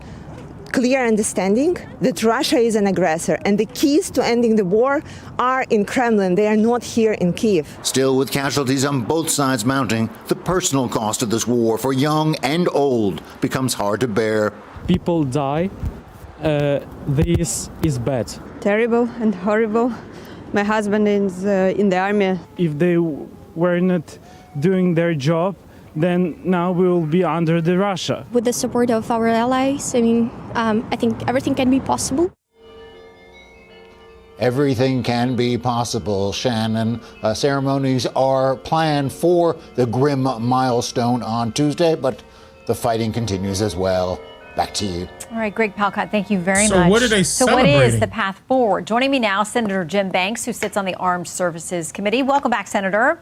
clear understanding that Russia is an aggressor, and the keys to ending the war are in Kremlin. They are not here in Kyiv. Still, with casualties on both sides mounting, the personal cost of this war for young and old becomes hard to bear. People die. This is bad. Terrible and horrible. My husband is in the army. If they were not doing their job, then now we will be under the Russia. With the support of our allies, I think everything can be possible. Everything can be possible, Shannon. Ceremonies are planned for the grim milestone on Tuesday, but the fighting continues as well. Back to you. All right, Greg Palcott, thank you very much. So what are they celebrating? So what is the path forward? Joining me now, Senator Jim Banks, who sits on the Armed Services Committee. Welcome back, Senator.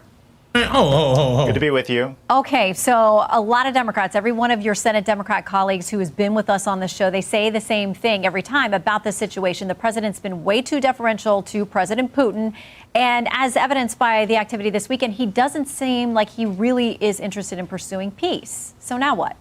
Good to be with you. Okay, so a lot of Democrats, every one of your Senate Democrat colleagues who has been with us on this show, they say the same thing every time about this situation. The president's been way too deferential to President Putin. And as evidenced by the activity this weekend, he doesn't seem like he really is interested in pursuing peace. So now what?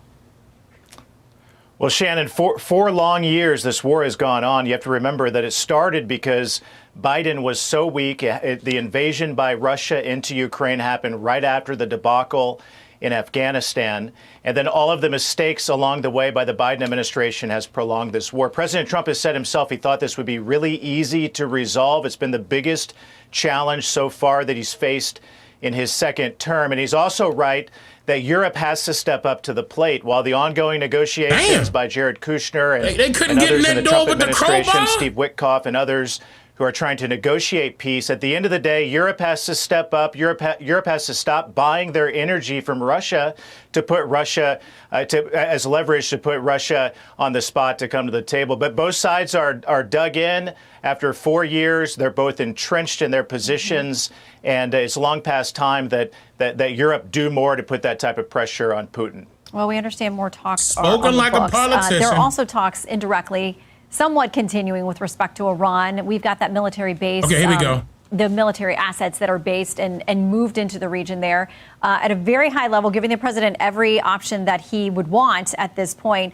Well, Shannon, for 4 long years, this war has gone on. You have to remember that it started because Biden was so weak. The invasion by Russia into Ukraine happened right after the debacle in Afghanistan. And then all of the mistakes along the way by the Biden administration has prolonged this war. President Trump has said himself he thought this would be really easy to resolve. It's been the biggest challenge so far that he's faced in his second term. And he's also right that Europe has to step up to the plate. While the ongoing negotiations by Jared Kushner and, they couldn't and get others in in that the door Trump with the administration, crowbar? Steve Witkoff and others who are trying to negotiate peace, at the end of the day, Europe has to step up. Europe has to stop buying their energy from Russia to put Russia as leverage to put Russia on the spot to come to the table. But both sides are dug in. After 4 years, they're both entrenched in their positions, and it's long past time that Europe do more to put that type of pressure on Putin. Well, we understand more talks are Spoken on the like a books. politician. There are also talks indirectly, somewhat continuing with respect to Iran. We've got that military base. Okay, here we go. The military assets that are based and moved into the region there at a very high level, giving the president every option that he would want at this point.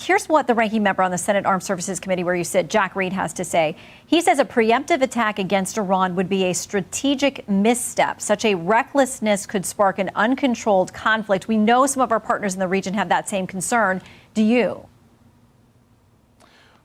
Here's what the ranking member on the Senate Armed Services Committee, where you sit, Jack Reed, has to say. He says a preemptive attack against Iran would be a strategic misstep. Such a recklessness could spark an uncontrolled conflict. We know some of our partners in the region have that same concern. Do you?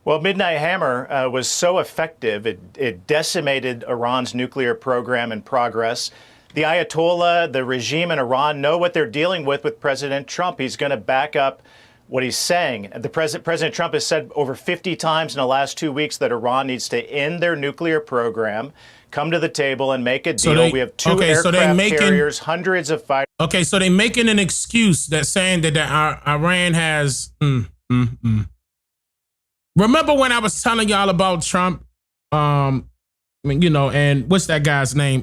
Well, Midnight Hammer was so effective, it decimated Iran's nuclear program and progress. The Ayatollah, the regime in Iran know what they're dealing with President Trump. He's going to back up what he's saying. President Trump has said over 50 times in the last 2 weeks that Iran needs to end their nuclear program, come to the table and make a deal. We have two aircraft carriers, hundreds of fighters. Okay, so they're making an excuse that's saying that Iran has... Remember when I was telling y'all about Trump? And what's that guy's name?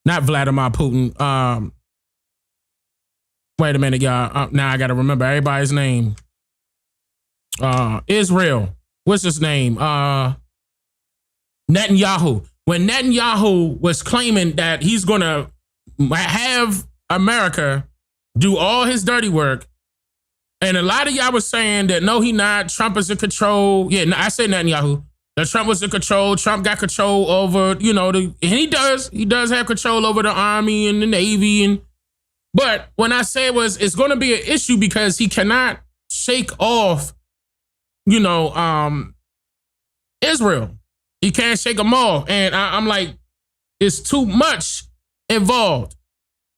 Not Vladimir Putin. Wait a minute, y'all. Now I got to remember everybody's name. Israel. What's his name? Netanyahu. When Netanyahu was claiming that he's going to have America do all his dirty work, and a lot of y'all was saying that, no, he not. Trump is in control. Yeah, I said Netanyahu. That Trump was in control. Trump got control over, and he does have control over the Army and the Navy. But when I say it's going to be an issue because he cannot shake off, Israel. He can't shake them off. And I'm like, it's too much involved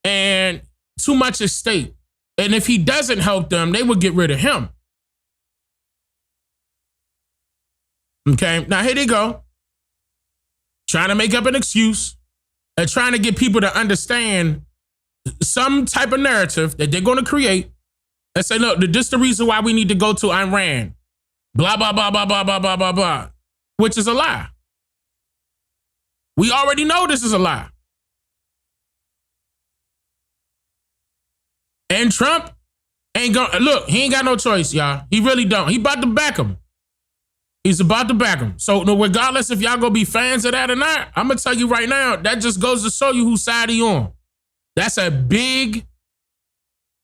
and too much at stake. And if he doesn't help them, they would get rid of him. Okay, now here they go. Trying to make up an excuse and trying to get people to understand some type of narrative that they're going to create and say, look, this is the reason why we need to go to Iran. Blah, blah, blah, blah, blah, blah, blah, blah, blah, which is a lie. We already know this is a lie. And Trump ain't going, look, he ain't got no choice, y'all. He really don't. He about to back him. He's about to back him. So regardless if y'all gonna be fans of that or not, I'm gonna tell you right now, that just goes to show you whose side he on. That's a big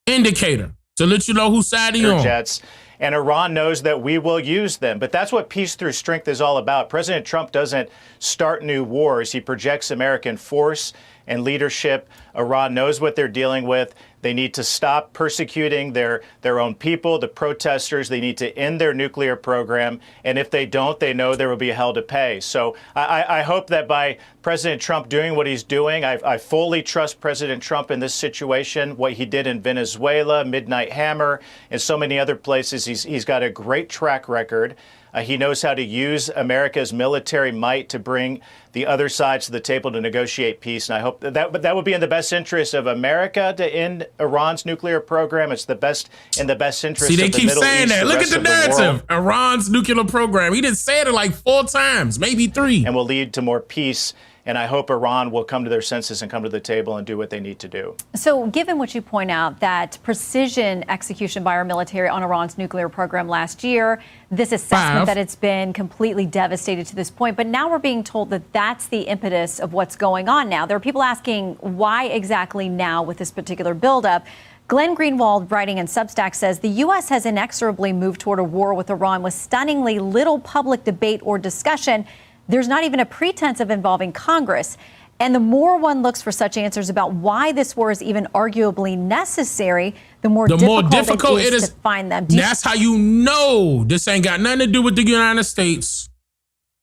indicator to let you know whose side he on. Jets. And Iran knows that we will use them. But that's what peace through strength is all about. President Trump doesn't start new wars. He projects American force and leadership. Iran knows what they're dealing with. They need to stop persecuting their own people, the protesters. They need to end their nuclear program. And if they don't, they know there will be hell to pay. So I hope that by President Trump doing what he's doing, I fully trust President Trump in this situation, what he did in Venezuela, Midnight Hammer, and so many other places. He's got a great track record. He knows how to use America's military might to bring the other sides to the table to negotiate peace. And I hope that would be in the best interest of America to end Iran's nuclear program. It's in the best interest of the Middle East. See, they keep saying that. Look at the narrative. Iran's nuclear program. He didn't say it like 4 times, maybe 3. And will lead to more peace. And I hope Iran will come to their senses and come to the table and do what they need to do. So given what you point out, that precision execution by our military on Iran's nuclear program last year, this assessment that it's been completely devastated to this point, but now we're being told that that's the impetus of what's going on now. There are people asking why exactly now with this particular buildup. Glenn Greenwald, writing in Substack, says the U.S. has inexorably moved toward a war with Iran with stunningly little public debate or discussion. There's not even a pretense of involving Congress. And the more one looks for such answers about why this war is even arguably necessary, the more difficult it is to find them. That's how you know this ain't got nothing to do with the United States.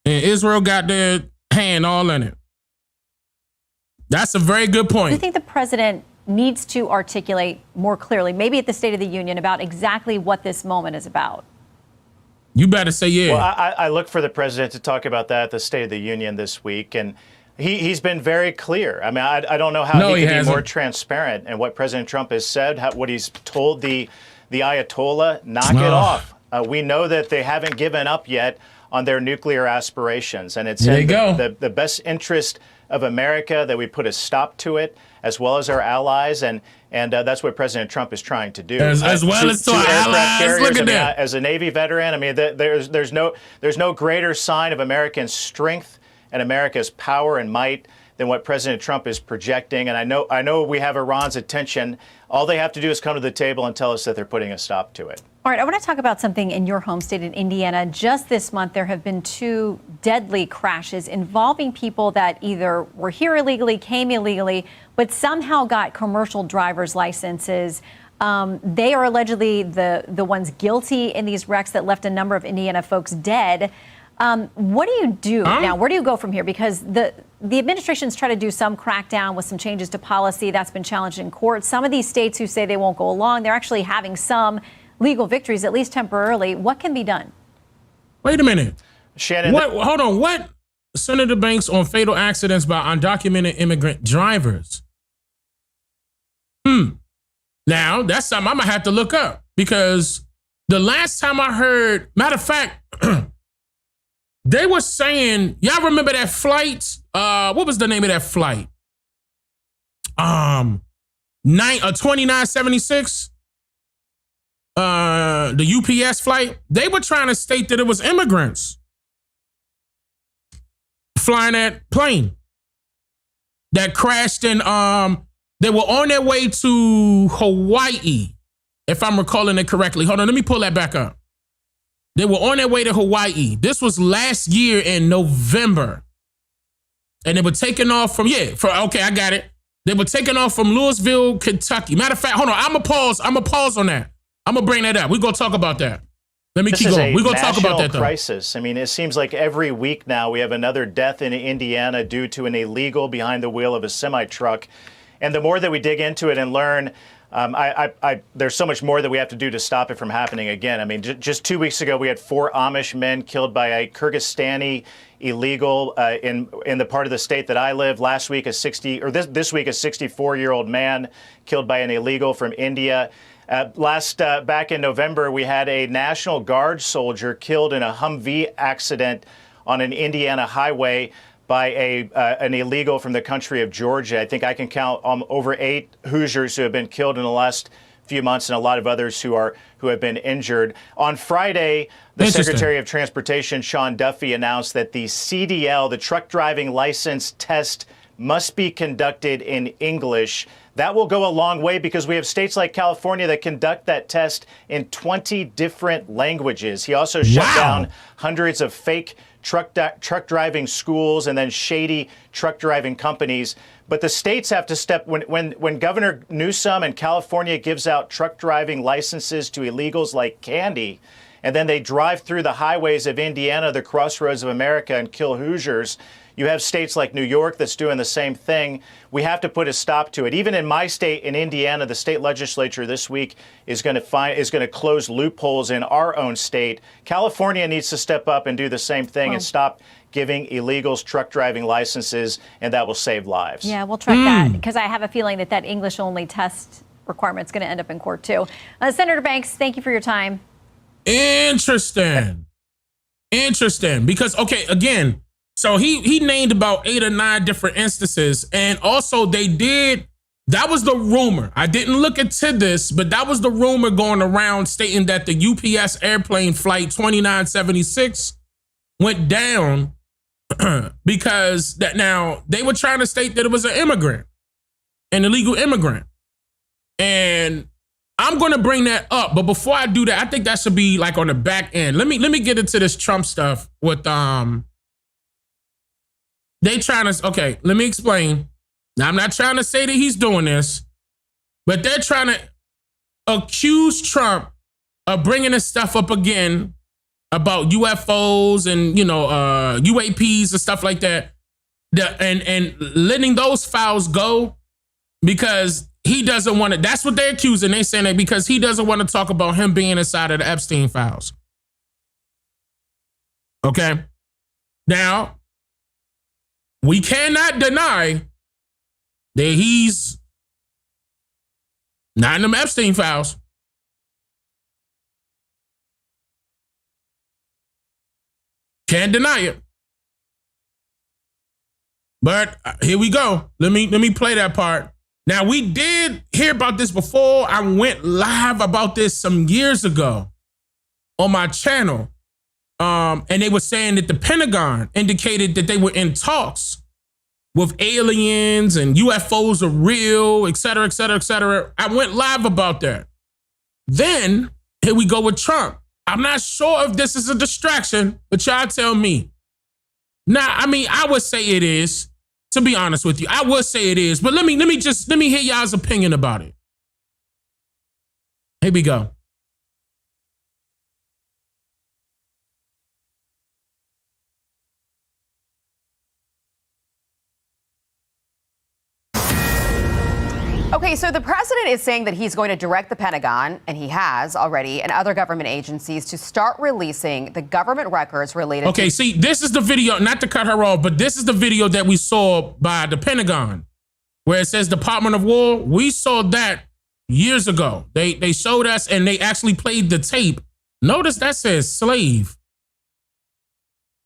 And Israel got their hand all in it. That's a very good point. Do you think the president needs to articulate more clearly, maybe at the State of the Union, about exactly what this moment is about? You better say yeah. Well, I look for the president to talk about that at the State of the Union this week, and he's been very clear. I mean, I don't know how he can be more transparent in what President Trump has said, what he's told the Ayatollah. Knock it off. We know that they haven't given up yet on their nuclear aspirations, and it's in the best interest of America that we put a stop to it, as well as our allies, and that's what President Trump is trying to do. As well as to our allies. Look at that. As a Navy veteran, I mean, there's no greater sign of American strength and America's power and might than what President Trump is projecting. And I know we have Iran's attention. All they have to do is come to the table and tell us that they're putting a stop to it. All right, I want to talk about something in your home state in Indiana. Just this month, there have been 2 deadly crashes involving people that either were here illegally, came illegally, but somehow got commercial driver's licenses. They are allegedly the ones guilty in these wrecks that left a number of Indiana folks dead. What do you do now? Where do you go from here? Because the administration's tried to do some crackdown with some changes to policy that's been challenged in court. Some of these states who say they won't go along, they're actually having some legal victories, at least temporarily. What can be done? Wait a minute. Shannon. Hold on. What? Senator Banks on fatal accidents by undocumented immigrant drivers. Now, that's something I'm going to have to look up, because the last time I heard, matter of fact, they were saying, y'all remember that flight? What was the name of that flight? 2976. The UPS flight. They were trying to state that it was immigrants flying that plane that crashed in. They were on their way to Hawaii, if I'm recalling it correctly. Hold on, let me pull that back up. They were on their way to Hawaii. This was last year in November. And they were taking off from, okay, I got it. They were taking off from Louisville, Kentucky. Matter of fact, hold on, I'm going to pause on that. I'm going to bring that up. We're going to talk about that. Let me keep going. We're going to talk about that, though. Crisis. I mean, it seems like every week now we have another death in Indiana due to an illegal behind the wheel of a semi-truck. And the more that we dig into it and learn There's so much more that we have to do to stop it from happening again. I mean, just 2 weeks ago, we had 4 Amish men killed by a Kyrgyzstani illegal in the part of the state that I live. Last week, this week, a 64-year-old man killed by an illegal from India. Back in November, we had a National Guard soldier killed in a Humvee accident on an Indiana highway by an illegal from the country of Georgia. I think I can count over 8 Hoosiers who have been killed in the last few months, and a lot of others who have been injured. On Friday, the Secretary of Transportation, Sean Duffy, announced that the CDL, the truck driving license test, must be conducted in English. That will go a long way because we have states like California that conduct that test in 20 different languages. He also shut down hundreds of fake truck driving schools and then shady truck driving companies. But the states have to step when Governor Newsom in California gives out truck driving licenses to illegals like candy, and then they drive through the highways of Indiana, the crossroads of America, and kill Hoosiers. You have states like New York that's doing the same thing. We have to put a stop to it. Even in my state, in Indiana, the state legislature this week is going to close loopholes in our own state. California needs to step up and do the same thing and stop giving illegals truck driving licenses, and that will save lives. Yeah, we'll track that because I have a feeling that English-only test requirement is going to end up in court too. Senator Banks, thank you for your time. Interesting. Because, okay, again, so he named about 8 or 9 different instances. And also that was the rumor. I didn't look into this, but that was the rumor going around stating that the UPS airplane flight 2976 went down because now they were trying to state that it was an illegal immigrant. And I'm going to bring that up. But before I do that, I think that should be like on the back end. Let me get into this Trump stuff with let me explain. Now, I'm not trying to say that he's doing this, but they're trying to accuse Trump of bringing this stuff up again about UFOs and, UAPs and stuff like that, and letting those files go because he doesn't want to. That's what they're accusing. They're saying that because he doesn't want to talk about him being inside of the Epstein files. Okay? Now, we cannot deny that he's not in them Epstein files. Can't deny it. But here we go. Let me play that part. Now, we did hear about this before. I went live about this some years ago on my channel. And they were saying that the Pentagon indicated that they were in talks with aliens and UFOs are real, et cetera, et cetera, et cetera. I went live about that. Then here we go with Trump. I'm not sure if this is a distraction, but y'all tell me. Now, I mean, I would say it is, to be honest with you. I would say it is, but let me hear y'all's opinion about it. Here we go. Okay, so the president is saying that he's going to direct the Pentagon, and he has already, and other government agencies to start releasing the government records related to... see, this is the video, not to cut her off, but this is the video that we saw by the Pentagon, where it says Department of War. We saw that years ago. They showed us, and they actually played the tape. Notice that says slave.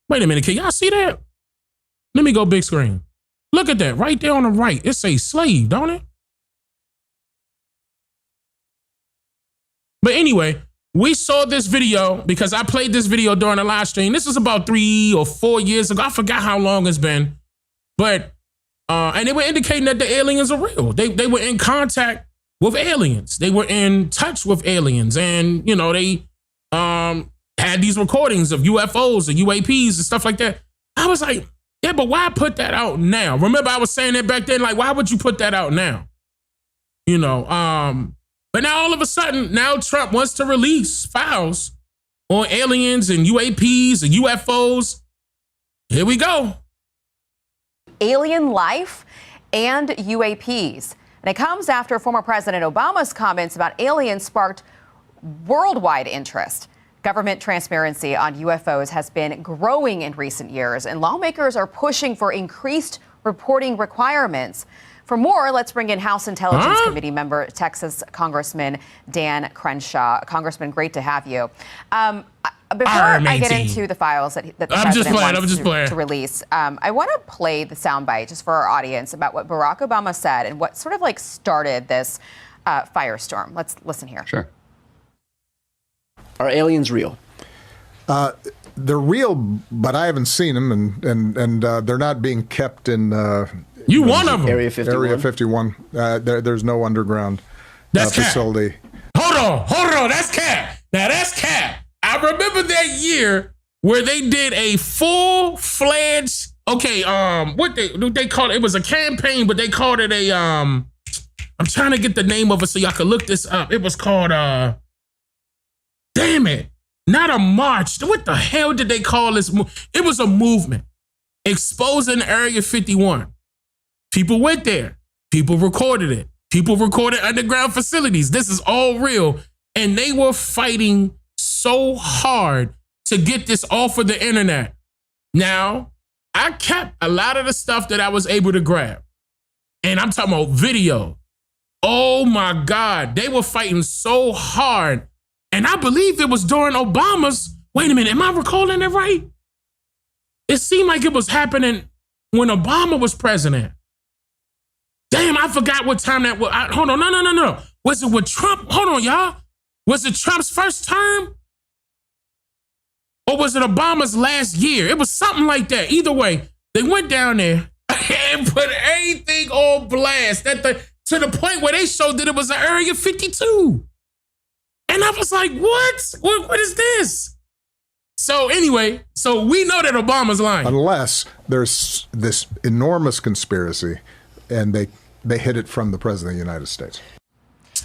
Wait a minute, can y'all see that? Let me go big screen. Look at that, right there on the right. It says slave, don't it? But anyway, we saw this video because I played this video during a live stream. This was about 3 or 4 years ago. I forgot how long it's been. But, and they were indicating that the aliens are real. They were in contact with aliens. They were in touch with aliens. And, they had these recordings of UFOs and UAPs and stuff like that. I was like, yeah, but why put that out now? Remember, I was saying that back then, like, why would you put that out now? But now all of a sudden, now Trump wants to release files on aliens and UAPs and UFOs. Here we go. Alien life and UAPs. And it comes after former President Obama's comments about aliens sparked worldwide interest. Government transparency on UFOs has been growing in recent years, and lawmakers are pushing for increased reporting requirements. For more, let's bring in House Intelligence Committee member, Texas Congressman Dan Crenshaw. Congressman, great to have you. Before I get into the files that the president wants to release, I want to play the soundbite just for our audience about what Barack Obama said and what sort of like started this firestorm. Let's listen here. Sure. Are aliens real? They're real, but I haven't seen them, and they're not being kept in. You one of them. Area 51. Area 51. There's no underground facility. Hold on. That's cap. Now that's cap. I remember that year where they did a full-fledged. What they called it? It was a campaign, but they called it a. I'm trying to get the name of it so y'all can look this up. It was called damn it. Not a march. What the hell did they call this? It was a movement exposing Area 51. People went there. People recorded it. People recorded underground facilities. This is all real. And they were fighting so hard to get this off of the internet. Now, I kept a lot of the stuff that I was able to grab. And I'm talking about video. Oh my God. They were fighting so hard. And I believe it was during Obama's, wait a minute, am I recalling it right? It seemed like it was happening when Obama was president. Damn, I forgot what time that was. Hold on, no. Was it with Trump? Hold on, y'all. Was it Trump's first term? Or was it Obama's last year? It was something like that. Either way, they went down there and put everything on blast to the point where they showed that it was an Area 52. And I was like, what? What is this? So anyway, we know that Obama's lying. Unless there's this enormous conspiracy and they hid it from the President of the United States.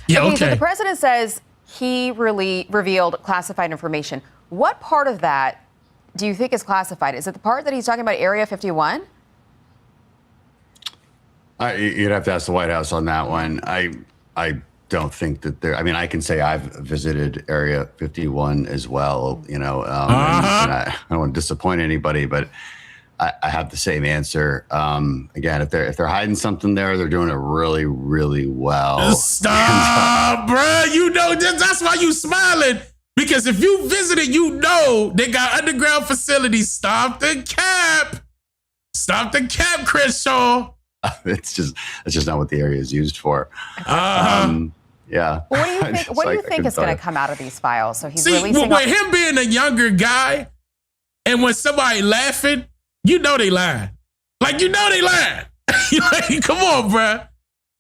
Yeah, okay. So the president says he really revealed classified information. What part of that do you think is classified? Is it the part that he's talking about Area 51? You'd have to ask the White House on that one. I don't think that there. I mean, I can say I've visited Area 51 as well. You know, and I don't want to disappoint anybody, but I have the same answer. Again, if they're hiding something there, they're doing it really, really well. Stop, bro. You know that's why you smiling, because if you visited, you know they got underground facilities. Stop the cap, Crenshaw. That's just not what the area is used for. Yeah. Well, what do you think is going to come out of these files? So he's releasing. With him being a younger guy, and when somebody laughing, you know they lying. Like, you know they lying. Like, come on, bro.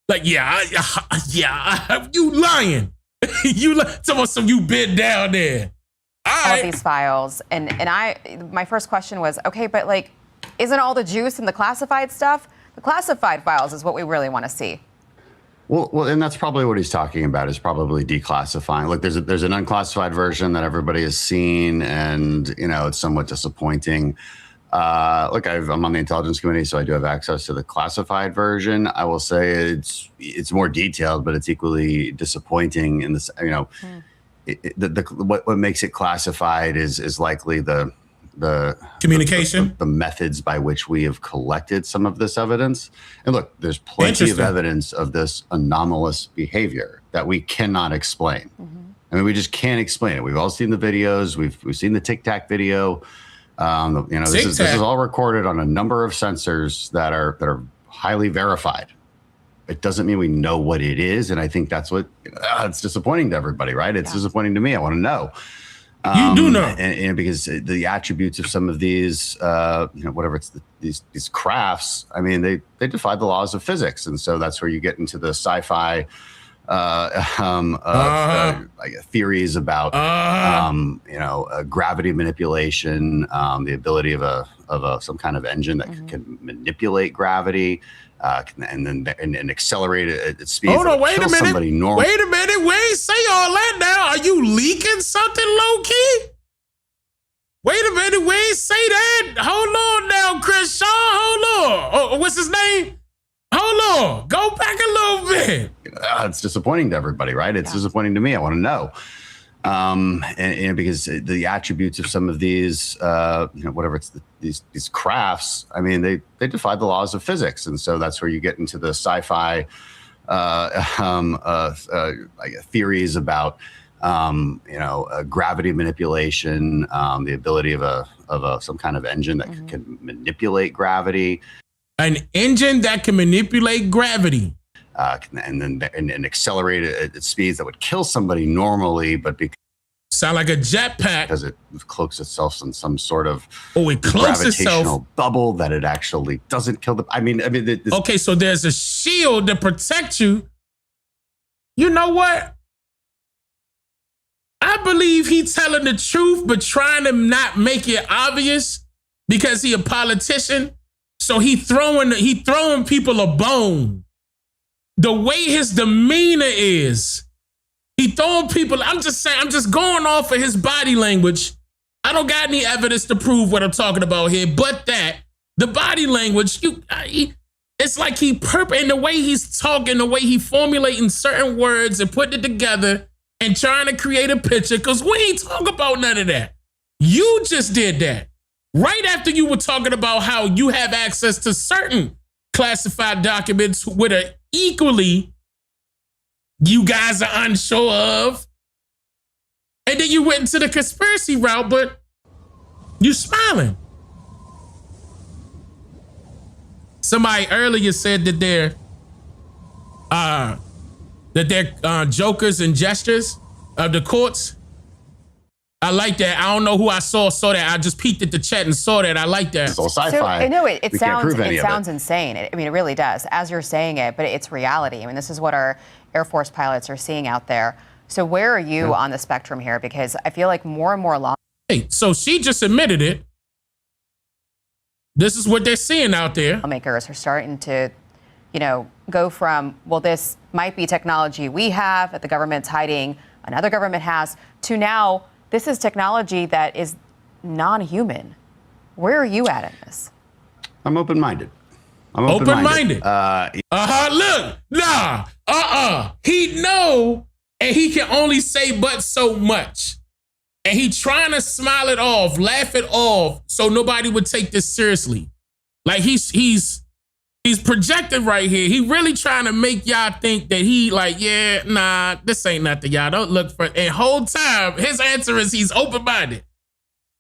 Like, yeah, you lying. So you been down there. All of these files, and my first question was, okay, but like, isn't all the juice in the classified stuff? The classified files is what we really want to see. Well, and that's probably what he's talking about, is probably declassifying. Look, there's an unclassified version that everybody has seen, and it's somewhat disappointing. Look, I'm on the Intelligence Committee, so I do have access to the classified version. I will say it's more detailed, but it's equally disappointing in this. What makes it classified is likely the communication, the methods by which we have collected some of this evidence. And look, there's plenty of evidence of this anomalous behavior that we cannot explain. I mean, we just can't explain it. We've all seen the videos. We've seen the Tic Tac video. This is all recorded on a number of sensors that are highly verified. It doesn't mean we know what it is, and I think that's what it's disappointing to everybody, right? It's disappointing to me. I want to know. You do know, and because the attributes of some of these, whatever it's these crafts. I mean, they defy the laws of physics, and so that's where you get into the sci-fi theories about gravity manipulation, the ability of some kind of engine that can manipulate gravity. And accelerate it at speeds. Hold on, wait a minute. Somebody normal. Wait a minute. We ain't say all that now. Are you leaking something low key? Wait a minute. We ain't say that. Hold on now, Chris Shaw. Hold on. Oh, what's his name? Hold on. Go back a little bit. ahead. It's disappointing to everybody, right? It's disappointing to me. I want to know. And because the attributes of some of these, whatever it's these crafts, I mean, they defy the laws of physics. And so that's where you get into the sci-fi theories about, gravity manipulation, the ability of some kind of engine that can manipulate gravity. An engine that can manipulate gravity. And accelerate it at speeds that would kill somebody normally, but sound like a jetpack because it cloaks itself in some sort of it cloaks gravitational itself bubble that it actually doesn't kill the. Okay, so there's a shield to protect you. You know what? I believe he's telling the truth, but trying to not make it obvious because he a politician. So he throwing people a bone. The way his demeanor is, he throwing people. I'm just saying. I'm just going off of his body language. I don't got any evidence to prove what I'm talking about here, but that the body language, it's like and the way he's talking, the way he formulating certain words and putting it together and trying to create a picture. Because we ain't talk about none of that. You just did that right after you were talking about how you have access to certain classified documents with a equally you guys are unsure of. And then you went into the conspiracy route, but you smiling. Somebody earlier said that they're jokers and gestures of the courts. I like that. I don't know who I saw that. I just peeked at the chat and saw that. I like that. It's all sci-fi. So, no, it sounds insane. It really does, as you're saying it, but it's reality. I mean, this is what our Air Force pilots are seeing out there. So where are you on the spectrum here? Because I feel like more and more Hey, so she just admitted it. This is what they're seeing out there. lawmakers are starting to, go from, well, this might be technology we have that the government's hiding, another government has, to now, this is technology that is non-human. Where are you at in this? I'm open-minded. Open-minded. Look, he know, and he can only say but so much. And he trying to smile it off, laugh it off, so nobody would take this seriously. Like he's projecting right here. He really trying to make y'all think that this ain't nothing, y'all. Don't look for it. And whole time, his answer is he's open-minded.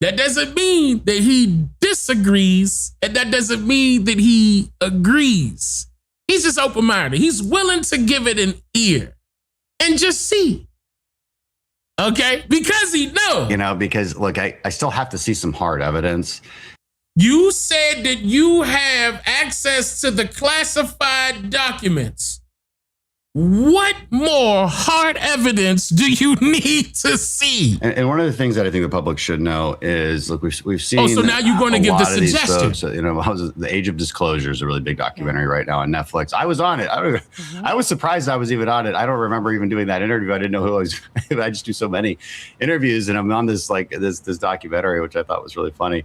That doesn't mean that he disagrees, and that doesn't mean that he agrees. He's just open-minded. He's willing to give it an ear and just see. Okay? Because he knows. Because look, I still have to see some hard evidence. You said that you have access to the classified documents. What more hard evidence do you need to see? And one of the things that I think the public should know is, look, we've seen. Oh, so now you're going to give the suggestion. Folks, The Age of Disclosure is a really big documentary right now on Netflix. I was on it. I was surprised I was even on it. I don't remember even doing that interview. I didn't know who I was. I just do so many interviews, and I'm on this this documentary, which I thought was really funny.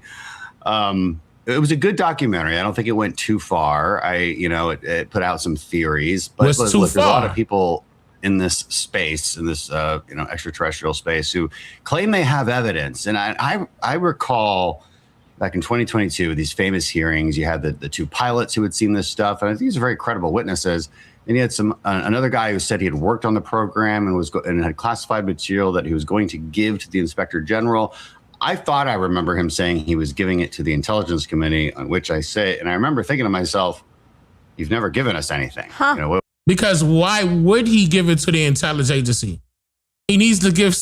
It was a good documentary. I don't think it went too far. It put out some theories, but look, there's a lot of people in this space, in this extraterrestrial space, who claim they have evidence. And I recall back in 2022, these famous hearings. You had the two pilots who had seen this stuff, and I think these are very credible witnesses. And you had another guy who said he had worked on the program and had classified material that he was going to give to the Inspector General. I thought I remember him saying he was giving it to the Intelligence Committee, on which I say, and I remember thinking to myself, you've never given us anything. Huh. Because why would he give it to the intelligence agency? He needs to give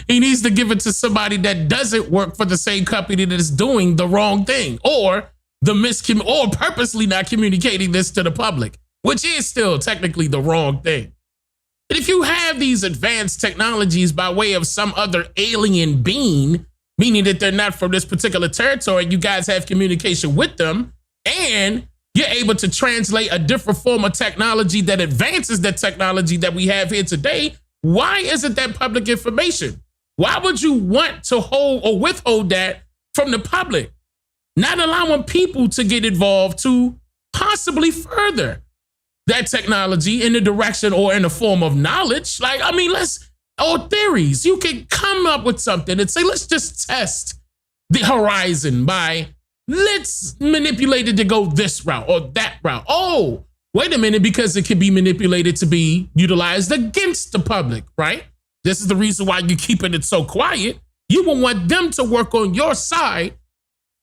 it to somebody that doesn't work for the same company that is doing the wrong thing, or or purposely not communicating this to the public, which is still technically the wrong thing. But if you have these advanced technologies by way of some other alien being, meaning that they're not from this particular territory, you guys have communication with them, and you're able to translate a different form of technology that advances the technology that we have here today, why isn't that public information? Why would you want to hold or withhold that from the public? Not allowing people to get involved to possibly further that technology in the direction or in the form of knowledge. Like, I mean, or theories. You can come up with something and say, let's just test the horizon by let's manipulate it to go this route or that route. Oh, wait a minute, because it can be manipulated to be utilized against the public, right? This is the reason why you're keeping it so quiet. You will want them to work on your side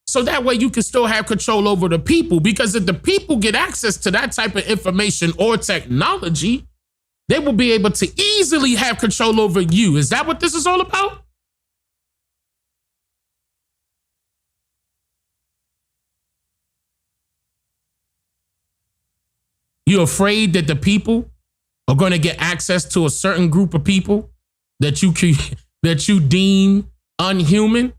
so that way you can still have control over the people. Because if the people get access to that type of information or technology, they will be able to easily have control over you. Is that what this is all about? You're afraid that the people are going to get access to a certain group of people that you deem unhuman,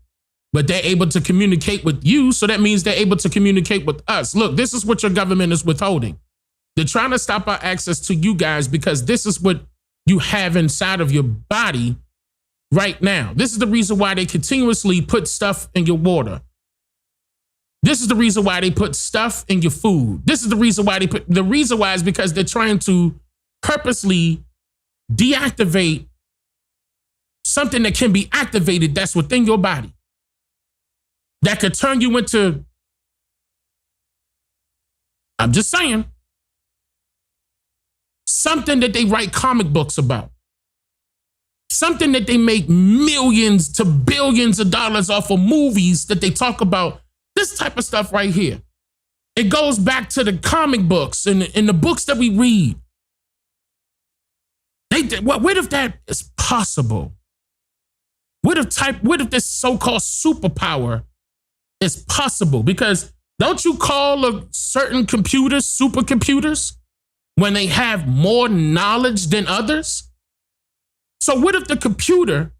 but they're able to communicate with you. So that means they're able to communicate with us. Look, this is what your government is withholding. They're trying to stop our access to you guys because this is what you have inside of your body right now. This is the reason why they continuously put stuff in your water. This is the reason why they put stuff in your food. This is the reason why the reason why is because they're trying to purposely deactivate something that can be activated that's within your body. That could turn you into, I'm just saying, something that they write comic books about. Something that they make millions to billions of dollars off of movies that they talk about. This type of stuff right here. It goes back to the comic books and the books that we read. What if that is possible? What if this so-called superpower is possible? Because don't you call a certain computers supercomputers when they have more knowledge than others? So what if the computer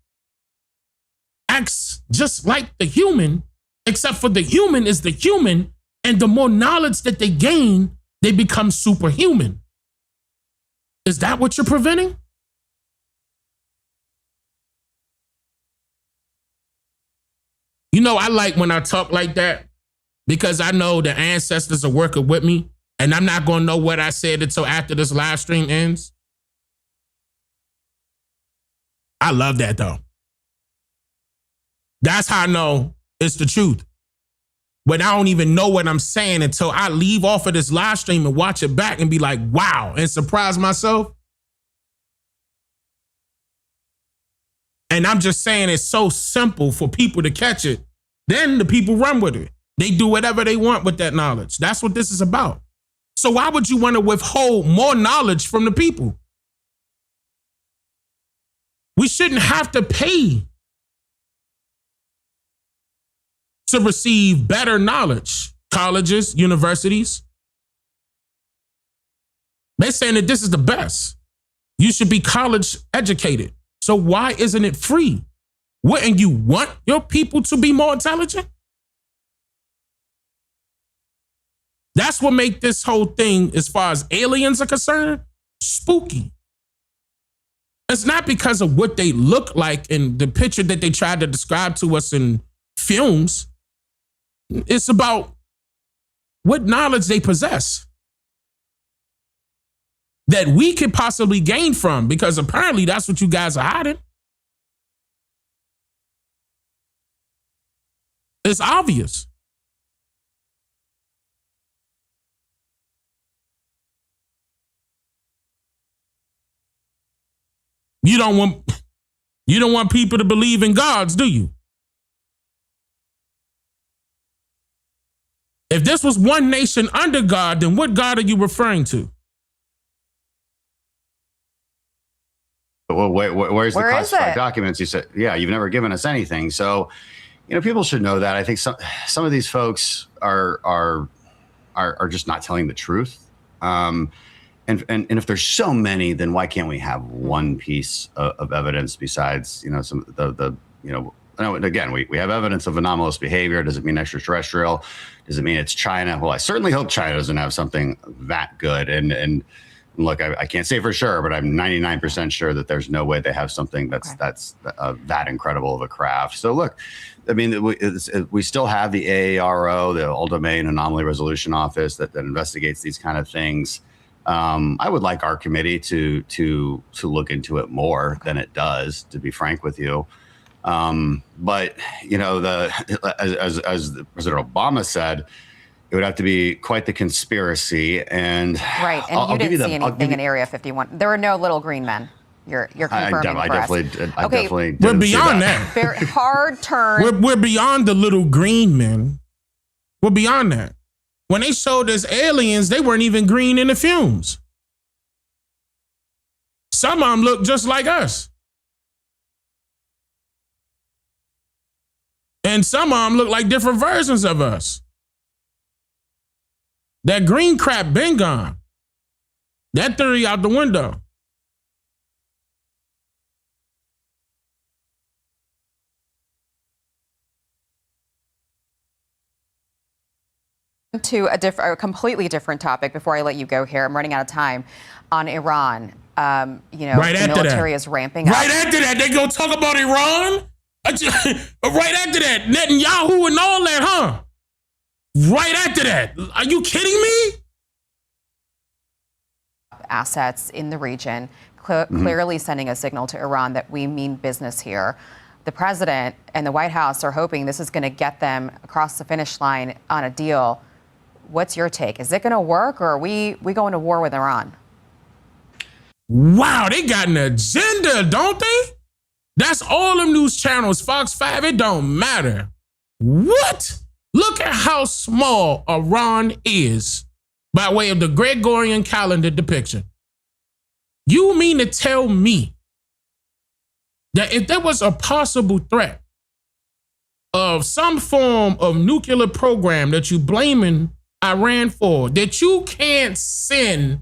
acts just like the human, except for the human is the human, and the more knowledge that they gain, they become superhuman? Is that what you're preventing? You know, I like when I talk like that because I know the ancestors are working with me, and I'm not going to know what I said until after this live stream ends. I love that, though. That's how I know it's the truth. When I don't even know what I'm saying until I leave off of this live stream and watch it back and be like, wow, and surprise myself. And I'm just saying it's so simple for people to catch it. Then the people run with it. They do whatever they want with that knowledge. That's what this is about. So why would you want to withhold more knowledge from the people? We shouldn't have to pay to receive better knowledge. Colleges, universities. They're saying that this is the best. You should be college educated. So why isn't it free? Wouldn't you want your people to be more intelligent? That's what makes this whole thing, as far as aliens are concerned, spooky. It's not because of what they look like in the picture that they tried to describe to us in films. It's about what knowledge they possess that we could possibly gain from, because apparently that's what you guys are hiding. It's obvious. You don't want people to believe in gods, do you? If this was one nation under God, then what God are you referring to? Well, where's the Where is classified it? documents? You said, yeah, you've never given us anything. So, you know, people should know that. I think some of these folks are just not telling the truth. And if there's so many, then why can't we have one piece of evidence besides, you know, some of the you know, again, we have evidence of anomalous behavior. Does it mean extraterrestrial? Does it mean it's China? Well, I certainly hope China doesn't have something that good. And look, I can't say for sure, but I'm 99% sure that there's no way they have something that's that incredible of a craft. So look, I mean, we still have the AARO, the All Domain Anomaly Resolution Office that investigates these kind of things. I would like our committee to look into it more than it does, to be frank with you. But you know, as President Obama said, it would have to be quite the conspiracy. And right, and you didn't see anything in Area 51. There were no little green men. You're confirming I for us. definitely we're didn't beyond see that. that. Very hard turn. We're beyond the little green men. We're beyond that. When they showed us aliens, they weren't even green in the fumes. Some of them look just like us. And some of them look like different versions of us. That green crap been gone. That theory out the window. To a completely different topic before I let you go here. I'm running out of time. On Iran, you know, right the military is ramping up. Right after that, they go talk about Iran? Right after that, Netanyahu and all that, huh? Right after that. Are you kidding me? Assets in the region, clearly sending a signal to Iran that we mean business here. The president and the White House are hoping this is going to get them across the finish line on a deal. What's your take? Is it going to work, or are we going to war with Iran? Wow, they got an agenda, don't they? That's all them news channels, Fox 5, it don't matter. What? Look at how small Iran is by way of the Gregorian calendar depiction. You mean to tell me that if there was a possible threat of some form of nuclear program that you blaming Iran for, that you can't send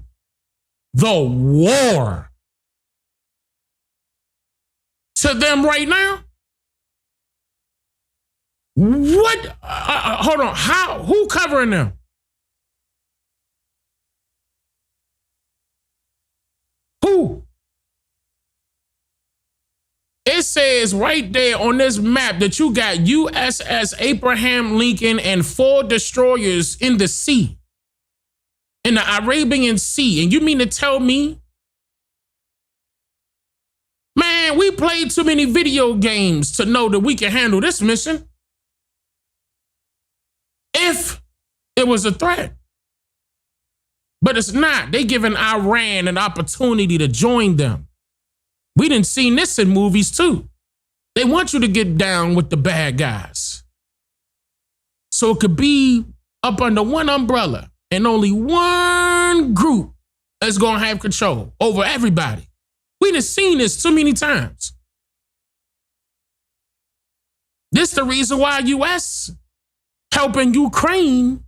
the war to them right now? What? Hold on. How? Who covering them? Who? It says right there on this map that you got USS Abraham Lincoln and 4 destroyers in the sea, in the Arabian Sea. And you mean to tell me, man, we played too many video games to know that we can handle this mission if it was a threat. But it's not. They giving Iran an opportunity to join them. We done seen this in movies too. They want you to get down with the bad guys. So it could be up under one umbrella and only one group that's gonna have control over everybody. We done seen this too many times. This the reason why U.S. helping Ukraine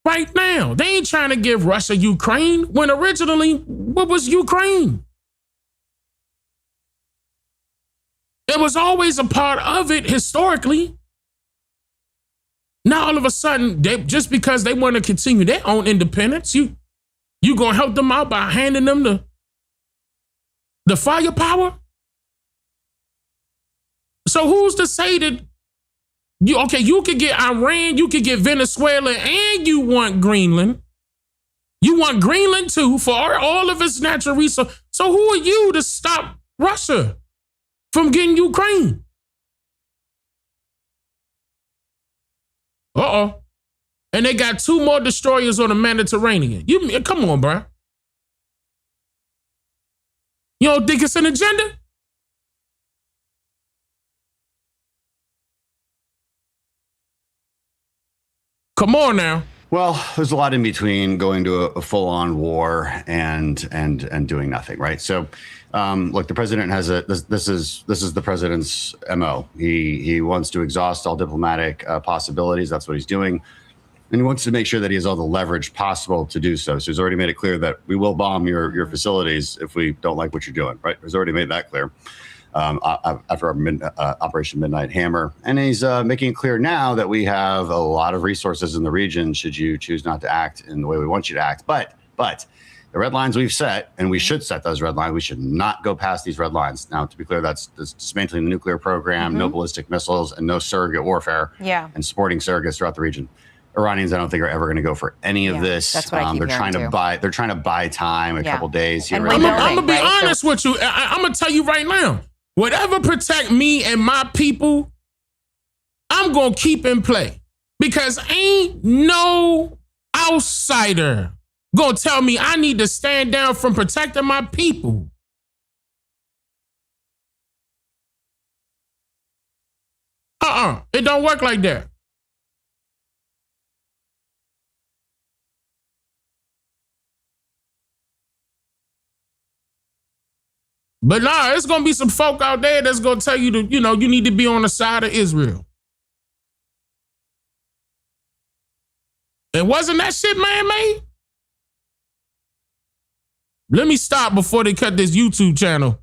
right now. They ain't trying to give Russia Ukraine when originally, what was Ukraine? It was always a part of it historically. Now all of a sudden, just because they want to continue their own independence, you gonna help them out by handing them the firepower? So who's to say that you could get Iran, you could get Venezuela, and you want Greenland. You want Greenland too for all of its natural resources. So who are you to stop Russia from getting Ukraine? Uh-oh. And they got 2 more destroyers on the Mediterranean. Come on, bro. You don't think it's an agenda? Come on now. Well, there's a lot in between going to a full-on war and doing nothing, right? So, look, the president has this is the president's MO. He wants to exhaust all diplomatic possibilities. That's what he's doing, and he wants to make sure that he has all the leverage possible to do so. So he's already made it clear that we will bomb your facilities if we don't like what you're doing, right? He's already made that clear. After Operation Midnight Hammer. And he's making it clear now that we have a lot of resources in the region should you choose not to act in the way we want you to act. But the red lines we've set, and we should set those red lines, we should not go past these red lines. Now, to be clear, that's dismantling the nuclear program, no ballistic missiles, and no surrogate warfare, and supporting surrogates throughout the region. Iranians, I don't think, are ever going to go for any of this. That's what I keep they're trying hearing, to too. they're trying to buy time, a couple days here. And and there. I'm gonna be honest with you. I'm gonna tell you right now. Whatever protect me and my people, I'm gonna keep in play, because ain't no outsider gonna tell me I need to stand down from protecting my people. It don't work like that. But nah, it's gonna be some folk out there that's gonna tell you to, you need to be on the side of Israel. And wasn't that shit man-made? Let me stop before they cut this YouTube channel.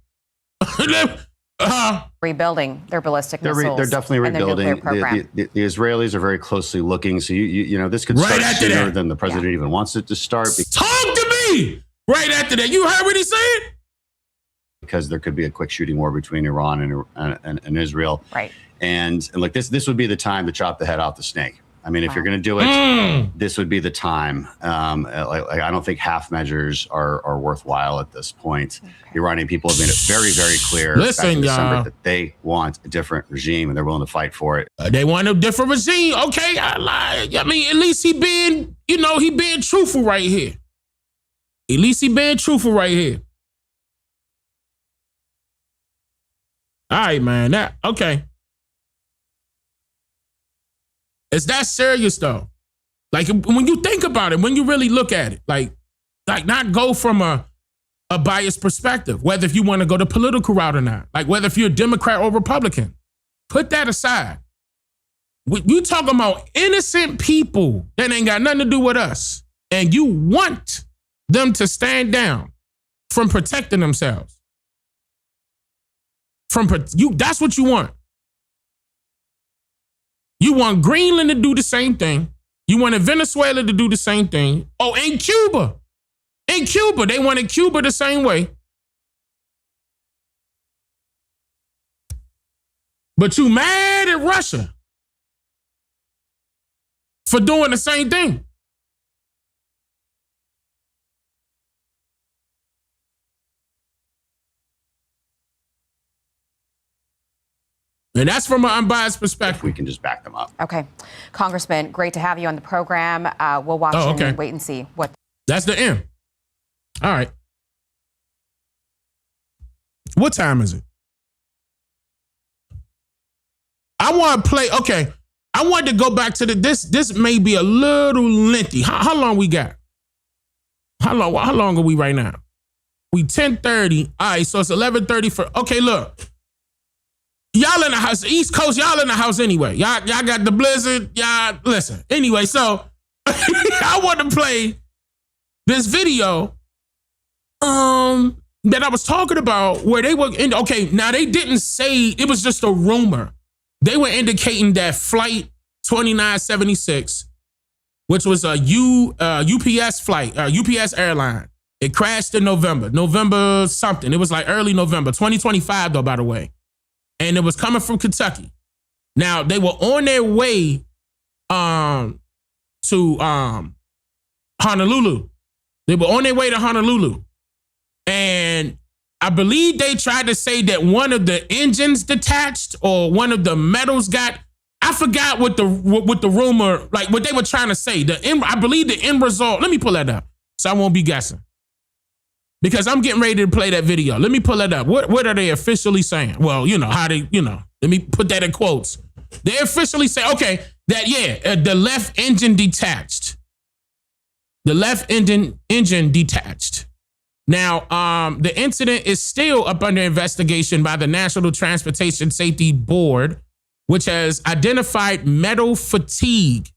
Rebuilding their ballistic missiles. They're definitely and their rebuilding. nuclear program. The Israelis are very closely looking, so this could Right start after sooner that. than the president even wants it to start. Talk to me right after that. You heard what he said? Because there could be a quick shooting war between Iran and Israel. Right. And look, this would be the time to chop the head off the snake. I mean, if you're going to do it, this would be the time. I don't think half measures are worthwhile at this point. The Iranian people have made it very, very clear back in December that they want a different regime and they're willing to fight for it. They want a different regime. Okay, I lied. I mean, at least he being truthful right here. At least he being truthful right here. All right, man. Okay. It's that serious though. Like when you think about it, when you really look at it, like not go from a biased perspective, whether if you want to go the political route or not, like whether if you're a Democrat or Republican, put that aside. You talking about innocent people that ain't got nothing to do with us, and you want them to stand down from protecting themselves. That's what you want. You want Greenland to do the same thing. You wanted Venezuela to do the same thing. Oh, and Cuba. In Cuba, they wanted Cuba the same way. But you mad at Russia for doing the same thing. And that's from an unbiased perspective. We can just back them up. Okay. Congressman, great to have you on the program. We'll watch and wait and see what. That's the end. All right. What time is it? I want to play. Okay. I want to go back to this may be a little lengthy. How long we got? How long are we right now? We 10:30. All right. So it's 11:30 for. Okay, look. Y'all in the house, East Coast, y'all in the house anyway. Y'all got the blizzard. Y'all, listen. Anyway, so I want to play this video that I was talking about where they were in. Okay, now they didn't say, it was just a rumor. They were indicating that flight 2976, which was a UPS flight, UPS airline. It crashed in November something. It was like early November, 2025 though, by the way. And it was coming from Kentucky. Now, they were on their way to Honolulu. They were on their way to Honolulu. And I believe they tried to say that one of the engines detached or one of the metals got, I forgot what the rumor, like what they were trying to say. I believe the end result, let me pull that up so I won't be guessing. Because I'm getting ready to play that video. Let me pull it up. What are they officially saying? Well, how they, let me put that in quotes. They officially say, okay, that, the left engine detached. The left engine detached. Now, the incident is still up under investigation by the National Transportation Safety Board, which has identified metal fatigue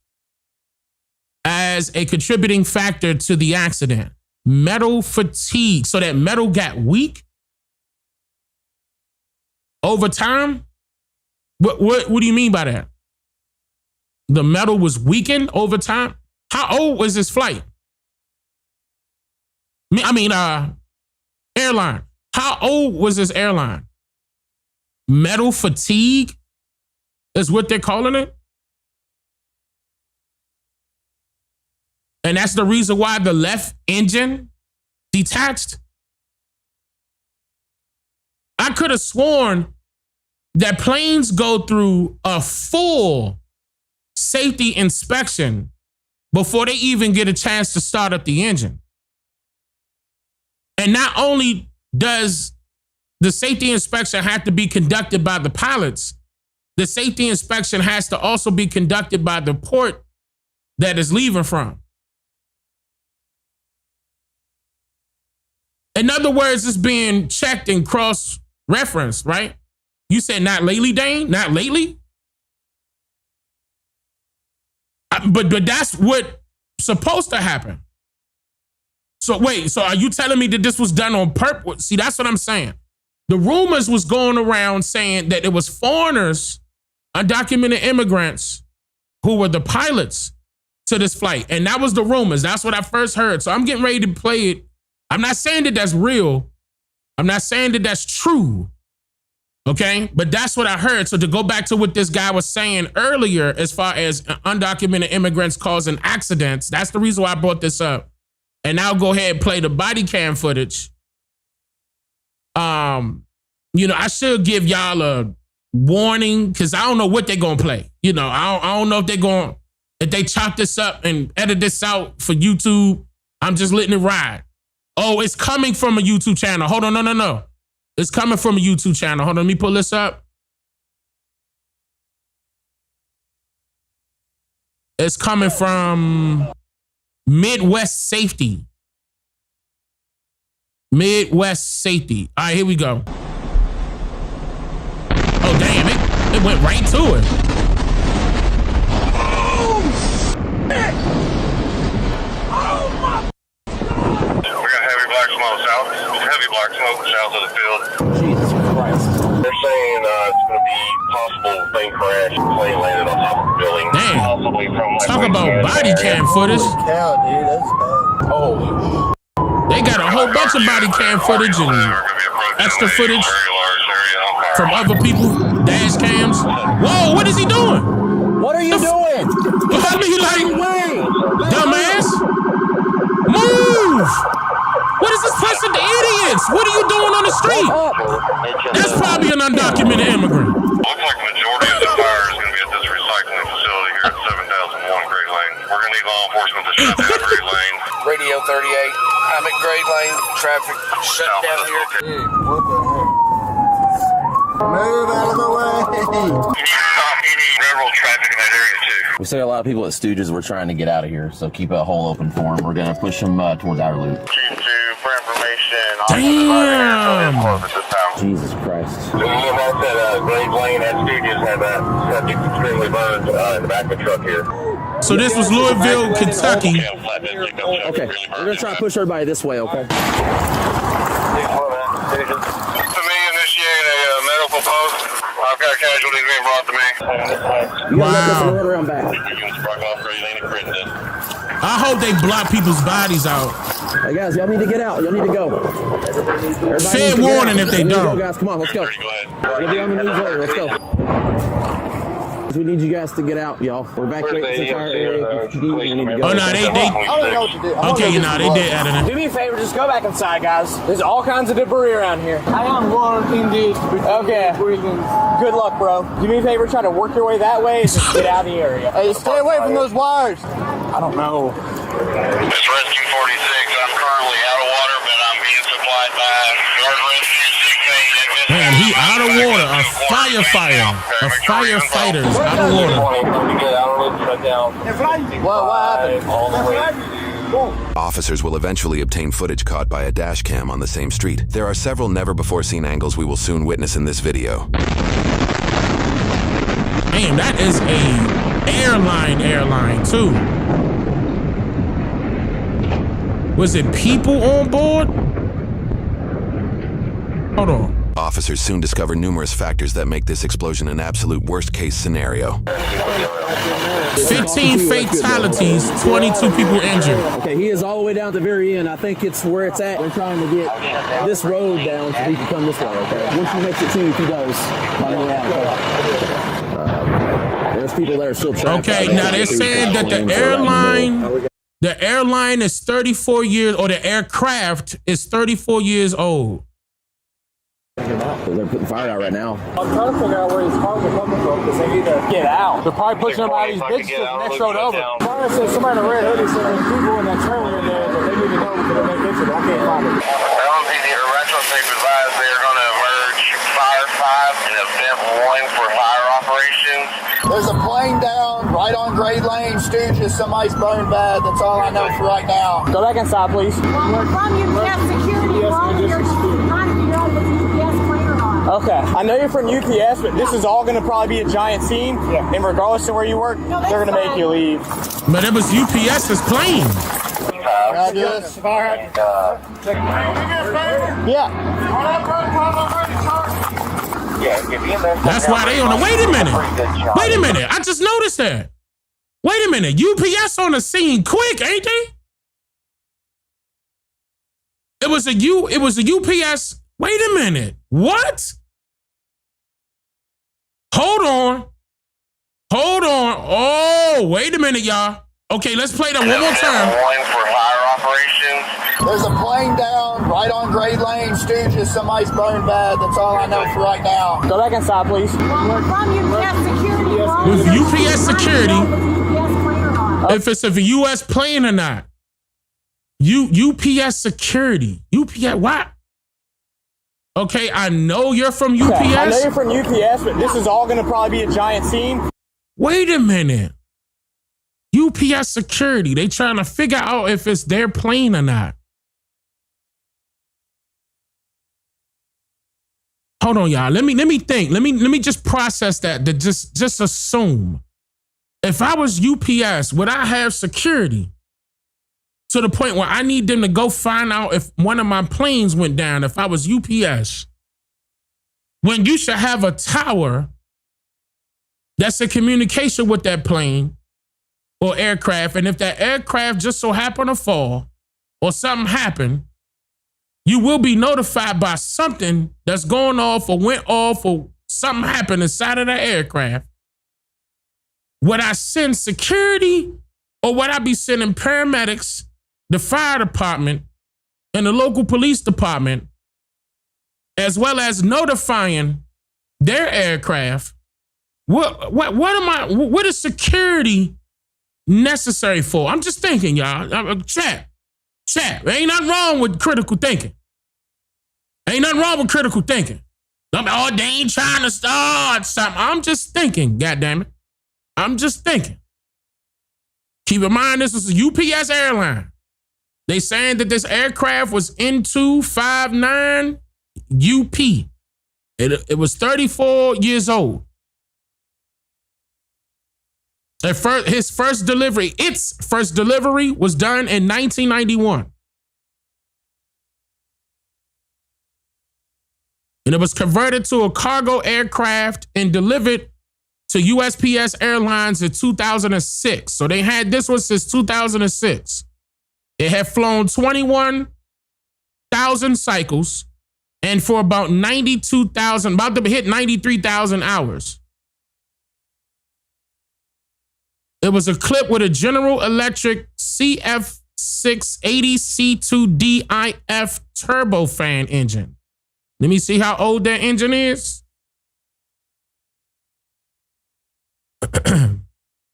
as a contributing factor to the accident. Metal fatigue. So that metal got weak over time? What do you mean by that? The metal was weakened over time? How old was this flight? Airline. How old was this airline? Metal fatigue is what they're calling it? And that's the reason why the left engine detached. I could have sworn that planes go through a full safety inspection before they even get a chance to start up the engine. And not only does the safety inspection have to be conducted by the pilots, the safety inspection has to also be conducted by the port that is leaving from. In other words, it's being checked and cross-referenced, right? You said not lately, Dane? Not lately? But that's what's supposed to happen. So wait, so are you telling me that this was done on purpose? See, that's what I'm saying. The rumors was going around saying that it was foreigners, undocumented immigrants, who were the pilots to this flight. And that was the rumors. That's what I first heard. So I'm getting ready to play it. I'm not saying that that's real. I'm not saying that that's true. Okay? But that's what I heard. So to go back to what this guy was saying earlier, as far as undocumented immigrants causing accidents, that's the reason why I brought this up. And I'll go ahead and play the body cam footage. You know, I should give y'all a warning because I don't know what they're gonna play. You know, I don't know if they chop this up and edit this out for YouTube. I'm just letting it ride. Oh, it's coming from a YouTube channel. Hold on, no. It's coming from a YouTube channel. Hold on, let me pull this up. It's coming from Midwest Safety. Midwest Safety. All right, here we go. Oh, damn, it went right to it. We got heavy black smoke south. Heavy black smoke south of the field. Jesus Christ. They're saying it's going to be possible plane crash. Plane landed on top of the building. Damn. Possibly from like Talk about body cam footage. Cow, dude, that's bad. Oh. They got a whole bunch of body cam footage and extra footage from other people, dash cams. Whoa, what is he doing? What are you doing? I mean, like, dumbass, move! What is this person? The idiots! What are you doing on the street? That's probably an undocumented immigrant. Looks like the majority of the fire is going to be at this recycling facility here at 7001 Great Lane. We're going to need law enforcement to shut down Great Lane. Radio 38, I'm at Great Lane, traffic shut down here. What the heck? Move out of the way! You need to stop any railroad traffic in that area too. We see a lot of people at Stooges. We're trying to get out of here, so keep a hole open for them. We're going to push them towards our loop. For information, damn! Jesus Christ. The EMS at Great Lane at Stooges had that subject extremely burned in the back of the truck here. So this was Louisville, Kentucky. Okay, we're going to try to push everybody this way, okay? To me, initiate a medical post. I've got casualties being brought to me. Wow. I hope they block people's bodies out. Hey guys, y'all need to get out. Y'all need to go. Fair warning if they don't. Guys, come on, let's go. We'll be on the news later. Let's go. We need you guys to get out, y'all. We're evacuating this entire area. Oh no, they. I don't know what to do. Okay, you know they did add it. Do me a favor, just go back inside, guys. There's all kinds of debris around here. I am one indeed. Okay. Good luck, bro. Do me a favor, try to work your way that way and just get out of the area. Hey, stay away from those wires. I don't know. It's Rescue 46. I'm currently out of water, but I'm being supplied by Guard Rescue 68. Man, he out of water. A firefighter is out of water. What happened? Officers will eventually obtain footage caught by a dash cam on the same street. There are several never-before-seen angles we will soon witness in this video. Damn, that is a airline too. Was it people on board? Hold on. Officers soon discover numerous factors that make this explosion an absolute worst-case scenario. 15 fatalities, 22 people injured. Okay, he is all the way down at the very end. I think it's where it's at. We're trying to get this road down so he can come this way, okay? Once he makes it to, if he does, by the way out, okay? There's people that are still trapped. Okay, now they're saying that the airline The airline is 34 years, or the aircraft is 34 years old. They're putting fire out right now. I'm trying to figure out where these cars are coming from because they need to get out. They're probably pushing them out of these businesses the next road over. Fire says somebody in a red hoodie said there's people in that trailer in there that they need to know because they're making it. I can't find it. LMPD Retro State advised they are going to emerge Fire 5 and Event 1 for fire operations. There's a plane down right on Great Lane, Stooges. Somebody's burned bad. That's all I know for right now. Go back inside, please. We're from UPS Security. We're over here trying to figure out if it's UPS plane or not. Okay. I know you're from UPS, but this is all going to probably be a giant scene. Yeah. And regardless of where you work, they're going to make you leave. But it was UPS's plane. That's why they on the. Wait a minute. I just noticed that. Wait a minute. UPS on the scene quick, ain't they? It was a UPS. Wait a minute. What? Hold on. Oh, wait a minute, y'all. Okay, let's play that one more time. One for fire operations. There's a plane down right on Great Lane, Stooges. Somebody's burned bad. That's all I know for right now. Go back inside, please. We're from UPS Security. With UPS Security, if it's a U.S. plane or not. UPS Security. UPS, what? Okay, I know you're from UPS. Okay, I know you're from UPS, but this is all going to probably be a giant scene. Wait a minute. UPS Security, they trying to figure out if it's their plane or not. Hold on, y'all. Let me think. Let me just process that. To just assume. If I was UPS, would I have security to the point where I need them to go find out if one of my planes went down? If I was UPS, when you should have a tower that's in communication with that plane or aircraft, and if that aircraft just so happened to fall or something happened, you will be notified by something that's going off or went off or something happened inside of the aircraft. Would I send security, or would I be sending paramedics, the fire department, and the local police department, as well as notifying their aircraft? What is security necessary for? I'm just thinking, y'all. Chat. Ain't nothing wrong with critical thinking. They ain't trying to start something. I'm just thinking, goddammit. I'm just thinking. Keep in mind, this is a UPS airline. They saying that this aircraft was N259 UP. It was 34 years old. Its first delivery was done in 1991. And it was converted to a cargo aircraft and delivered to USPS Airlines in 2006. So they had this one since 2006. It had flown 21,000 cycles and for about 92,000, about to hit 93,000 hours. It was equipped with a General Electric CF680 C2DIF turbofan engine. Let me see how old that engine is.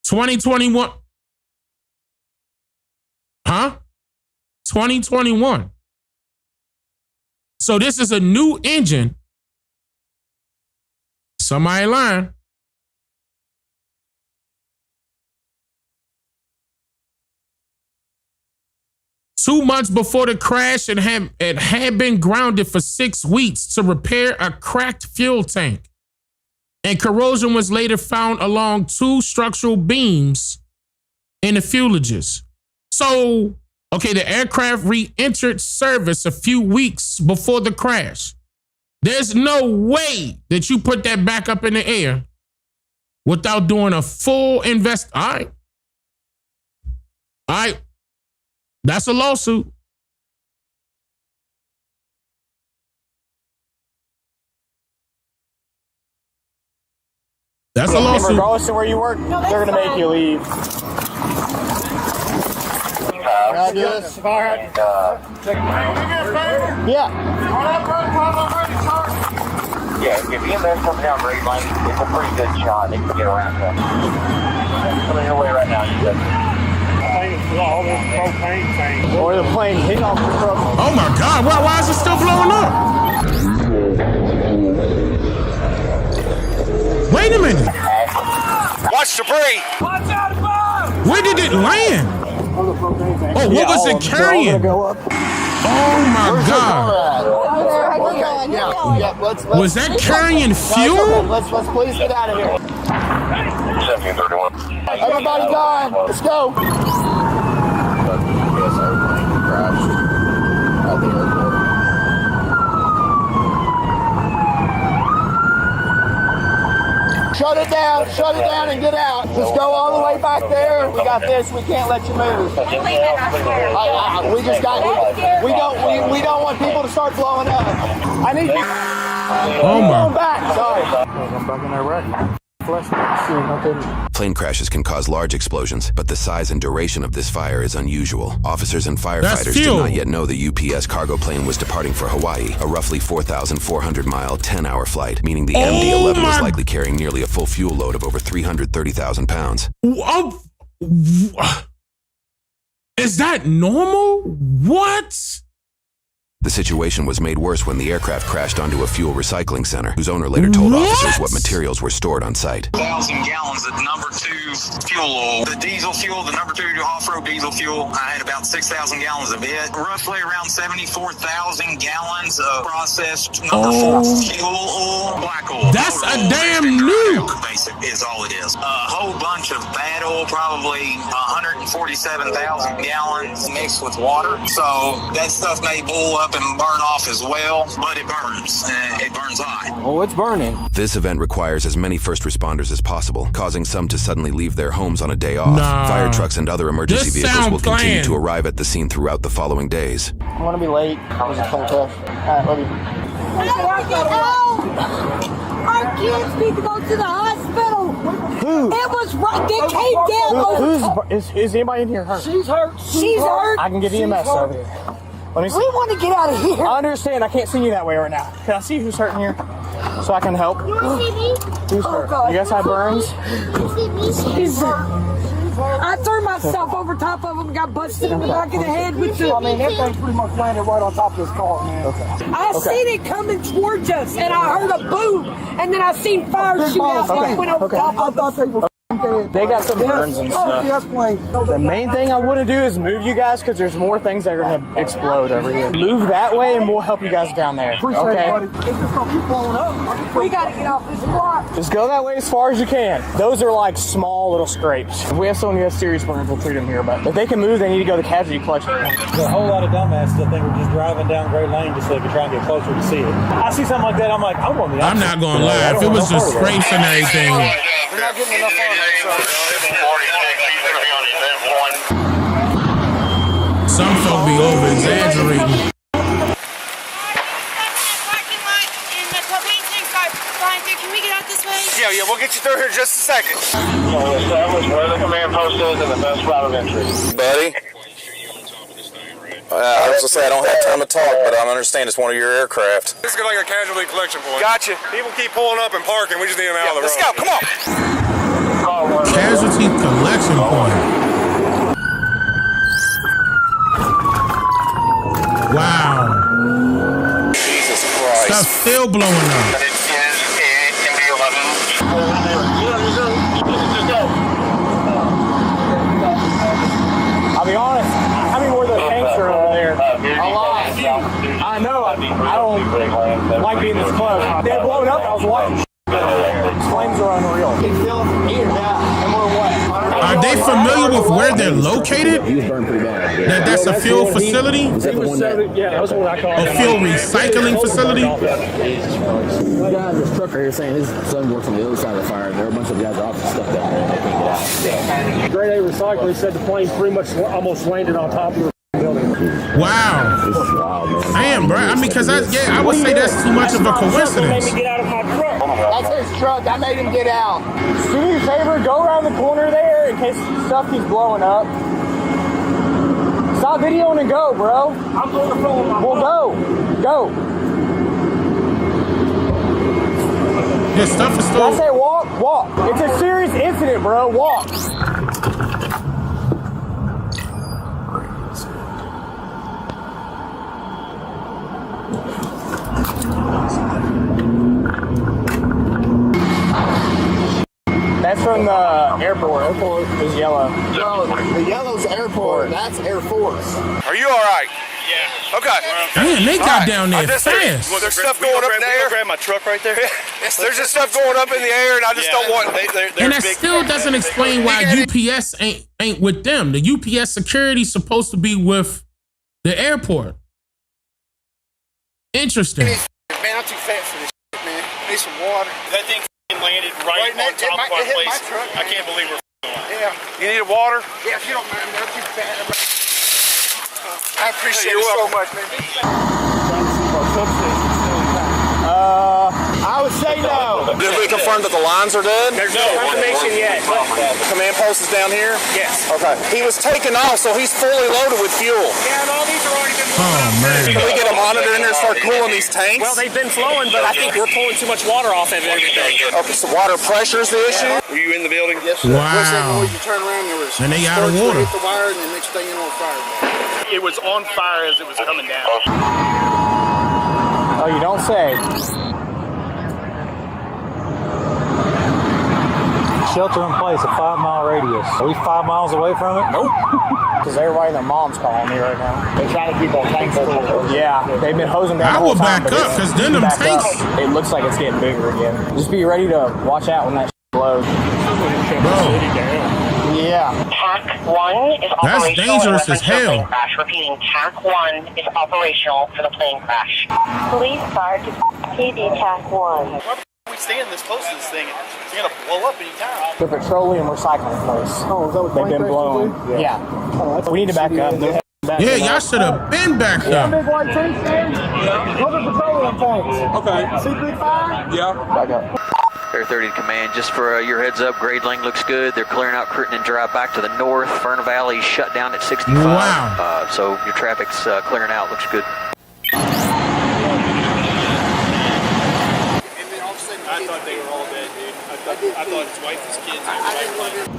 2021. 2021. So this is a new engine. Somebody lying. Two months before the crash, it had been grounded for 6 weeks to repair a cracked fuel tank. And corrosion was later found along 2 structural beams in the fuelages. So, okay, the aircraft re-entered service a few weeks before the crash. There's no way that you put that back up in the air without doing a full invest. All right. That's a lawsuit. That's a lawsuit. Regardless of where you work, they're going to make you leave. Can I do this? All right. Yeah. Yeah, if EMS comes down Great Lane, it's a pretty good shot. They can get around that. Coming your way right now, you good. All this propane thing. Or the plane hit off the truck. Oh my God, why is it still blowing up? Wait a minute. Watch debris. Watch out above. Where did it land? Oh, what was it carrying? Oh my God. Was that carrying fuel? Let's please get out of here. 1731. Everybody gone. Let's go. Shut it down and get out. Just go all the way back there. We got this. We can't let you move. We don't want people to start blowing up. I need you. Oh my. Back. Sorry. I'm back in that wreck. Plane crashes can cause large explosions, but the size and duration of this fire is unusual. Officers and firefighters did not yet know the UPS cargo plane was departing for Hawaii, a roughly 4,400-mile, 10-hour flight, meaning the MD-11 was likely carrying nearly a full fuel load of over 330,000 pounds. Is that normal? What? The situation was made worse when the aircraft crashed onto a fuel recycling center, whose owner later told officers what materials were stored on site. 1,000 gallons of number 2 fuel oil. The diesel fuel, the number 2 off-road diesel fuel, I had about 6,000 gallons of it. Roughly around 74,000 gallons of processed number 4 fuel oil, black oil. That's a damn nuke. Basic is all it is. A whole bunch of bad oil, probably 147,000 gallons mixed with water. So that stuff may boil up and burn off as well, but it burns. It burns hot. Oh, it's burning. This event requires as many first responders as possible, causing some to suddenly leave their homes on a day off. Fire trucks and other emergency vehicles will continue to arrive at the scene throughout the following days. I want to be late. I was just told tough. All right, love you. Our kids need to go to the hospital. Who? It was right. They came down. Is anybody in here hurt? She's hurt. She's hurt. I can get EMS over here. We want to get out of here. I understand. I can't see you that way right now. Can I see who's hurting here so I can help? You want to see me? Who's hurt? God. You guys have burns? I threw myself over top of him and got busted in the back of the head with the... I mean, everything's pretty much landed right on top of this car, man. Okay. I seen it coming towards us, and I heard a boom, and then I seen fire shoot out and it went over top of us. They got some burns and stuff. The main thing I want to do is move you guys because there's more things that are going to explode over here. Move that way and we'll help you guys down there. Okay? We got to get off this block. Just go that way as far as you can. Those are like small little scrapes. If we have someone who has serious burns, we'll treat them here. But if they can move, they need to go to the casualty collection. There's a whole lot of dumbasses that think we're just driving down Great Lane just so they can try and get closer to see it. I see something like that, I'm like, I'm going to I'm not going to lie. If it was just scrapes and everything. We're not getting enough on it. Some folk be over exaggerating. Can we get out this way? Yeah, we'll get you through here in just a second. So establish where the command post is and the best route of entry. Buddy? I was going to say I don't have time to talk, but I understand it's one of your aircraft. This is like a casualty collection point. Gotcha. People keep pulling up and parking. We just need them out of the road. Let's go. Come on. Casualty collection point. Wow. Jesus Christ. Stuff's still blowing up. I'll be honest, how many more of those tanks are over there? A lot. I know. I don't like being this close. They're blowing up. I was watching. These flames are unreal. And we're what? Are they familiar with where they're located? That's a fuel facility? Yeah, that's what I call it. A fuel recycling facility? The guy in this truck right here saying his son works on the other side of the fire. There are a bunch of guys off stuck down there and they can't get out. Grade A Recycling said the plane pretty much almost landed on top of the building. Wow. Damn, bro. I mean, because I would say that's too much of a coincidence. Made me get out of my truck. That's his truck. I made him get out. Do me a favor, go around the corner there in case stuff keeps blowing up. Stop videoing and go, bro. I'm on the phone. Well, go. Yeah, stuff is still. I say walk. It's a serious incident, bro. Walk. That's from the airport. Airport is yellow. No, the yellow's airport. That's Air Force. Are you all right? Yeah. Okay. Man, they got down there fast. Well, there's stuff going up in the air. Grab my truck right there. There's just stuff going up in the air, and I just don't want. And that still doesn't explain why UPS ain't with them. The UPS security's supposed to be with the airport. Interesting. Man, I'm too fat for this shit, man. I need some water. That thing landed right on top of our place. I can't believe we're Yeah. You need water? Yeah, if you don't mind, man. I'm too fat. I appreciate it so much, man. I would say no. Did we confirm that the lines are dead? There's no confirmation yet. Command post is down here? Yes. Okay. He was taken off, so he's fully loaded with fuel. Yeah, and all these are already been Oh, man. Can we get a monitor in there and start cooling these tanks? Well, they've been flowing, but I think we're pulling too much water off of everything. Okay, so water pressure is the issue? Were you in the building? Yes, sir. Wow. What's that noise? You turn around, there was And they out of sparks water. hit the wire, and the next thing on fire. It was on fire as it was coming down. Oh, you don't say. Shelter in place, a 5-mile radius. Are we 5 miles away from it? Nope. Because everybody and their mom's calling me right now. They're trying to keep our tanks full. Yeah, they've been hosing down I the whole will time, back but up, it's- 'cause then them back tanks- up, it looks like it's getting bigger again. Just be ready to watch out when that blows. Bro. Yeah. TAC 1 is That's operational dangerous in as reference to the hell. plane crash. Repeating, TAC 1 is operational for the plane crash. Police car to PD TAC 1. We stand this close to this thing, it's gonna blow up anytime. The petroleum recycling place. Oh, is that what They've been plane blowing. crashes do? Yeah. We need to back up. Yeah, y'all should have been back Yeah, there. big white tanks, man. Those are petroleum tanks. Okay. See big fire? Yeah. Back up. Air 30 to command, just for your heads up, grade lane looks good. They're clearing out Crittenden Drive back to the north. Fern Valley shut down at 65. Wow. So your traffic's clearing out, looks good. I thought they were all dead, dude. I thought his wife, his kids,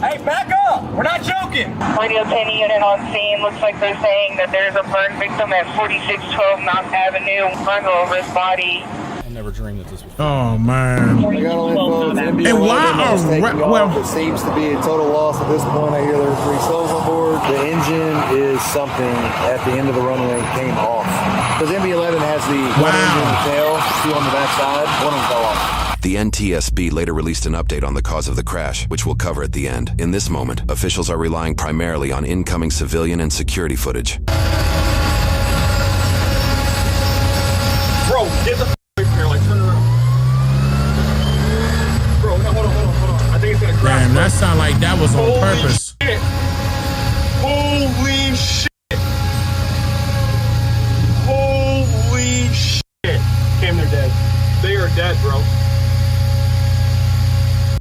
Hey, back up! We're not joking! Radio 10 unit on scene. Looks like they're saying that there's a burn victim at 4612 Mount Avenue. Front over his body. I never dreamed that this was. Oh, man. I got all info. And why are well? It seems to be a total loss at this point. I hear there were 3 souls on board. The engine is something at the end of the runway came off. Because MB-11 has the one engine in the tail, 2 on the back side, one of them fell off. The NTSB later released an update on the cause of the crash, which we'll cover at the end. In this moment, officials are relying primarily on incoming civilian and security footage. Bro, get the away from here, like turn around. Bro, no, hold on. I think it's gonna crash. Damn, that sound like that was on purpose. Shit. Holy shit. Holy shit. Damn, they're dead. They are dead, bro.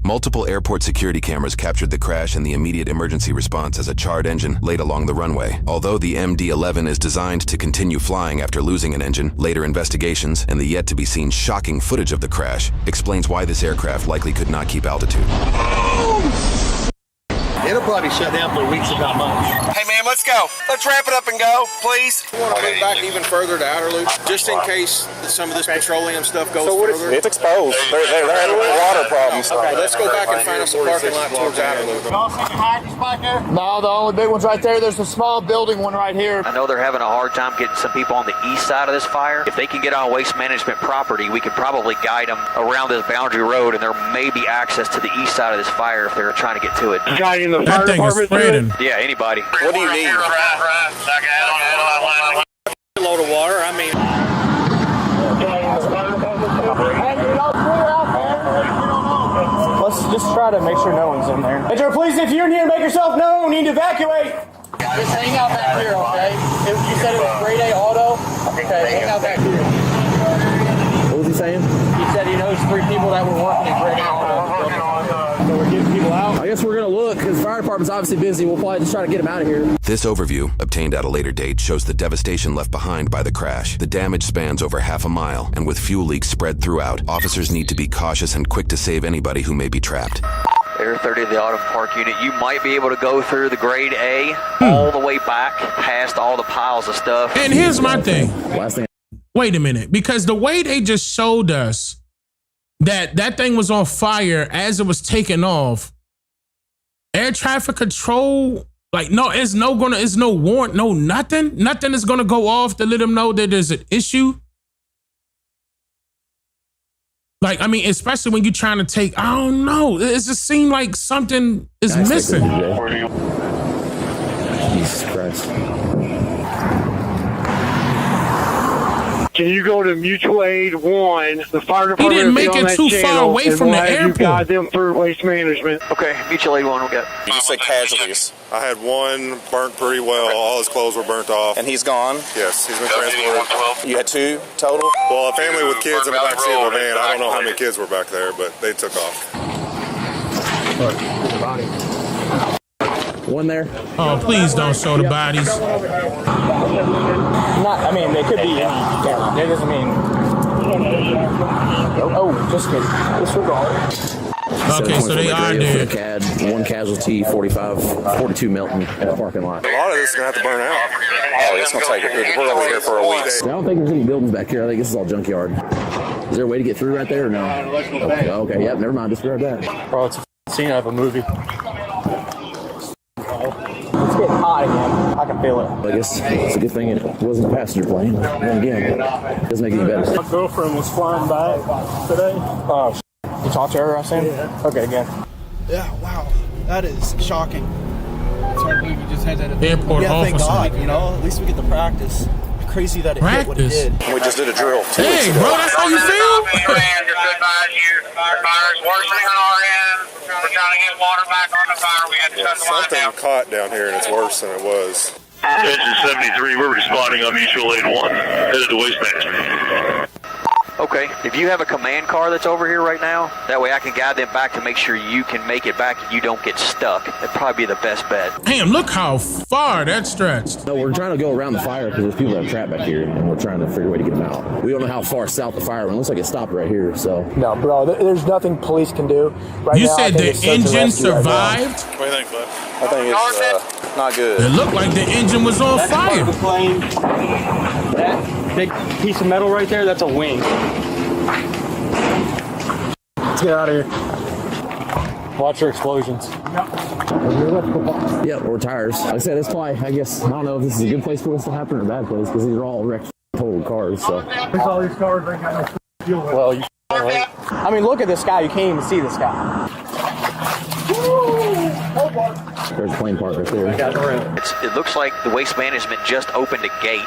Multiple airport security cameras captured the crash and the immediate emergency response as a charred engine laid along the runway. Although the MD-11 is designed to continue flying after losing an engine, later investigations and the yet-to-be-seen shocking footage of the crash explains why this aircraft likely could not keep altitude. It'll probably shut down for weeks, if not months. Hey, man, let's go. Let's wrap it up and go, please. We want to move back even further to outer loop, just in case some of this petroleum stuff goes further. It's exposed. They're having water problems. Okay, let's go back and find us a parking lot towards outer loop. No, the only big one's right there. There's a small building one right here. I know they're having a hard time getting some people on the east side of this fire. If they can get on waste management property, we could probably guide them around this boundary road, and there may be access to the east side of this fire if they're trying to get to it. That thing is spreading. Yeah, anybody. What do you need? A load of water, I mean. Let's just try to make sure no one's in there. Metro Police, if you're in here, make yourself known. Need to evacuate. Just hang out back here, okay? You said it was grade A auto. Okay, hang out back here. What was he saying? He said he knows 3 people that were working at grade A auto. So we're getting people out. I guess we're going to look, because fire department department's obviously busy. We'll probably just try to get him out of here. This overview, obtained at a later date, shows the devastation left behind by the crash. The damage spans over half a mile, and with fuel leaks spread throughout, officers need to be cautious and quick to save anybody who may be trapped. Air 30 of the Autumn Park unit, you might be able to go through the grade A all the way back past all the piles of stuff. And here's my thing. Wait a minute, because the way they just showed us that thing was on fire as it was taking off, air traffic control, like, no, it's no warrant, no nothing. Nothing is gonna go off to let them know that there's an issue. Like, I mean, especially when you're trying to take, I don't know. It just seemed like something is missing. Jesus Christ. Can you go to Mutual Aid 1? The fire department. He didn't make it too far away from the airport. You guide them through waste management. Okay, Mutual Aid 1, we'll get. You said casualties. I had one burnt pretty well. All his clothes were burnt off. And he's gone? Yes, he's been transported. You had 2 total? Well, a family with kids in the back seat of the van. I don't know how many kids were back there, but they took off. One there. Oh, please don't show the bodies. I mean, they could be. Yeah, that doesn't mean. Oh, just kidding. Disregard. Okay, so they are dead. CAD, 1 casualty, 42 melting in the parking lot. A lot of this is going to have to burn out. Oh, it's going to take it. We're over here for a week. I don't think there's any buildings back here. I think this is all junkyard. Is there a way to get through right there or no? Okay, yep, never mind. Disregard that. Bro, it's a scene out of a movie. It's getting hot again. I can feel it. I guess it's a good thing it wasn't a passenger plane. Then again, it doesn't make it any better. My girlfriend was flying back today. Oh, you talked to her, I assume? Yeah. Okay, again. Yeah, wow. That is shocking. It's hard to believe you just had that. Airport thank God, you know, at least we get to practice. Crazy that it hit what it did. We just did a drill. Hey, bro, that's how you feel? Fire's worsening on our end. We're trying to get water back on the fire. We had to shut the line down. Something caught down here, and it's worse than it was. Engine 73, we're responding on Mutual Aid 1, headed to waste management. Okay, if you have a command car that's over here right now, that way I can guide them back to make sure you can make it back and you don't get stuck. That'd probably be the best bet. Damn, look how far that stretched. No, we're trying to go around the fire because there's people that are trapped back here, and we're trying to figure a way to get them out. We don't know how far south the fire went. It looks like it stopped right here, so. No, bro, there's nothing police can do right now. You said the engine survived? What do you think, bud? I think it's not good. It looked like the engine was on fire. The plane, that big piece of metal right there, that's a wing. Let's get out of here. Watch your explosions. Yeah, or tires. Like I said, it's probably, I guess, I don't know if this is a good place for this to happen or a bad place because these are all wrecked total cars, so. There's all these cars right now. Well, you right. I mean, look at the sky. You can't even see the sky. There's a plane park right there. It looks like the Waste Management just opened a gate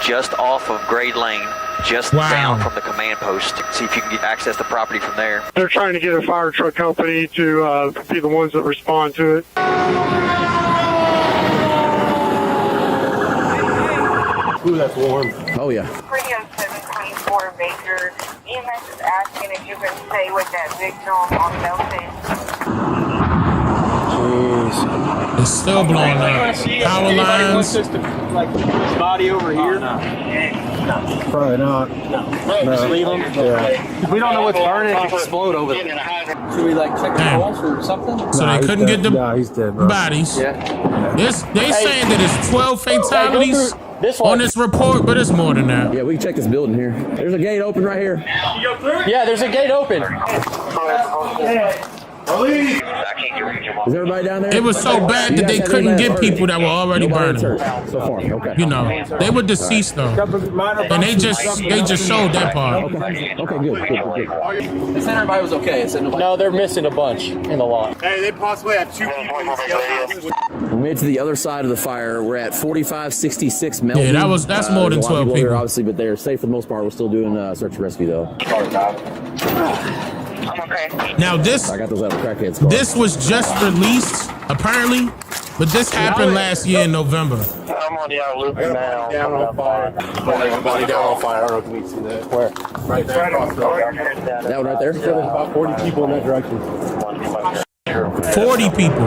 just off of Grade Lane, just down from the command post. See if you can access the property from there. They're trying to get a fire truck company to be the ones that respond to it. Ooh, that's warm. Oh, yeah. Radio 724 Baker. EMS is asking if you can stay with that victim on Milton. Jeez. It's still blowing up. Power lines. Like this body over here? Probably not. No. Just leave them? Yeah. We don't know what's burning. It could explode over there. Should we like check the pulse or something? So they couldn't get the he's dead, bro. bodies. Yeah. They saying that it's 12 fatalities on this report, but it's more than that. Yeah, we can check this building here. There's a gate open right here. Yeah, there's a gate open. Is everybody down there? It was so bad that they couldn't get people that were already burning. So far, okay. You know, they were deceased though, and they just showed that part. Okay, good. It said everybody was okay. No, they're missing a bunch in the lot. Hey, they possibly have 2 people. We made it to the other side of the fire. We're at 4566 Melton. Yeah, that's more than 12 people. Here, obviously, but they're safe for the most part. We're still doing search and rescue though. Now this was just released apparently, but this happened last year in November. I'm on the loop now. Down on fire. Everybody down on fire. I don't know if you can see that. Where? Right there. That one right there? About 40 people in that direction. 40 people.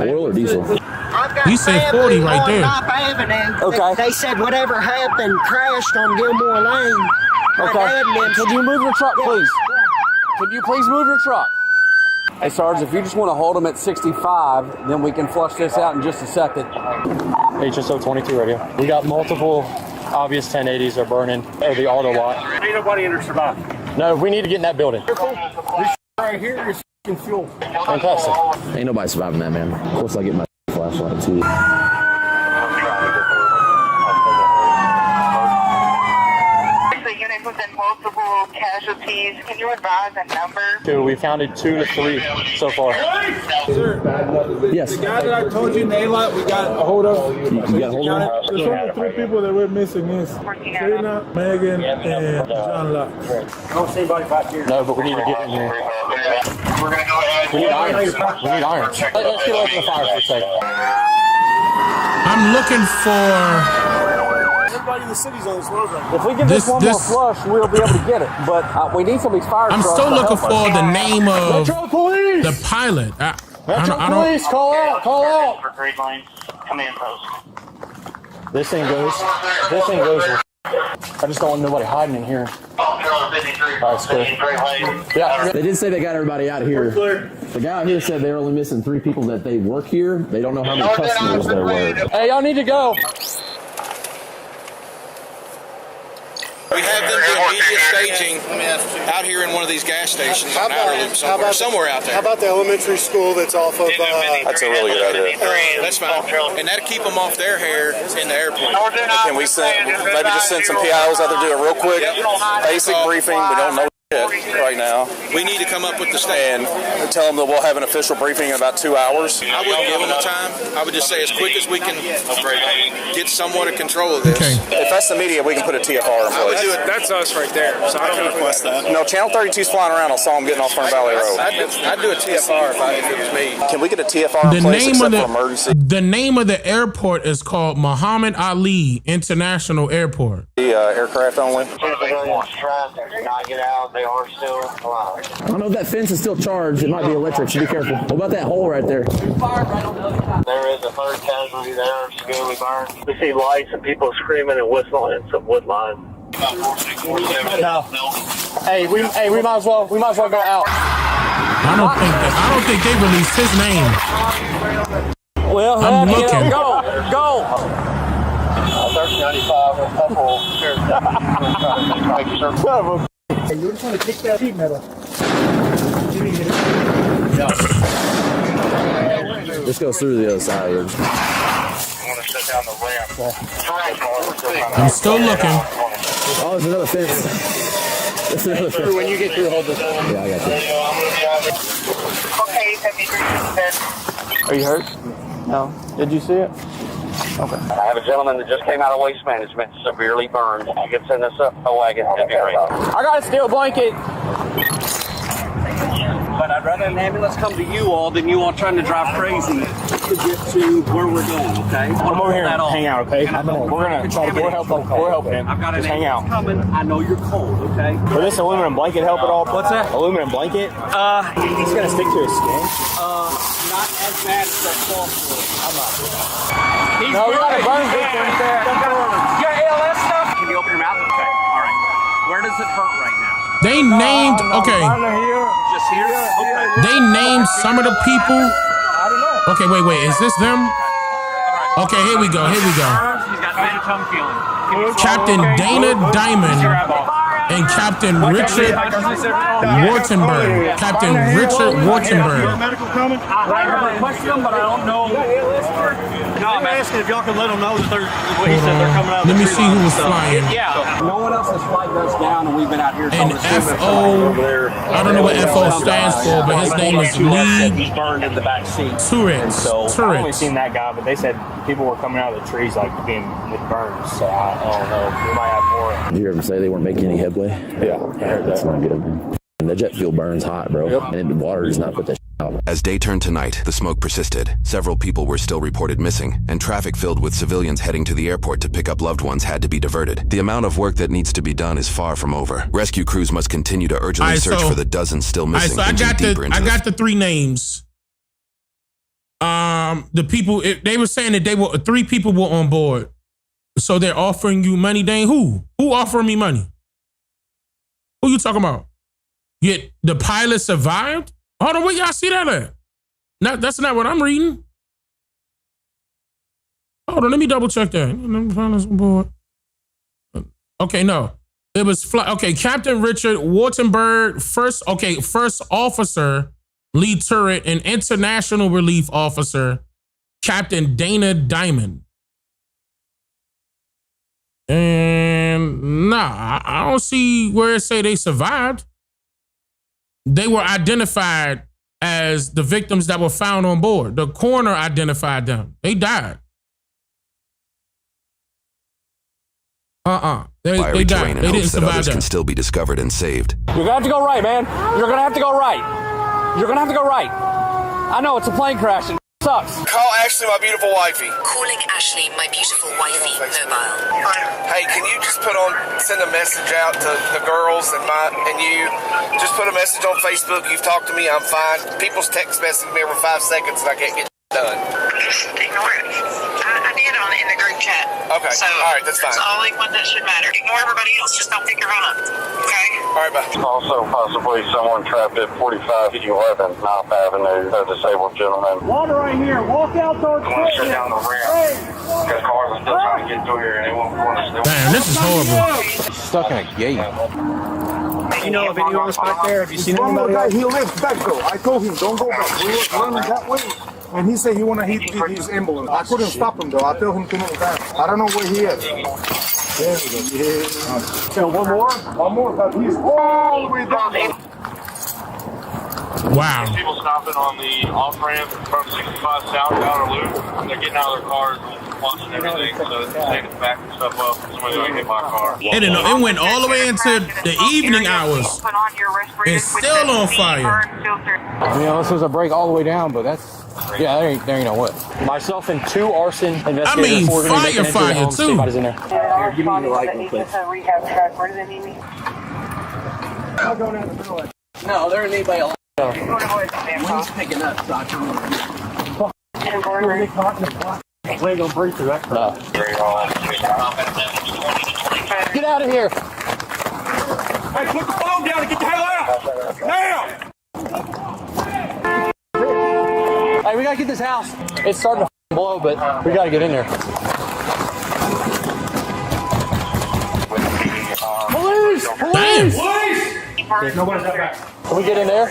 Oil or diesel? He said 40 right there. Okay. They said whatever happened crashed on Gilmore Lane. Okay. Could you move your truck, please? Could you please move your truck? Hey, Sarge, if you just want to hold them at 65, then we can flush this out in just a second. HSO 22 radio. We got multiple obvious 1080s are burning, or the auto lot. Ain't nobody in there surviving. No, we need to get in that building. This right here is fuel. Fantastic. Ain't nobody surviving that, man. Of course I get my flashlight too. The unit was in multiple casualties. Can you advise a number? Dude, we counted 2 to 3 so far. Sir, yes. The guy that I told you, Nayla, we got a hold of. You got a hold of him? There's only 3 people that we're missing. Is Trina, Megan, and John Locke. I don't see anybody back here. No, but we need to get in here. We're going to go ahead. We need irons. We need irons. Let's get away from the fire for a second. I'm looking for. Everybody in the city's on this road right now. If we give this one more flush, we'll be able to get it. But we need some of these fire I'm trucks. still looking for the name of Metro Police! the pilot. Metro Police, call out, call out. For Great Lane Command Post. This thing goes. I just don't want nobody hiding in here. That's good. Yeah. They did say they got everybody out here. The guy out here said they're only missing 3 people that they work here. They don't know how many customers there were. Hey, y'all need to go. We have them do immediate staging out here in one of these gas stations on outer loop somewhere out there. How about the elementary school that's off of... That's a really good idea. That's fine. And that'll keep them off their hair in the airport. Can we maybe just send some PIOs out there to do a real quick basic briefing? We don't know shit right now. We need to come up with the and tell them that we'll have an official briefing in about 2 hours. I wouldn't give them a time. I would just say as quick as we can get somewhat of control of this. Okay. If that's the media, we can put a TFR in place. I would do it. That's us right there. So I don't request that. No, Channel 32's flying around. I saw them getting off Fern Valley Road. I'd do a TFR if it was me. Can we get a TFR in place except for emergency? The name of the airport is called Muhammad Ali International Airport. The aircraft only? I don't know if that fence is still charged. It might be electric, so be careful. What about that hole right there? There is a third casualty there, severely burned. We see lights and people screaming and whistling and some wood line. No. Hey, we might as well go out. I don't think they released his name. Well, I'm looking. Go. 1395, a couple. Hey, you just want to kick that sheet metal. This goes through the other side here. I'm still looking. Oh, there's another fence. There's another fence. When you get through, hold this. Yeah, I got you. Are you hurt? No. Did you see it? Okay. I have a gentleman that just came out of Waste Management, severely burned. If you could send us a wagon, that'd be great. I got a steel blanket. But I'd rather an ambulance come to you all than you all trying to drive crazy to get to where we're going, okay? Come over here and hang out, okay? We're helping him. I've got an Just hang out. ambulance coming. I know you're cold, okay? Will this aluminum blanket help at all? What's that? Aluminum blanket? He's gonna stick to his skin. Not as bad as that cloth would. I'm not. No, we got a burn victim there. You got ALS stuff? Can you open your mouth? Okay. All right. Where does it hurt right now? They named, okay. Just here? Okay. They named some of the people. Okay, wait. Is this them? Okay, here we go. He's got bad tongue feeling. Captain Dana Diamond and Captain Richard Wartenberg. Captain Richard Wartenberg. Medical coming? I heard a question, but I don't know. No, I'm asking if y'all can let them know that what he said they're coming out. Let me see who was flying. Yeah. No one else has flagged us down, and we've been out here. And FO, I don't know what FO stands for, but his name is Lee. He's burned in the back seat. Turrets. I've only seen that guy, but they said people were coming out of the trees like being with burns. So I don't know. We might have more. Did you hear them say they weren't making any headway? Yeah, I heard That's that. not good. And the jet fuel burns hot, bro. Yep. And the water does not put that As day turned to night, the smoke persisted. Several people were still reported missing, and traffic filled with civilians heading to the airport to pick up loved ones had to be diverted. The amount of work that needs to be done is far from over. Rescue crews must continue to urgently search for the dozens still missing. I got the 3 names. The people, they were saying that 3 people were on board. So they're offering you money, Dane? Who offering me money? Who you talking about? Yet the pilot survived? Hold on, where y'all see that at? That's not what I'm reading. Hold on, let me double check that. Pilots on board. Okay, no. It was Captain Richard Wartenberg, first officer, lead turret, and international relief officer, Captain Dana Diamond. And I don't see where it say they survived. They were identified as the victims that were found on board. The coroner identified them. They died. They died. They didn't survive that. Can still be discovered and saved. You're gonna have to go right, man. You're gonna have to go right. You're gonna have to go right. I know it's a plane crash. And sucks. Call Ashley, my beautiful wifey. Calling Ashley, my beautiful wifey, mobile. Hey, can you just send a message out to the girls and you? Just put a message on Facebook. You've talked to me. I'm fine. People's text message me every 5 seconds and I can't get done. Just ignore it. I did in the group chat. Okay. So all right, that's fine. It's the only one that should matter. Ignore everybody else. Just don't pick your phone up. Okay? All right, bye. Also, possibly someone trapped at 4511 Mount Avenue, a disabled gentleman. Water right here. Walk out towards the shut down the ramp. Because cars are still trying to get through here and they won't want to. Damn, this is horrible. Stuck in a gate. You know if anyone's back there? Have you seen anybody? He lives back though. I told him don't go back. We were running that way. And he said he want to hit his ambulance. I couldn't stop him though. I told him to move back. I don't know where he is. There we go. Yeah. So one more? One more, but he's all the way down there. Wow. There's people stopping on the off-ramp from 65 south outer loop. They're getting out of their cars and watching everything, so they're taking the back and stuff up. Somebody got hit by a car. It went all the way into the evening hours. It's still on fire. You know, this was a break all the way down, but that's, yeah, there ain't no what. Myself and 2 arson investigators. Fire too. Somebody's in there. Here, give me the light, please. I'll go down the middle. No, there ain't anybody alive. Wind's picking up, so I We ain't gonna breathe through that crap. Get out of here. Hey, put the phone down and get the hell out! Now! Hey, we gotta get this house. It's starting to blow, but we gotta get in there. Police! Police! Police! Nobody's out back. Can we get in there?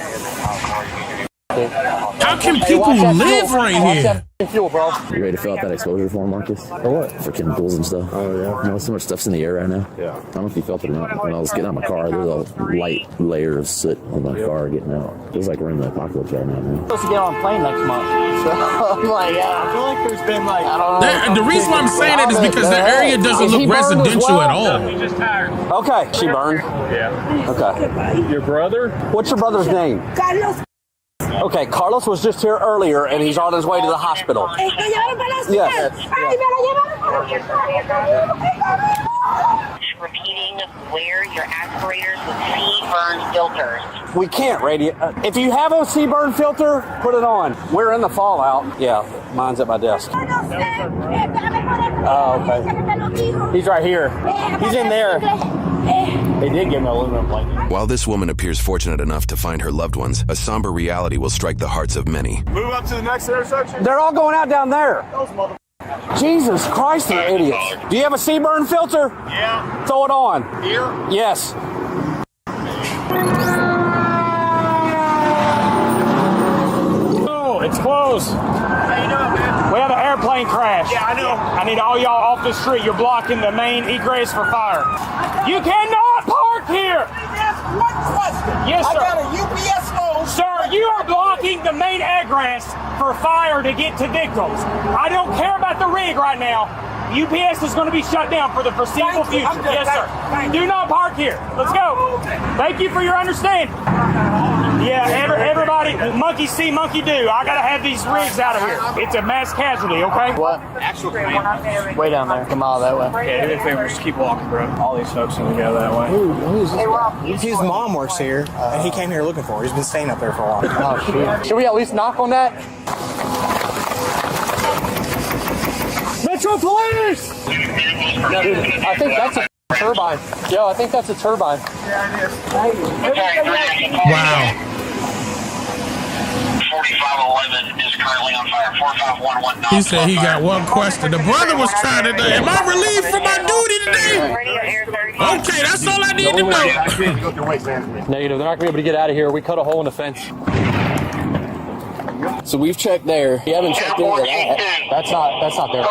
How can people live right here? Fuel, bro. You ready to fill out that exposure form, Marcus? For what? For chemicals and stuff. Oh, yeah. You know, so much stuff's in the air right now. Yeah. I don't know if you felt it or not. When I was getting out of my car, there's a light layer of soot on my car getting out. It was like we're in the apocalypse right now, man. I'm supposed to get on a plane next month. So I'm like, I feel like there's been like, I don't know. The reason why I'm saying that is because the area doesn't look residential at all. He's just tired. Okay. She burned? Yeah. Okay. Your brother? What's your brother's name? Carlos. Okay, Carlos was just here earlier, and he's on his way to the hospital. Yes. Repeating where your aspirators with C-burn filters. We can't radio. If you have a C-burn filter, put it on. We're in the fallout. Yeah, mine's at my desk. Oh, okay. He's right here. He's in there. They did give him an aluminum blanket. While this woman appears fortunate enough to find her loved ones, a somber reality will strike the hearts of many. Move up to the next intersection. They're all going out down there. Jesus Christ, they're idiots. Do you have a C-burn filter? Yeah. Throw it on. Here? Yes. Oh, it's closed. How you doing, man? We have an airplane crash. Yeah, I know. I need all y'all off the street. You're blocking the main egress for fire. You cannot park here. Yes, sir. I got a UPS load. Sir, you are blocking the main egress for fire to get to victims. I don't care about the rig right now. UPS is going to be shut down for the foreseeable future. Yes, sir. Do not park here. Let's go. Thank you for your understanding. Yeah, everybody, monkey see, monkey do. I gotta have these rigs out of here. It's a mass casualty, okay? What? Actual Way down there. Come on that way. Yeah, do me a favor, just keep walking, bro. All these folks need to go that way. Who's this guy? His mom works here, and he came here looking for her. He's been staying up there for a while. Oh, shit. Should we at least knock on that? Metro Police! I think that's a turbine. Yo, I think that's a turbine. Wow. 4511 is currently on fire. 45119. He said he got one question. The brother was trying to. Am I relieved from my duty today? Okay, that's all I need to know. Negative. They're not gonna be able to get out of here. We cut a hole in the fence. So we've checked there. We haven't checked into that. That's not there.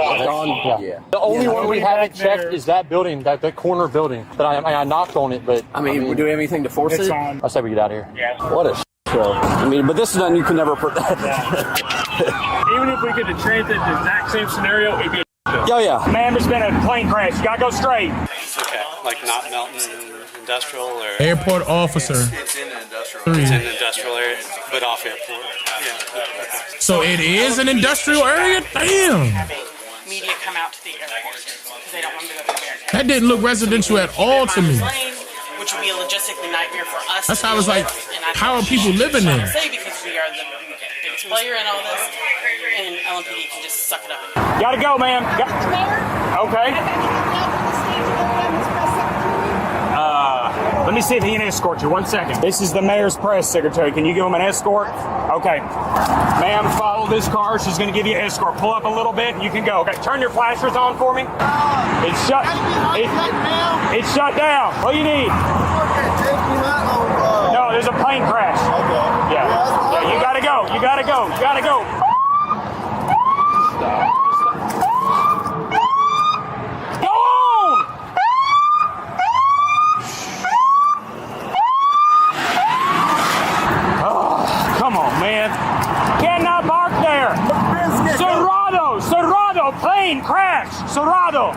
It's gone. Yeah. The only one we haven't checked is that building, that corner building. That I knocked on it, but I mean, do we have anything to force it? I said we get out of here. Yeah. What a show. I mean, but this is not. You can never put that. Even if we could have transit the exact same scenario, it'd be a Oh yeah. Ma'am, there's been a plane crash. You gotta go straight. It's okay. Like not Melton Industrial or Airport officer. It's in an industrial. It's in an industrial area, but off airport. Yeah. Okay. So it is an industrial area? Damn. Media come out to the airport because they don't want to go to the airport. That didn't look residential at all to me. Which would be a logistically nightmare for us. That's how I was like, how are people living there? Say because we are the biggest player in all this, and LMPD can just suck it up. Gotta go, ma'am. Okay. Let me see if he can escort you. 1 second. This is the mayor's press secretary. Can you give him an escort? Okay. Ma'am, follow this car. She's going to give you an escort. Pull up a little bit and you can go. Okay. Turn your flashers on for me. It's shut. It's shut down. What do you need? No, there's a plane crash. Okay. Yeah. You gotta go. You gotta go. You gotta go. Come on, man. Cannot park there. Cerrado, plane crash. Cerrado.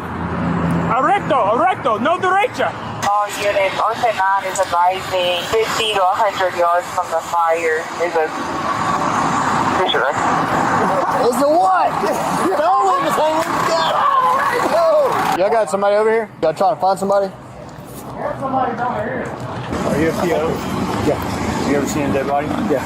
Recto, no derecha. All units, OSHA 9 is advising 50 to 100 yards from the fire. Is a fisher. Is a what? Y'all got somebody over here? Y'all trying to find somebody? There's somebody over here. Are you a PO? Yeah. You ever seen a dead body? Yeah.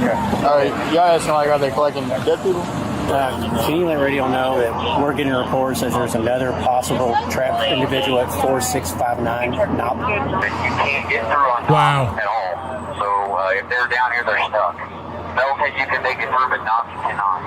Okay. All right, y'all ask somebody, are they collecting dead people? Can you let radio know that we're getting reports that there's another possible trapped individual at 4659 Knob? You can't get through on Wow. at all. So if they're down here, they're stuck. They'll think you can make it through, but not you cannot.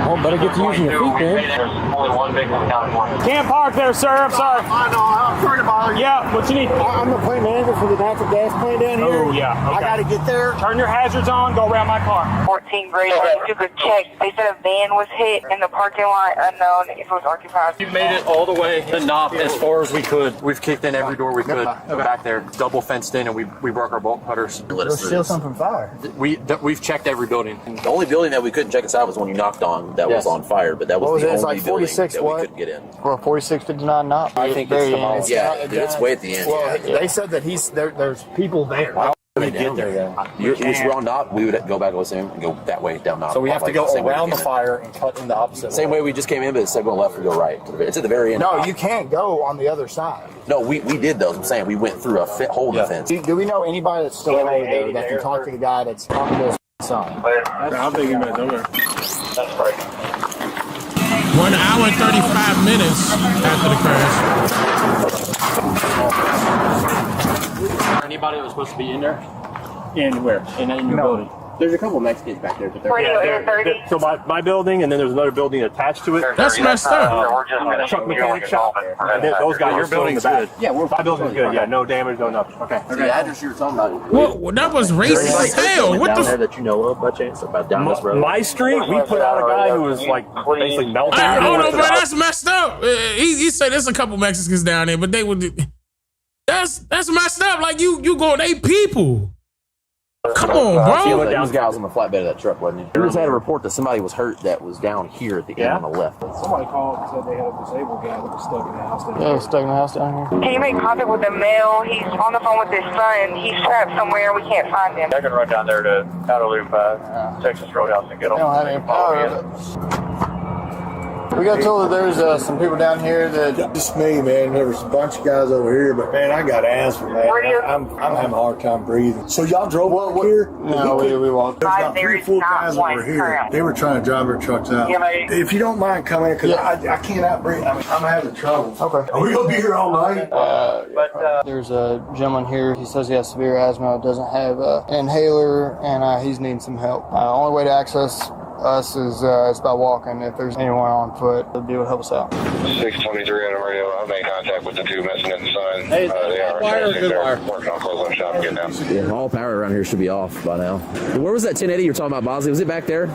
Well, better get to using your feet, man. There's only one victim down one. Can't park there, sir. I'm sorry. I know. I'm sorry to bother you. Yeah, what you need? I'm the plant manager for the natural gas plant down here. Oh, yeah. Okay. I got to get there. Turn your hazards on. Go around my car. 14 grade. You could check. They said a van was hit in the parking lot. Unknown if it was occupied. We made it all the way to Knob as far as we could. We've kicked in every door we could. Back there, double fenced in, and we broke our bolt cutters. There's still something from fire. We've checked every building. The only building that we couldn't check inside was one you knocked on that was on fire, but that was the only like building 46 that we couldn't get in. Or 4659 Knob. I think it's the most. Yeah, dude, it's way at the end. Well, they said that there's people there. How do we get there then? We're on Knob, we would go back with him and go that way down Knob. So we have to go around the fire and cut in the opposite. Same way we just came in, but instead of going left, we go right. It's at the very end. No, you can't go on the other side. No, we did those. I'm saying we went through a hole in the fence. Do we know anybody that's still alive there that can talk to the guy that's talking to his son? I'm thinking about over. That's right. 1 hour and 35 minutes after the crash. Anybody that was supposed to be in there? In where? In your building. There's a couple Mexicans back there, but they're so my building, and then there's another building attached to it. That's messed up. We're just going to Truck mechanic shop. And then those guys, your building's good. Yeah, my building's good. Yeah, no damage, no nothing. Okay. The address you were talking about. Well, that was racist as hell. What down the? there that you know of by chance about down this road? My street, we put out a guy who was like basically melting. Hold on, bro. That's messed up. He said there's a couple Mexicans down there, but they would. That's messed up. Like you going, they people. Come on, bro. These guys on the flatbed of that truck, wasn't he? We just had a report that somebody was hurt that was down here at the end on the left. Somebody called and said they had a disabled guy that was stuck in the house. Yeah, stuck in the house down here. Can you make contact with the male? He's on the phone with his son. He's trapped somewhere. We can't find him. I can run down there to Outer Loop, Texas Roadhouse and get him. They don't have any power. We got told that there's some people down here that... Just me, man. There was a bunch of guys over here, but man, I got asthma, man. I'm having a hard time breathing. So y'all drove up here? No, we walked. There's about 3 or 4 guys over here. They were trying to drive their trucks out. If you don't mind coming in, because I can't outbreathe. I'm having trouble. Okay. Are we going to be here all night? There's a gentleman here. He says he has severe asthma, doesn't have an inhaler, and he's needing some help. Only way to access us is by walking. If there's anyone on foot, they'll be able to help us out. 623 on the radio. I've made contact with the two missing at the sign. Hey, they are working on closing shop and getting down. Yeah, all power around here should be off by now. Where was that 1080 you were talking about, Bosley? Was it back there?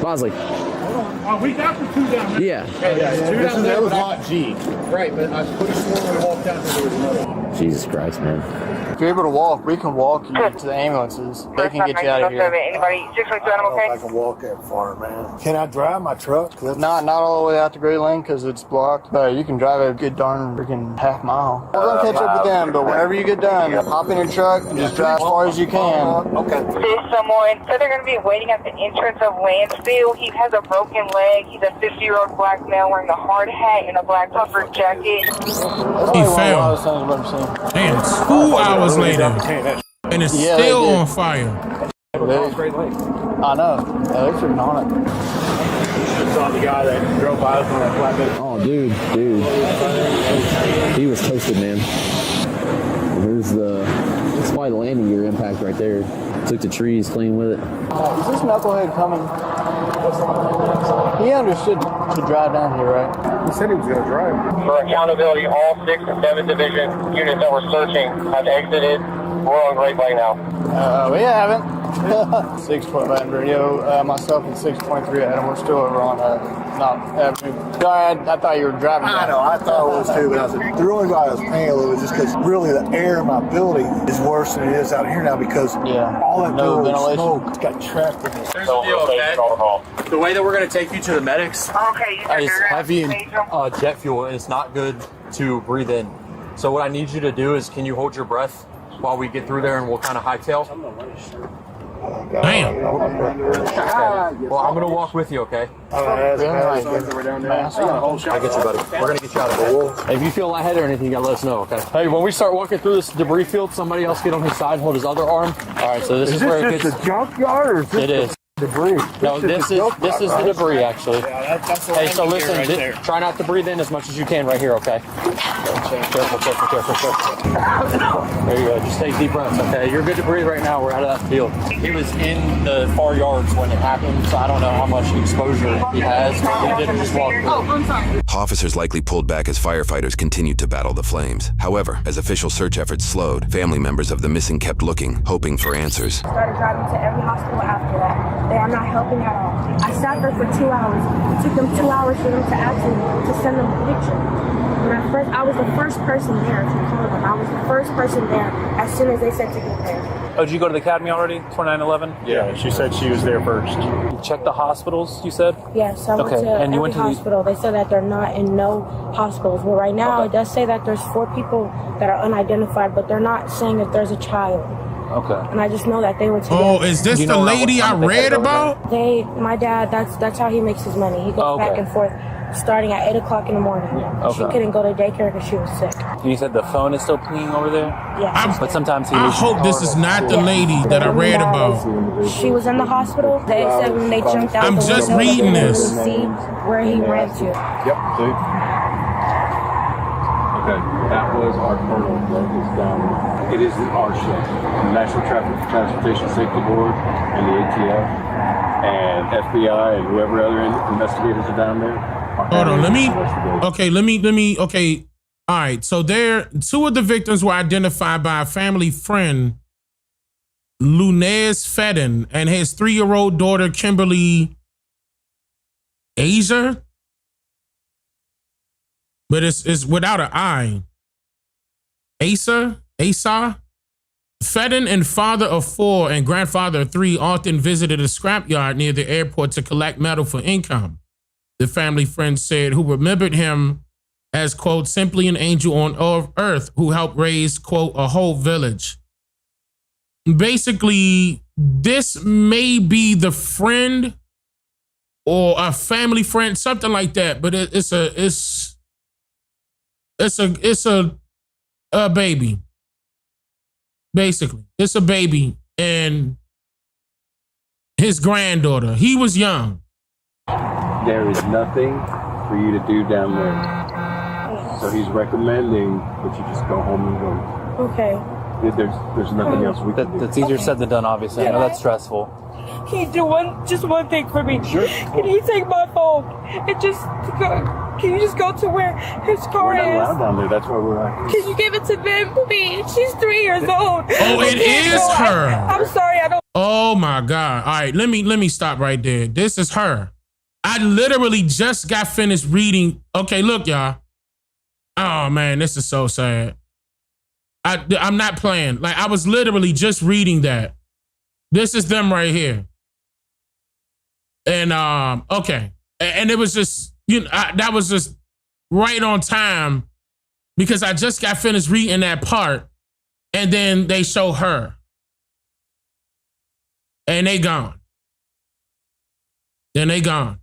Bosley. We got the 2 down there. Yeah. That was lot G. Right, but I could have sworn we walked out there was another one. Jesus Christ, man. If you're able to walk, we can walk you to the ambulances. They can get you out of here. Anybody? 612, I'm okay? I can walk that far, man. Can I drive my truck? Not all the way out to Gray Lane because it's blocked. But you can drive a good darn freaking half mile. We're gonna catch up with them, but whenever you get done, hop in your truck and just drive as far as you can. Okay. There's someone said they're going to be waiting at the entrance of Lansfield. He has a broken leg. He's a 50-year-old black male wearing a hard hat and a black puffer jacket. He fell. Damn, 2 hours later. And it's still on fire. I know. They're freaking on it. Saw the guy that drove by us on that flatbed. Oh, dude. He was toasted, man. There's that's probably the landing gear impact right there. Took the trees clean with it. Is this knucklehead coming? He understood to drive down here, right? He said he was going to drive. For accountability, all 6 and 7 division units that were searching have exited. We're on Great Lake now. We haven't. 612 radio, myself and 623 Adam. We're still over on Knott Avenue. Sorry, I thought you were driving. I know, I thought it was too, but I said, the reason why I was paying a little bit is just because really the air in my building is worse than it is out here now because all that smoke got trapped in this. Here's the deal, okay? The way that we're going to take you to the medics is heavy in jet fuel, and it's not good to breathe in. So what I need you to do is, can you hold your breath while we get through there, and we'll kind of hightail? Damn. Well, I'm going to walk with you, okay? I get you, buddy. We're going to get you out of here. If you feel lightheaded or anything, you got to let us know, okay? Hey, when we start walking through this debris field, somebody else get on his side and hold his other arm. All right, so this is where it gets... Is this a junkyard or is this it is. Debris? No, this is the debris, actually. Hey, so listen, try not to breathe in as much as you can right here, okay? Careful. There you go. Just take deep breaths, okay? You're good to breathe right now. We're out of that field. He was in the far yards when it happened, so I don't know how much exposure he has, but he didn't just walk through. I'm sorry. Officers likely pulled back as firefighters continued to battle the flames. However, as official search efforts slowed, family members of the missing kept looking, hoping for answers. Started driving to every hospital after that. They are not helping at all. I sat there for 2 hours. It took them 2 hours for them to ask me to send them a picture. When I was the first person there to call them. I was the first person there as soon as they said to get there. Oh, did you go to the academy already? 2911? Yeah, she said she was there first. You checked the hospitals, you said? Yes, I went to every hospital. They said that they're not in no hospitals. Well, right now it does say that there's 4 people that are unidentified, but they're not saying that there's a child. Okay. And I just know that they were together. Oh, is this the lady I read about? My dad, that's how he makes his money. He goes back and forth starting at 8 o'clock in the morning. She couldn't go to daycare because she was sick. And you said the phone is still pinging over there? Yeah. But sometimes I hope this is not the lady that I read about. She was in the hospital. They said when they jumped out. I'm just reading this. See where he ran to. Yep, see? Okay, that was our colonel that was down. It is our ship. The National Transportation Safety Board and the ATF and FBI and whoever other investigators are down there. Hold on, let me, all right, so 2 of the victims were identified by a family friend, Lunez Fedden, and his 3-year-old daughter, Kimberly Asia, but it's without an I. Asa? Fedden and father of 4 and grandfather of 3 often visited a scrapyard near the airport to collect metal for income. The family friend said, who remembered him as, quote, simply an angel on earth who helped raise, quote, a whole village. Basically, this may be the friend or a family friend, something like that, but it's a baby. Basically, it's a baby and his granddaughter. He was young. There is nothing for you to do down there. So he's recommending that you just go home and wait. Okay. There's nothing else we can do. That's easier said than done, obviously. I know that's stressful. Can you do one thing for me? Sure. Can you take my phone and can you just go to where his car We're not is? allowed down there. That's where we're at. Can you give it to them, please? She's 3 years old. Oh, it is her. I'm sorry, I don't. Oh my God. All right, let me stop right there. This is her. I literally just got finished reading. Okay, look, y'all. Oh man, this is so sad. I'm not playing. Like, I was literally just reading that. This is them right here. And okay. And it was just, that was just right on time because I just got finished reading that part and then they show her. And they gone. Then they gone.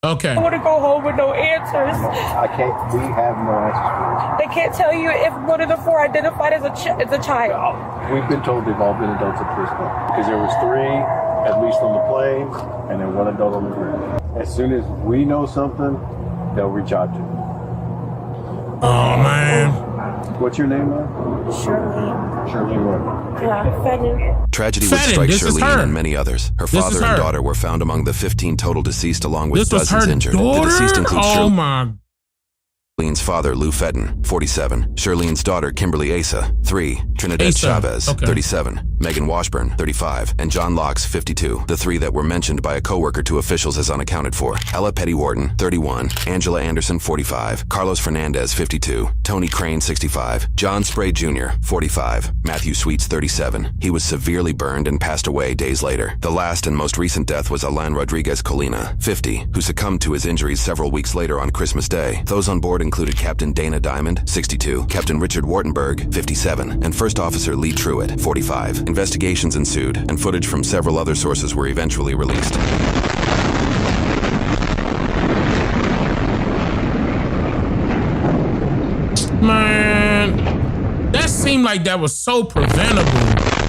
Okay. I want to go home with no answers. I can't. We have no answers for you. They can't tell you if one of the 4 identified as a child. We've been told they've all been adults at this point because there was 3 at least on the plane and then 1 adult on the ground. As soon as we know something, they'll reach out to you. Oh man. What's your name, man? Shirley what? Yeah, Fedden. Tragedy would strike Shirlene and many others. Her father and daughter were found among the 15 total deceased, along with dozens injured. The deceased includes Shirlene's father, Lou Fedden, 47. Shirlene's daughter, Kimberly Asa, 3. Trinidad Chavez, 37. Megan Washburn, 35. And John Locks, 52. The 3 that were mentioned by a coworker to officials as unaccounted for. Ella Petty Wharton, 31. Angela Anderson, 45. Carlos Fernandez, 52. Tony Crane, 65. John Spray Jr., 45. Matthew Sweets, 37. He was severely burned and passed away days later. The last and most recent death was Alain Rodriguez Colina, 50, who succumbed to his injuries several weeks later on Christmas Day. Those on board included Captain Dana Diamond, 62, Captain Richard Wartenberg, 57, and First Officer Lee Truitt, 45. Investigations ensued, and footage from several other sources were eventually released. Man, that seemed like that was so preventable.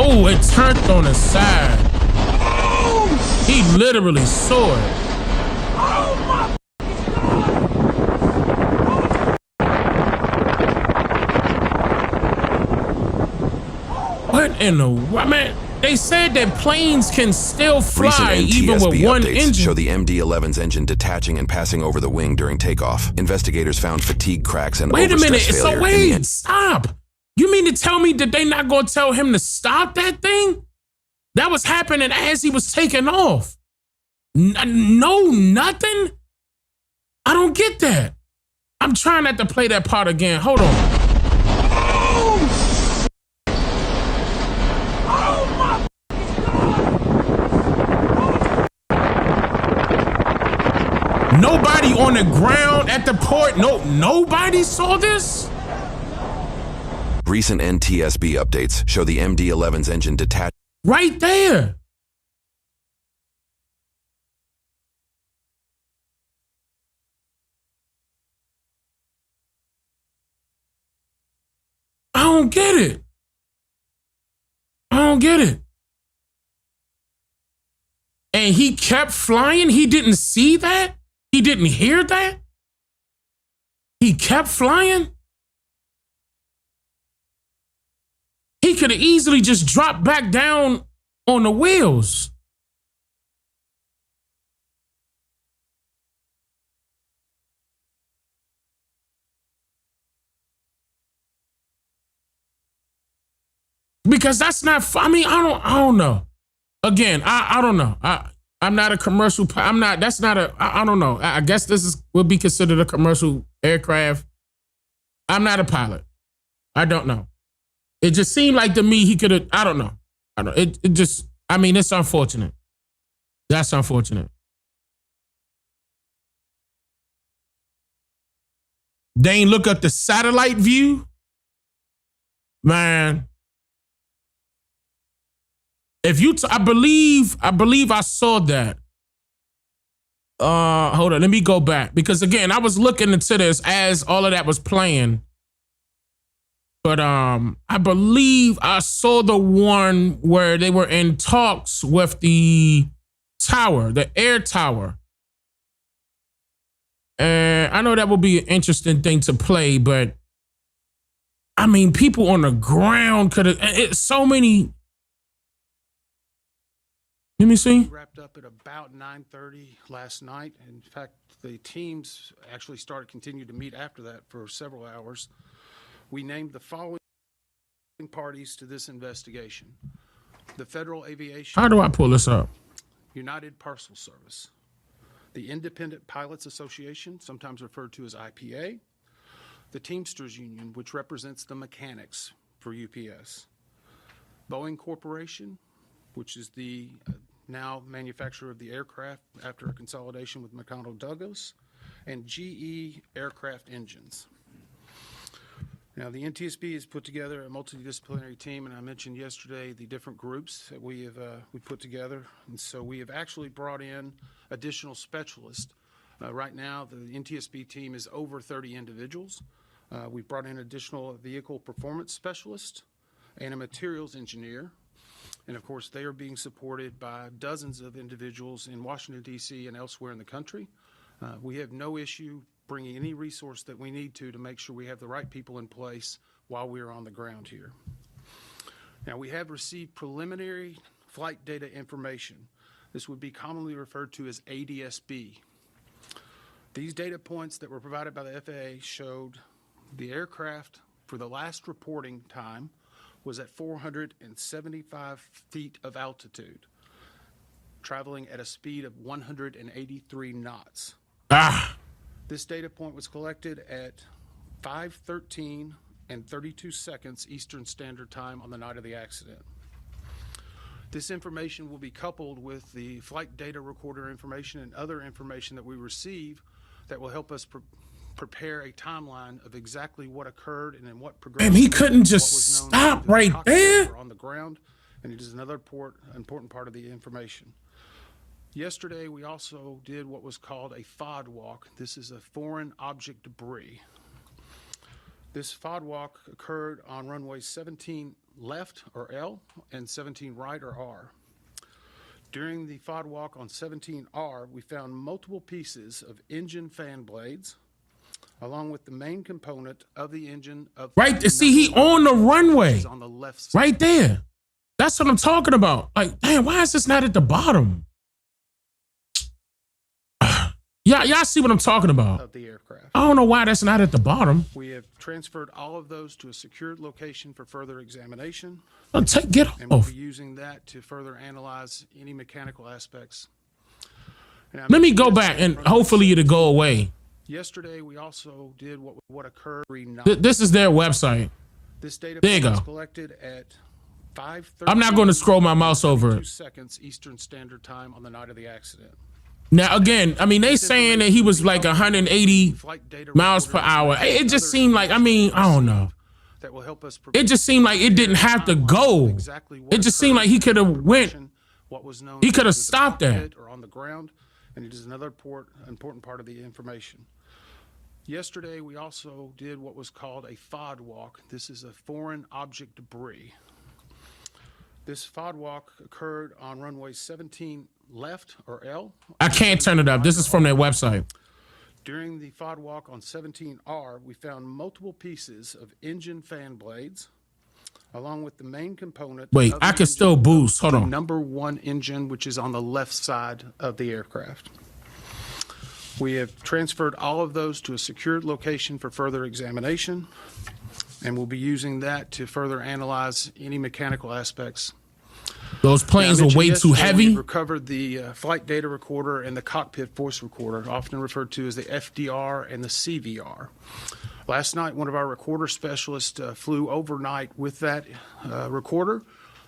Oh, it turned on the side. He literally saw it. What in the what, man? They said that planes can still fly even with one engine. Show the MD-11's engine detaching and passing over the wing during takeoff. Investigators found fatigue cracks and wait a minute, overstress failure. So wait, stop. You mean to tell me that they not gonna tell him to stop that thing? That was happening as he was taking off. No, nothing? I don't get that. I'm trying not to play that part again. Hold on. Nobody on the ground at the port? Nobody saw this? Recent NTSB updates show the MD-11's engine detached. Right there. I don't get it. I don't get it. And he kept flying? He didn't see that? He didn't hear that? He kept flying? He could have easily just dropped back down on the wheels. Because that's not, I mean, I don't know. Again, I don't know. I'm not a commercial, I don't know. I guess would be considered a commercial aircraft. I'm not a pilot. I don't know. It just seemed like to me he could have, I don't know. It just, I mean, it's unfortunate. That's unfortunate. Dane, look at the satellite view. Man. If you, I believe I saw that. Hold on, let me go back. Because again, I was looking into this as all of that was playing. But I believe I saw the one where they were in talks with the tower, the air tower. And I know that would be an interesting thing to play, but I mean, people on the ground could have, so many. Let me see. Wrapped up at about 9:30 last night. In fact, the teams actually continued to meet after that for several hours. We named the following parties to this investigation: the Federal Aviation. How do I pull this up? United Parcel Service, the Independent Pilots Association, sometimes referred to as IPA, the Teamsters Union, which represents the mechanics for UPS, Boeing Corporation, which is the now manufacturer of the aircraft after a consolidation with McDonnell Douglas, and GE Aircraft Engines. Now, the NTSB has put together a multidisciplinary team, and I mentioned yesterday the different groups that we put together. And so we have actually brought in additional specialists. Right now, the NTSB team is over 30 individuals. We've brought in additional vehicle performance specialists and a materials engineer. And of course, they are being supported by dozens of individuals in Washington, D.C. and elsewhere in the country. We have no issue bringing any resource that we need to make sure we have the right people in place while we are on the ground here. Now, we have received preliminary flight data information. This would be commonly referred to as ADSB. These data points that were provided by the FAA showed the aircraft for the last reporting time was at 475 feet of altitude, traveling at a speed of 183 knots. This data point was collected at 5:13 and 32 seconds Eastern Standard Time on the night of the accident. This information will be coupled with the flight data recorder information and other information that we receive that will help us prepare a timeline of exactly what occurred and in what progression. And he couldn't just stop right there on the ground, and it is another important part of the information. Yesterday, we also did what was called a FOD walk. This is a foreign object debris. This FOD walk occurred on runways 17 left, or L, and 17 right, or R. During the FOD walk on 17R, we found multiple pieces of engine fan blades, along with the main component of the engine. Right, see, he on the runway. On the left side. Right there. That's what I'm talking about. Like, damn, why is this not at the bottom? Yeah, y'all see what I'm talking about. Of the aircraft. I don't know why that's not at the bottom. We have transferred all of those to a secured location for further examination. Get off. And we'll be using that to further analyze any mechanical aspects. Let me go back and hopefully it'll go away. Yesterday, we also did what occurred. This is their website. This data there you go. was collected at 5:13. I'm not going to scroll my mouse over it. 2 seconds Eastern Standard Time on the night of the accident. Now, again, I mean, they saying that he was like 180 miles per hour. It just seemed like, I mean, I don't know. It just seemed like it didn't have to go. It just seemed like he could have went. He could have stopped that. Or on the ground, and it is another important part of the information. Yesterday, we also did what was called a FOD walk. This is a foreign object debris. This FOD walk occurred on runway 17 left, or L. I can't turn it up. This is from their website. During the FOD walk on 17R, we found multiple pieces of engine fan blades, along with the main component. Wait, I can still boost. Hold on. Number one engine, which is on the left side of the aircraft. We have transferred all of those to a secured location for further examination. And we'll be using that to further analyze any mechanical aspects. Those planes were way too heavy. We recovered the flight data recorder and the cockpit voice recorder, often referred to as the FDR and the CVR. Last night, one of our recorder specialists flew overnight with that recorder,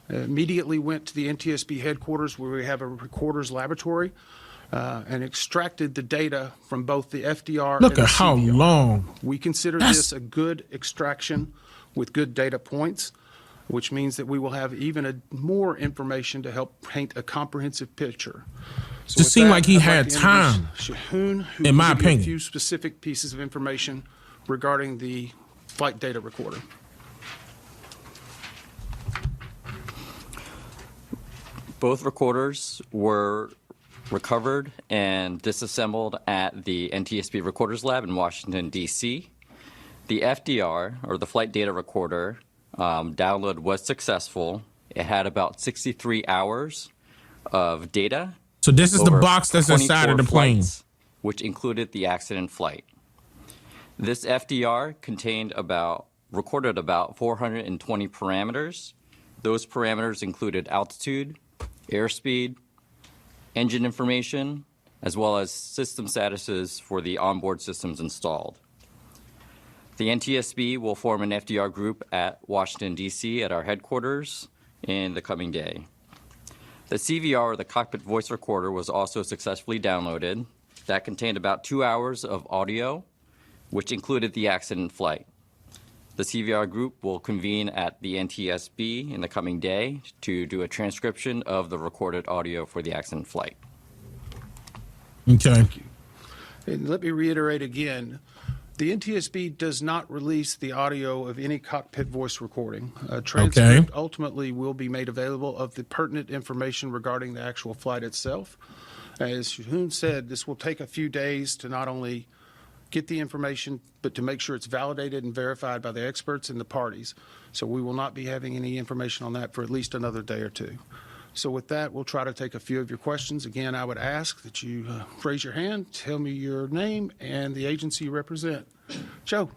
immediately went to the NTSB headquarters where we have a recorder's laboratory, and extracted the data from both the FDR and the CVR. Look at how long. We consider this a good extraction with good data points, which means that we will have even more information to help paint a comprehensive picture. So it seemed like he had time, Shahoon, who in my will give you opinion. a few specific pieces of information regarding the flight data recorder. Both recorders were recovered and disassembled at the NTSB Recorders Lab in Washington, D.C. The FDR, or the flight data recorder, download was successful. It had about 63 hours of data. So this is the box that's inside of the plane, flights, which included the accident flight. This FDR recorded about 420 parameters. Those parameters included altitude, airspeed, engine information, as well as system statuses for the onboard systems installed. The NTSB will form an FDR group at Washington, D.C. at our headquarters in the coming day. The CVR, or the cockpit voice recorder, was also successfully downloaded. That contained about 2 hours of audio, which included the accident flight. The CVR group will convene at the NTSB in the coming day to do a transcription of the recorded audio for the accident flight. Okay. And let me reiterate again, the NTSB does not release the audio of any cockpit voice recording. A transcript ultimately will be made available of the pertinent information regarding the actual flight itself. As Shahoon said, this will take a few days to not only get the information, but to make sure it's validated and verified by the experts and the parties. So we will not be having any information on that for at least another day or two. So with that, we'll try to take a few of your questions. Again, I would ask that you raise your hand, tell me your name and the agency you represent. Joe.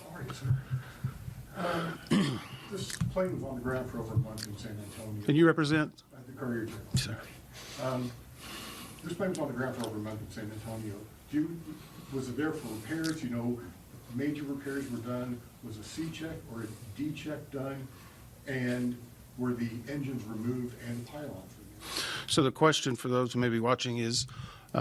All right, sir. This plane was on the ground for over a month in San Antonio. And you represent? The Courier. Sir. This plane was on the ground for over a month in San Antonio. Was it there for repairs? You know, major repairs were done. Was a C check or a D check done? And were the engines removed and pylons removed? So the question for those who may be watching is,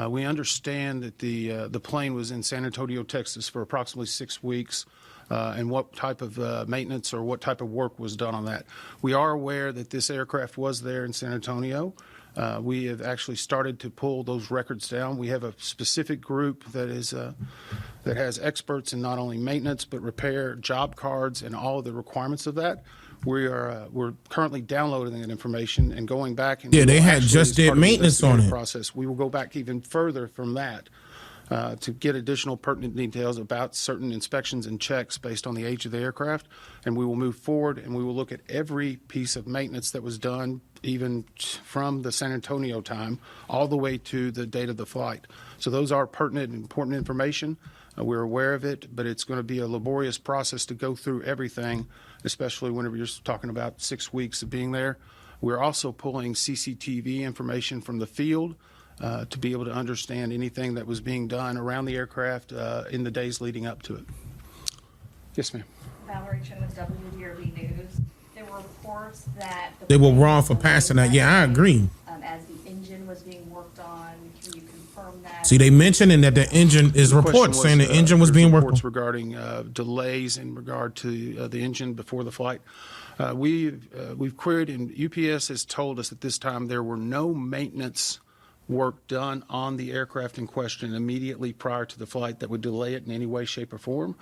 we understand that the plane was in San Antonio, Texas for approximately 6 weeks, and what type of maintenance or what type of work was done on that. We are aware that this aircraft was there in San Antonio. We have actually started to pull those records down. We have a specific group that has experts in not only maintenance but repair, job cards, and all of the requirements of that. We're currently downloading that information and going back. And they had just did maintenance on it. Process. We will go back even further from that to get additional pertinent details about certain inspections and checks based on the age of the aircraft. And we will move forward and we will look at every piece of maintenance that was done, even from the San Antonio time all the way to the date of the flight. So those are pertinent and important information. We're aware of it, but it's going to be a laborious process to go through everything, especially whenever you're talking about 6 weeks of being there. We're also pulling CCTV information from the field to be able to understand anything that was being done around the aircraft in the days leading up to it. Yes, ma'am. Valerie Chen with WDRB News. There were reports that they were wrong for passing that. Yeah, I agree. As the engine was being worked on, can you confirm that? See, they mentioned that the engine is reports saying the engine was being worked on. Reports regarding delays in regard to the engine before the flight. We've queried, and UPS has told us at this time there were no maintenance work done on the aircraft in question immediately prior to the flight that would delay it in any way, shape, or form.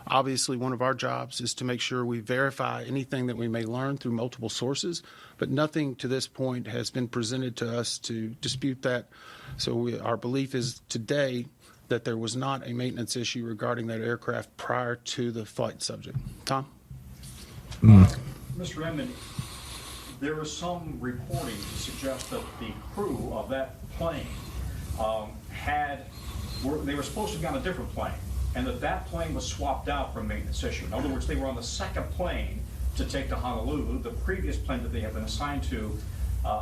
Obviously, one of our jobs is to make sure we verify anything that we may learn through multiple sources, but nothing to this point has been presented to us to dispute that. So our belief is today that there was not a maintenance issue regarding that aircraft prior to the flight subject. Tom? Mr. Emmett, there is some reporting to suggest that the crew of that plane they were supposed to be on a different plane. and that plane was swapped out for a maintenance issue. In other words, they were on the second plane to take to Honolulu. The previous plane that they have been assigned to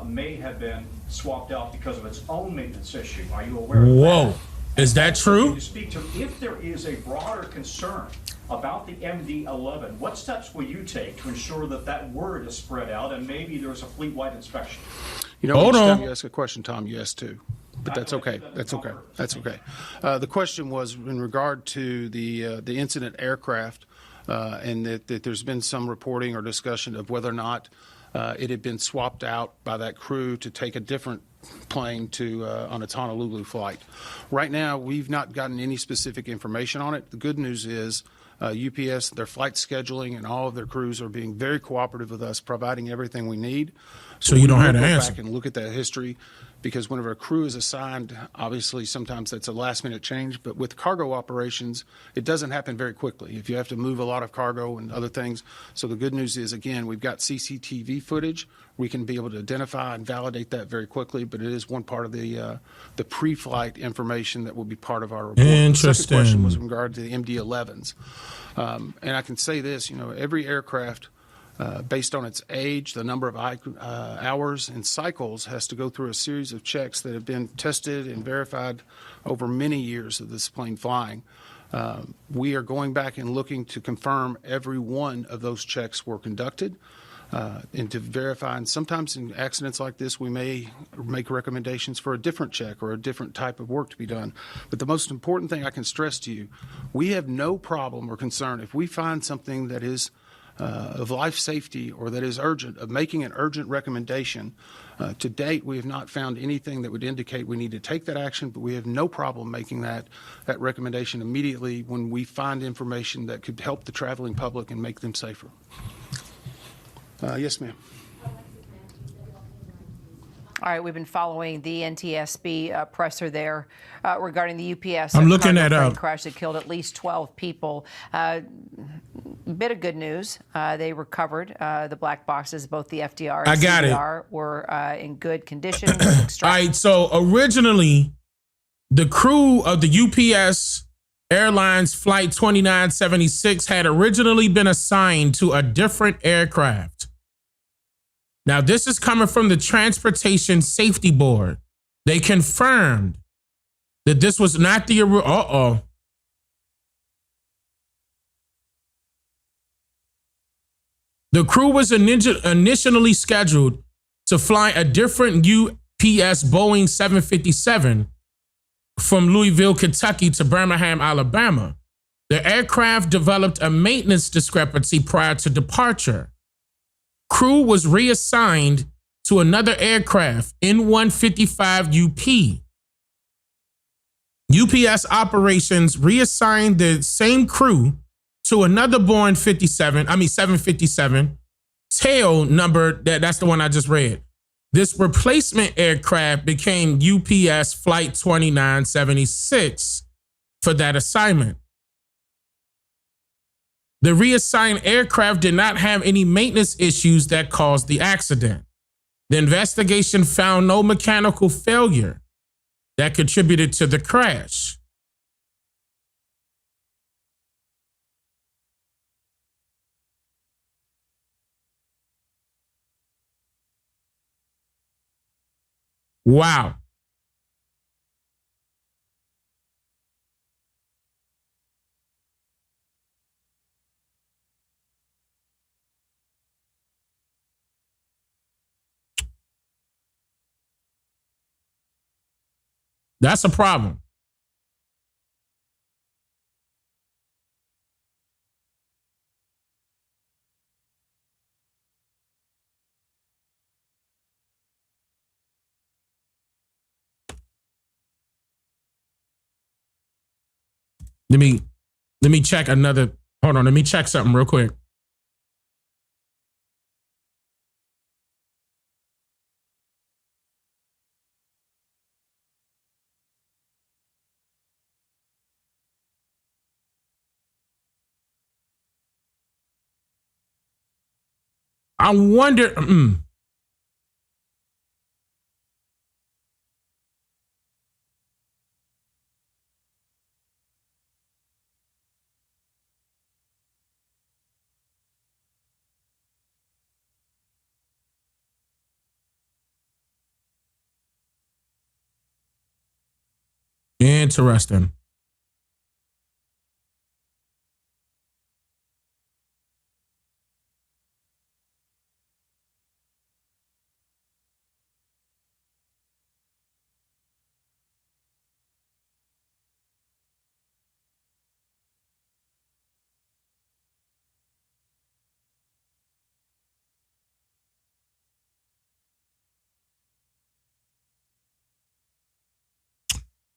may have been swapped out because of its own maintenance issue. Are you aware of that? Whoa, is that true? Can you speak to if there is a broader concern about the MD-11, what steps will you take to ensure that word is spread out and maybe there's a fleet-wide inspection? You know, each time you ask a question, Tom, you ask two. But that's okay. That's okay. That's okay. The question was in regard to the incident aircraft, and that there's been some reporting or discussion of whether or not it had been swapped out by that crew to take a different plane to on its Honolulu flight. Right now, we've not gotten any specific information on it. The good news is UPS, their flight scheduling and all of their crews are being very cooperative with us, providing everything we need. So you don't have to go answer. back and look at that history, because whenever a crew is assigned, obviously sometimes that's a last-minute change. But with cargo operations, it doesn't happen very quickly if you have to move a lot of cargo and other things. So the good news is, again, we've got CCTV footage. We can be able to identify and validate that very quickly, but it is one part of the pre-flight information that will be part of our report. Interesting. The second question was in regard to the MD-11s. And I can say this, you know, every aircraft, based on its age, the number of hours and cycles, has to go through a series of checks that have been tested and verified over many years of this plane flying. We are going back and looking to confirm every one of those checks were conducted and to verify. And sometimes in accidents like this, we may make recommendations for a different check or a different type of work to be done. But the most important thing I can stress to you, we have no problem or concern if we find something that is of life safety or that is urgent, of making an urgent recommendation. To date, we have not found anything that would indicate we need to take that action, but we have no problem making that recommendation immediately when we find information that could help the traveling public and make them safer. Yes, ma'am. All right, we've been following the NTSB presser there regarding the UPS I'm looking cargo at plane crash that killed at least 12 people. Bit of good news. They recovered the black boxes. Both the FDR and CDR were in good condition. All right, so originally, the crew of the UPS Airlines Flight 2976 had originally been assigned to a different aircraft. Now, this is coming from the Transportation Safety Board. They confirmed that this was not the... The crew was initially scheduled to fly a different UPS Boeing 757 from Louisville, Kentucky to Birmingham, Alabama. The aircraft developed a maintenance discrepancy prior to departure. Crew was reassigned to another aircraft, N155UP. UPS operations reassigned the same crew to another Boeing 757 tail number, that's the one I just read. This replacement aircraft became UPS Flight 2976 for that assignment. The reassigned aircraft did not have any maintenance issues that caused the accident. The investigation found no mechanical failure that contributed to the crash. Wow. That's a problem. Let me check another. Hold on, let me check something real quick. I wonder. Interesting.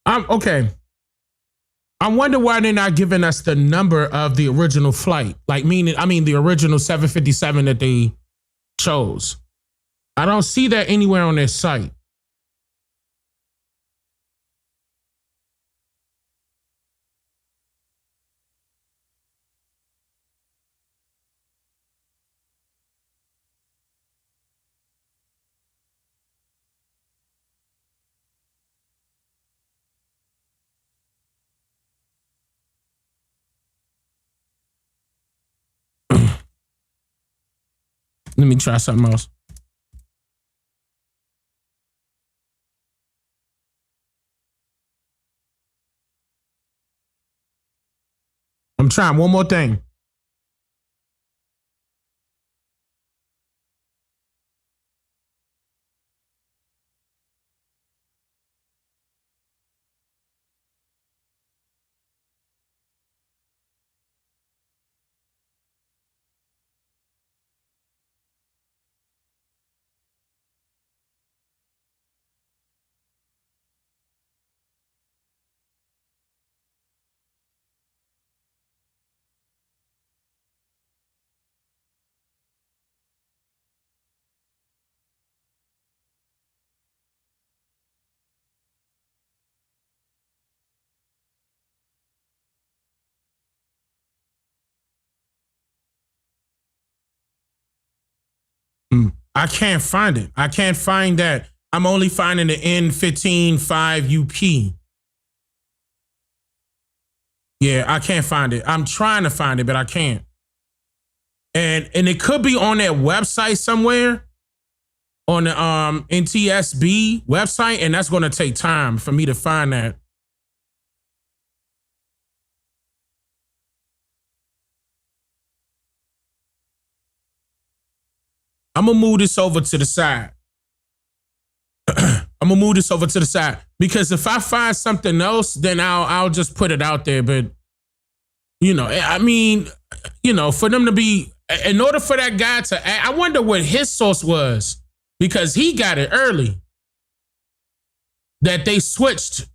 Okay. I wonder why they're not giving us the number of the original flight. Like, the original 757 that they chose. I don't see that anywhere on their site. Let me try something else. I'm trying one more thing. I can't find it. I can't find that. I'm only finding the N155UP. Yeah, I can't find it. I'm trying to find it, but I can't. And it could be on their website somewhere, on the NTSB website, and that's going to take time for me to find that. I'm going to move this over to the side. I'm going to move this over to the side because if I find something else, then I'll just put it out there. But, for them to be, in order for that guy to, I wonder what his source was because he got it early that they switched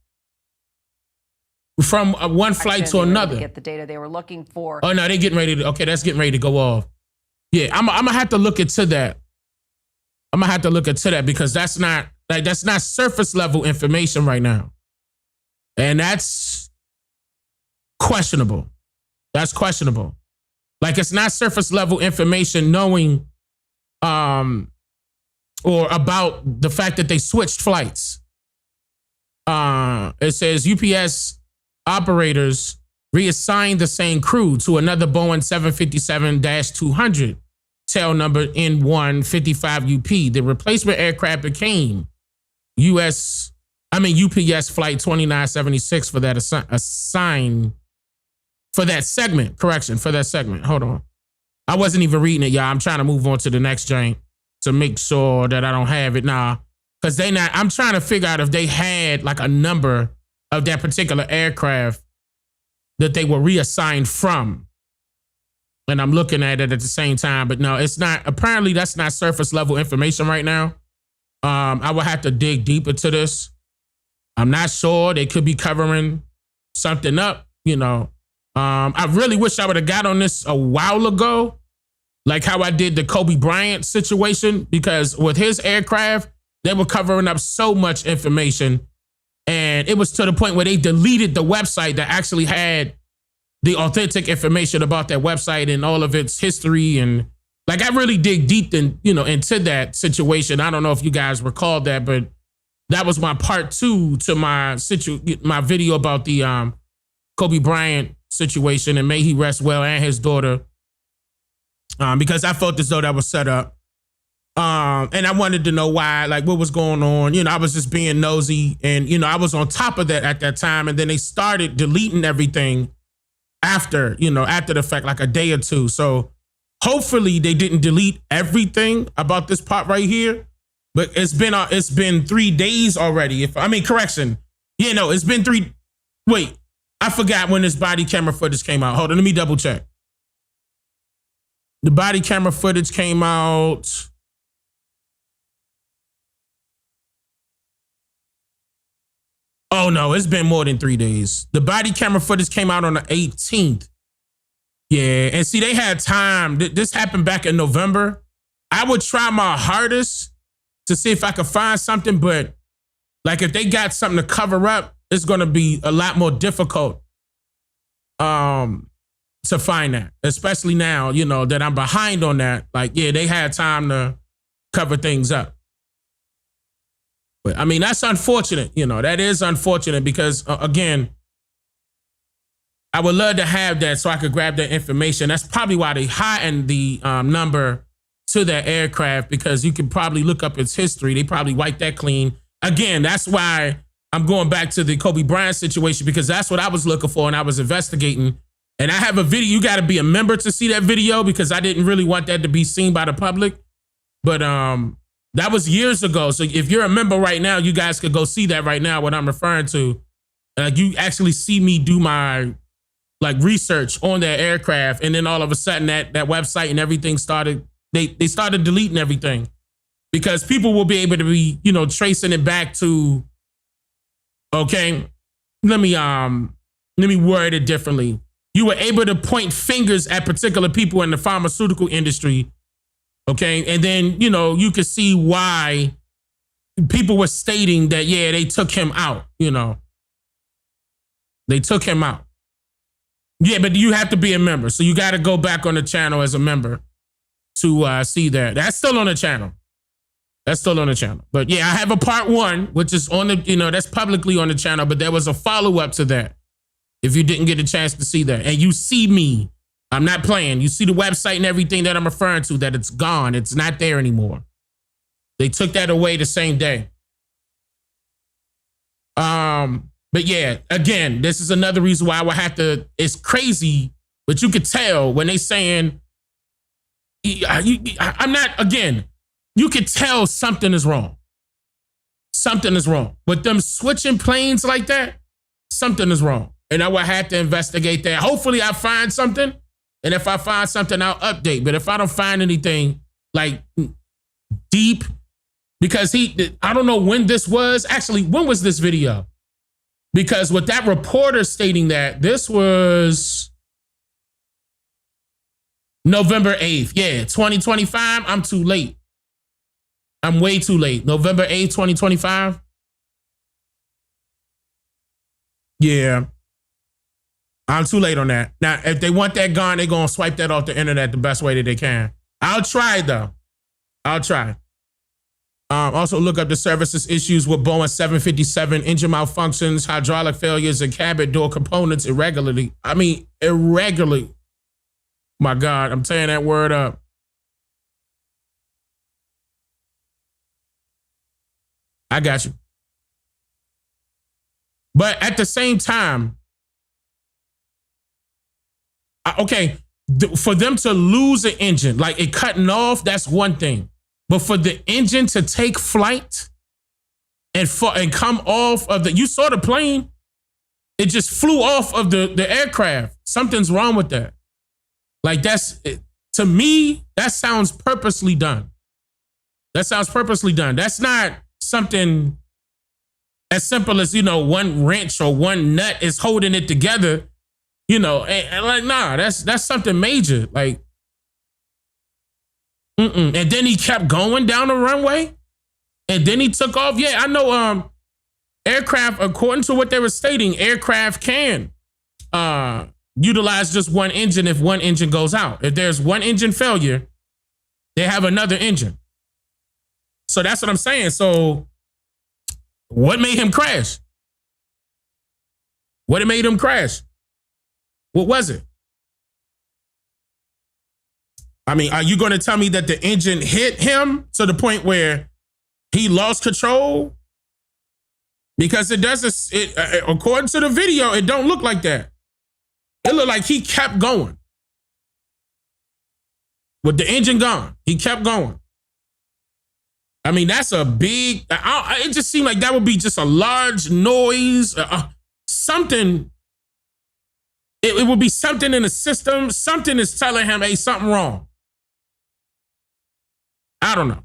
from one flight to another. To get the data they were looking for. Oh, no, they're getting ready to, okay, that's getting ready to go off. Yeah, I'm gonna have to look into that. Because that's not surface level information right now. And that's questionable. Like it's not surface level information knowing or about the fact that they switched flights. It says UPS operators reassigned the same crew to another Boeing 757-200, tail number N155UP. The replacement aircraft became UPS flight 2976 for that segment. Hold on. I wasn't even reading it, y'all. I'm trying to move on to the next joint to make sure that I don't have it now. Because I'm trying to figure out if they had like a number of that particular aircraft that they were reassigned from. And I'm looking at it at the same time, but no, it's not. Apparently, that's not surface level information right now. I will have to dig deep into this. I'm not sure. They could be covering something up, I really wish I would have got on this a while ago, like how I did the Kobe Bryant situation, because with his aircraft, they were covering up so much information. And it was to the point where they deleted the website that actually had the authentic information about that website and all of its history. And like, I really dig deep into that situation. I don't know if you guys recall that, but that was my part 2 to my video about the Kobe Bryant situation, and may he rest well, and his daughter, because I felt as though that was set up. And I wanted to know why, like what was going on. You know, I was just being nosy, and you know, I was on top of that at that time. And then they started deleting everything after the fact, like a day or two. So hopefully they didn't delete everything about this part right here. But it's been 3 days already. Correction. Yeah, no, it's been 3. Wait, I forgot when this body camera footage came out. Hold on, let me double check. The body camera footage came out. Oh no, it's been more than 3 days. The body camera footage came out on the 18th. Yeah, and see, they had time. This happened back in November. I would try my hardest to see if I could find something, but like if they got something to cover up, it's going to be a lot more difficult to find that, especially now, you know, that I'm behind on that. Like, yeah, they had time to cover things up. But I mean, that's unfortunate. You know, that is unfortunate because, again, I would love to have that so I could grab that information. That's probably why they heightened the number to that aircraft, because you can probably look up its history. They probably wiped that clean. Again, that's why I'm going back to the Kobe Bryant situation, because that's what I was looking for and I was investigating. And I have a video. You got to be a member to see that video because I didn't really want that to be seen by the public. But that was years ago. So if you're a member right now, you guys could go see that right now, what I'm referring to. You actually see me do my research on that aircraft. And then all of a sudden that website and everything started, they started deleting everything because people will be able to be, you know, tracing it back to, okay, let me word it differently. You were able to point fingers at particular people in the pharmaceutical industry. Okay. And then, you know, you could see why people were stating that, yeah, they took him out, you know, they took him out. Yeah, but you have to be a member. So you got to go back on the channel as a member to see that. That's still on the channel. That's still on the channel. But yeah, I have a part 1, which is on the, you know, that's publicly on the channel, but there was a follow-up to that. If you didn't get a chance to see that. And you see me, I'm not playing. You see the website and everything that I'm referring to, that it's gone. It's not there anymore. They took that away the same day. But yeah, again, this is another reason why I would have to, it's crazy, but you could tell when they saying, I'm not, again, you could tell something is wrong. Something is wrong. With them switching planes like that, something is wrong. And I would have to investigate that. Hopefully I find something. And if I find something, I'll update. But if I don't find anything like deep, because I don't know when this was. Actually, when was this video? Because with that reporter stating that, this was November 8th. Yeah, 2025. I'm too late. I'm way too late. November 8th, 2025. Yeah. I'm too late on that. Now, if they want that gone, they're going to swipe that off the internet the best way that they can. I'll try, though. I'll try. Also, look up the services issues with Boeing 757, engine malfunctions, hydraulic failures, and cabin door components irregularly. Irregularly. My God, I'm tearing that word up. I got you. But at the same time, okay, for them to lose an engine, like it cutting off, that's one thing. But for the engine to take flight and come off of you saw the plane, it just flew off of the aircraft. Something's wrong with that. Like to me, that sounds purposely done. That sounds purposely done. That's not something as simple as, you know, one wrench or one nut is holding it together, you know, and like, nah, that's something major. Like, and then he kept going down the runway and then he took off. Yeah, I know aircraft, according to what they were stating, aircraft can utilize just one engine if one engine goes out. If there's one engine failure, they have another engine. So that's what I'm saying. So what made him crash? What made him crash? What was it? I mean, are you going to tell me that the engine hit him to the point where he lost control? Because it doesn't, according to the video, it don't look like that. It looked like he kept going. With the engine gone, he kept going. I mean, that's a big, it just seemed like that would be just a large noise, something. It would be something in the system. Something is telling him, hey, something wrong. I don't know.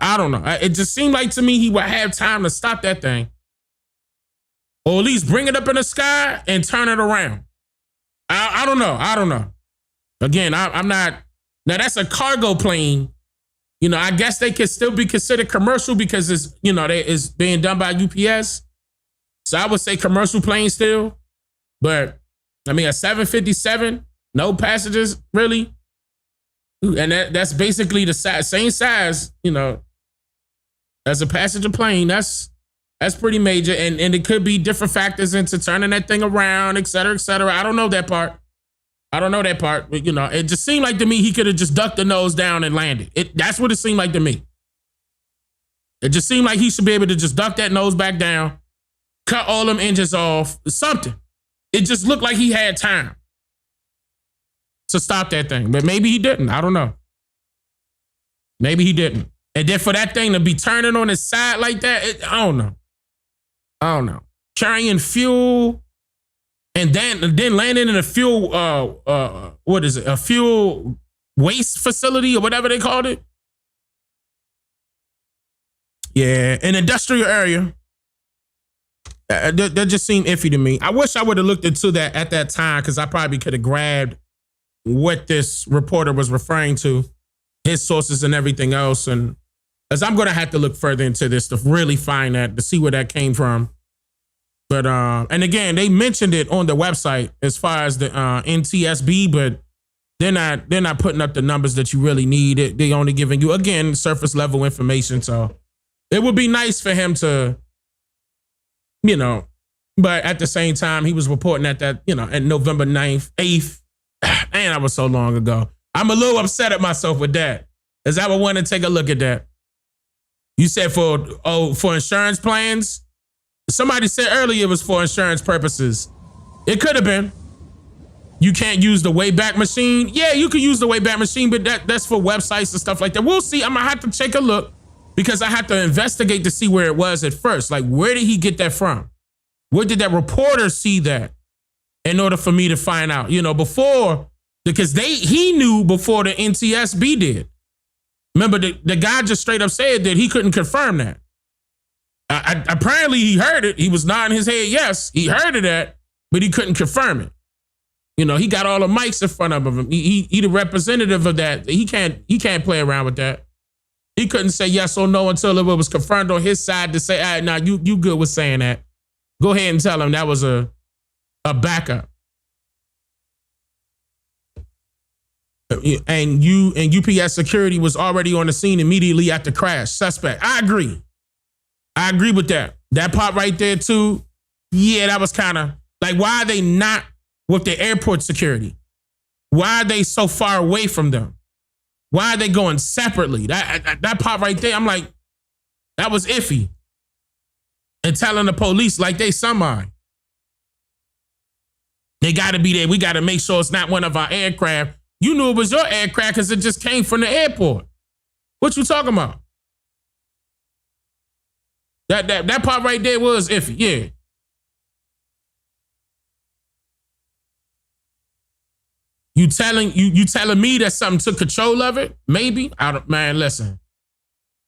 I don't know. It just seemed like to me he would have time to stop that thing. Or at least bring it up in the sky and turn it around. I don't know. I don't know. Again, I'm not. Now, that's a cargo plane. You know, I guess they could still be considered commercial because it's, you know, it's being done by UPS. So I would say commercial plane still. But, I mean, a 757, no passengers, really. And that's basically the same size, you know, as a passenger plane. That's pretty major. And it could be different factors into turning that thing around, et cetera, et cetera. I don't know that part. But, you know, it just seemed like to me he could have just ducked the nose down and landed. That's what it seemed like to me. It just seemed like he should be able to just duck that nose back down, cut all them engines off, something. It just looked like he had time to stop that thing. But maybe he didn't. I don't know. Maybe he didn't. And then for that thing to be turning on its side like that, I don't know. Carrying fuel and then landing in a fuel, what is it? A fuel waste facility or whatever they called it. Yeah, an industrial area. That just seemed iffy to me. I wish I would have looked into that at that time because I probably could have grabbed what this reporter was referring to, his sources and everything else. And as I'm going to have to look further into this to really find that, to see where that came from. But, and again, they mentioned it on the website as far as the NTSB, but they're not putting up the numbers that you really need. They only giving you, again, surface level information. So it would be nice for him to, you know, but at the same time, he was reporting at November 9th, 8th. Man, that was so long ago. I'm a little upset at myself with that, as I would want to take a look at that. You said for insurance plans? Somebody said earlier it was for insurance purposes. It could have been. You can't use the Wayback Machine. Yeah, you could use the Wayback Machine, but that's for websites and stuff like that. We'll see. I'm going to have to take a look because I have to investigate to see where it was at first. Like, where did he get that from? Where did that reporter see that in order for me to find out? You know, before, because he knew before the NTSB did. Remember, the guy just straight up said that he couldn't confirm that. Apparently, he heard it. He was nodding his head, yes. He heard of that, but he couldn't confirm it. You know, he got all the mics in front of him. He the representative of that. He can't play around with that. He couldn't say yes or no until it was confirmed on his side to say, all right, now you good with saying that. Go ahead and tell him that was a backup. And UPS security was already on the scene immediately after crash. Suspect. I agree with that. That part right there too. Yeah, that was kind of like, why are they not with the airport security? Why are they so far away from them? Why are they going separately? That part right there, I'm like, that was iffy. And telling the police like they somebody. They got to be there. We got to make sure it's not one of our aircraft. You knew it was your aircraft because it just came from the airport. What you talking about? That part right there was iffy, yeah. You telling me that something took control of it? Maybe. Man, listen.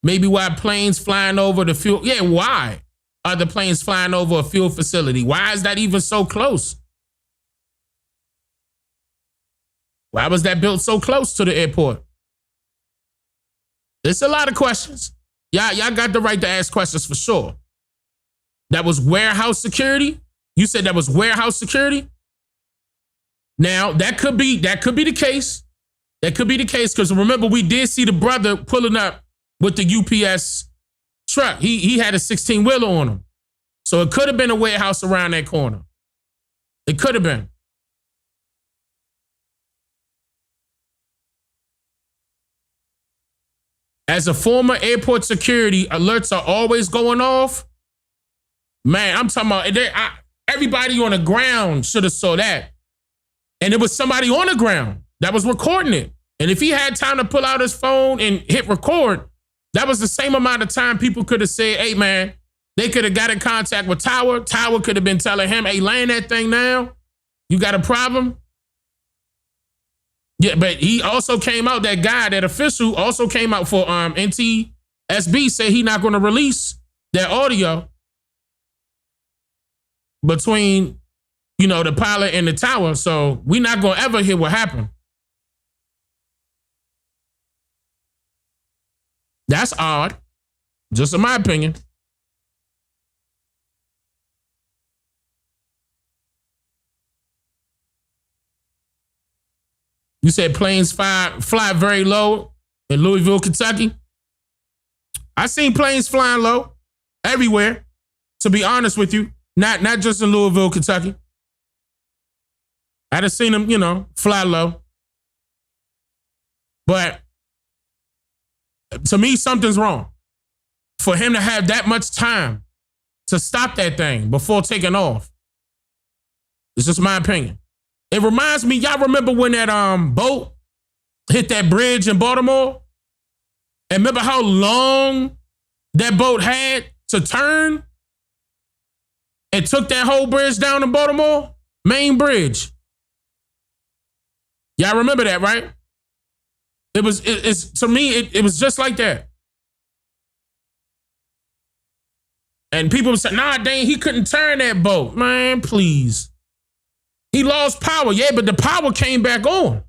Maybe why planes flying over the fuel? Yeah, why are the planes flying over a fuel facility? Why is that even so close? Why was that built so close to the airport? There's a lot of questions. Y'all got the right to ask questions for sure. That was warehouse security? You said that was warehouse security? Now, that could be the case. That could be the case because remember, we did see the brother pulling up with the UPS truck. He had a 16-wheeler on him. So it could have been a warehouse around that corner. It could have been. as a former airport security, alerts are always going off. Man, I'm talking about everybody on the ground should have saw that. And it was somebody on the ground that was recording it. And if he had time to pull out his phone and hit record, that was the same amount of time people could have said, hey, man, they could have got in contact with Tower. Tower could have been telling him, hey, land that thing now. You got a problem? Yeah, but he also came out, that guy, that official also came out for NTSB, said he not going to release that audio between, the pilot and the tower. So we're not going to ever hear what happened. That's odd, just in my opinion. You said planes fly very low in Louisville, Kentucky. I seen planes flying low everywhere, to be honest with you. Not just in Louisville, Kentucky. I done seen them, fly low. But to me, something's wrong. For him to have that much time to stop that thing before taking off. It's just my opinion. It reminds me, y'all remember when that boat hit that bridge in Baltimore? And remember how long that boat had to turn? It took that whole bridge down in Baltimore? Main bridge. Y'all remember that, right? It was just like that. And people would say, nah, Dane, he couldn't turn that boat. Man, please. He lost power, yeah, but the power came back on.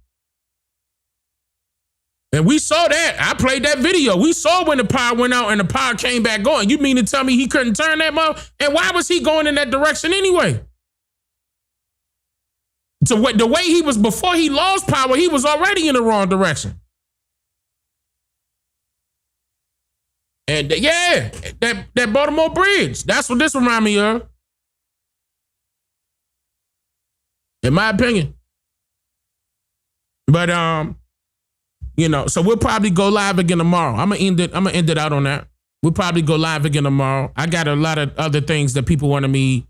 And we saw that. I played that video. We saw when the power went out and the power came back on. You mean to tell me he couldn't turn that mother? And why was he going in that direction anyway? So the way he was before he lost power, he was already in the wrong direction. And yeah, that Baltimore Bridge, that's what this reminds me of. In my opinion. But so we'll probably go live again tomorrow. I'm gonna end it out on that. We'll probably go live again tomorrow. I got a lot of other things that people wanted me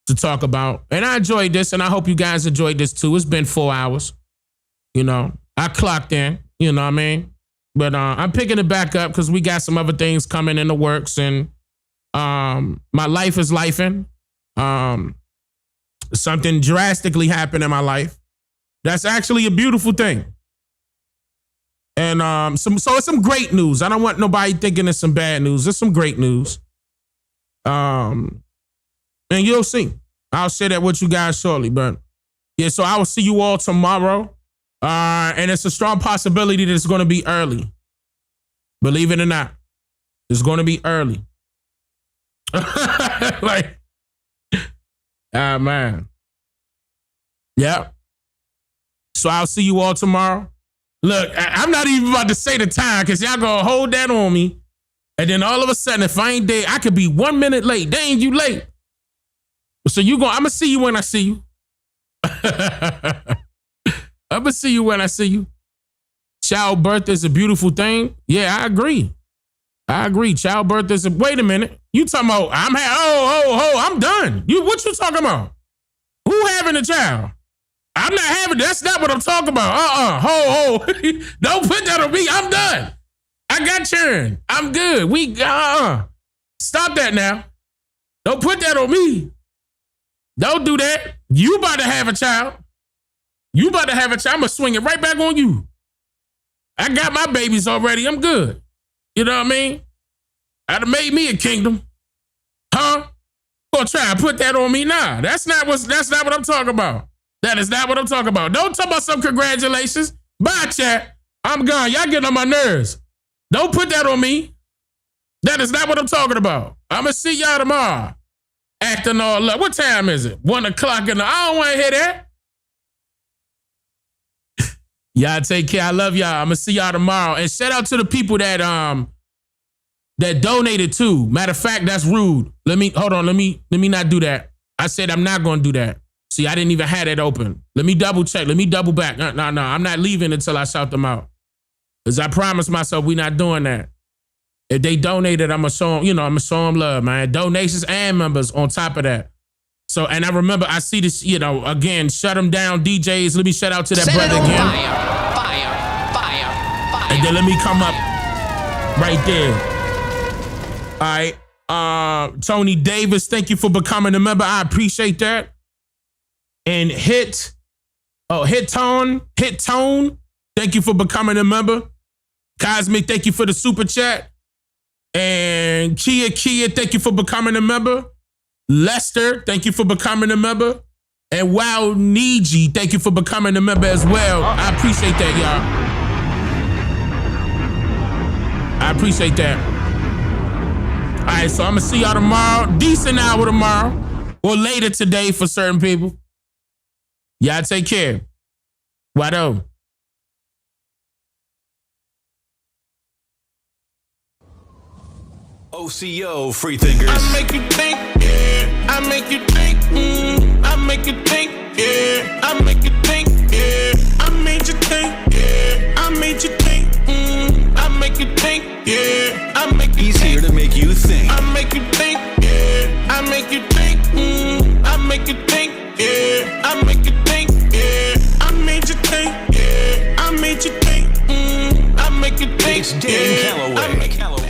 to talk about. And I enjoyed this, and I hope you guys enjoyed this too. It's been 4 hours. I clocked in, you know what I mean? But I'm picking it back up because we got some other things coming in the works, and my life is lifing. Something drastically happened in my life. That's actually a beautiful thing. And so it's some great news. I don't want nobody thinking it's some bad news. It's some great news. And you'll see. I'll share that with you guys shortly. But yeah, so I will see you all tomorrow. And it's a strong possibility that it's going to be early. Believe it or not, it's going to be early. Man. Yeah. So I'll see you all tomorrow. Look, I'm not even about to say the time because y'all gonna hold that on me. And then all of a sudden, if I ain't there, I could be 1 minute late. Dang, you late. So I'm gonna see you when I see you. I'm gonna see you when I see you. Childbirth is a beautiful thing. Yeah, I agree. Childbirth is wait a minute. You talking about I'm done. What you talking about? Who having a child? I'm not having, that's not what I'm talking about. Don't put that on me. I'm done. I got churn. I'm good. Stop that now. Don't put that on me. Don't do that. You about to have a child. I'm gonna swing it right back on you. I got my babies already. I'm good. You know what I mean? I'd have made me a kingdom. Huh? Gonna try and put that on me? Nah, that's not what I'm talking about. That is not what I'm talking about. Don't talk about some congratulations. Bye, chat. I'm gone. Y'all getting on my nerves. Don't put that on me. That is not what I'm talking about. I'm gonna see y'all tomorrow. Acting all up. What time is it? 1 o'clock I don't want to hear that. Y'all take care. I love y'all. I'm gonna see y'all tomorrow. And shout out to the people that donated too. Matter of fact, that's rude. Let me not do that. I said I'm not gonna do that. See, I didn't even have it open. Let me double check. Let me double back. No, I'm not leaving until I shout them out. Because I promised myself we not doing that. If they donated, I'm going to show them, I'm going to show them love, man. Donations and members on top of that. So, and I remember, I see this, again, shut them down, DJs. Let me shout out to that brother again. Fire. And then let me come up right there. All right. Tony Davis, thank you for becoming a member. I appreciate that. And Hit Tone, thank you for becoming a member. Cosmic, thank you for the super chat. And Kia, thank you for becoming a member. Lester, thank you for becoming a member. And Wow Niji, thank you for becoming a member as well. I appreciate that, y'all. I appreciate that. All right, so I'm going to see y'all tomorrow. Decent hour tomorrow. Or later today for certain people. Y'all take care. Wado. OCO, free thinkers. I make you think, yeah. I make you think, I make you think, yeah. I make you think, yeah. I made you think, yeah. I made you think, I make you think, yeah. I make you He's think. here to make you think. I make you think, yeah. I make you think, I make you think, yeah. I make you think, yeah. I made you think, yeah. I made you think, I make you think, It's Dane Calloway.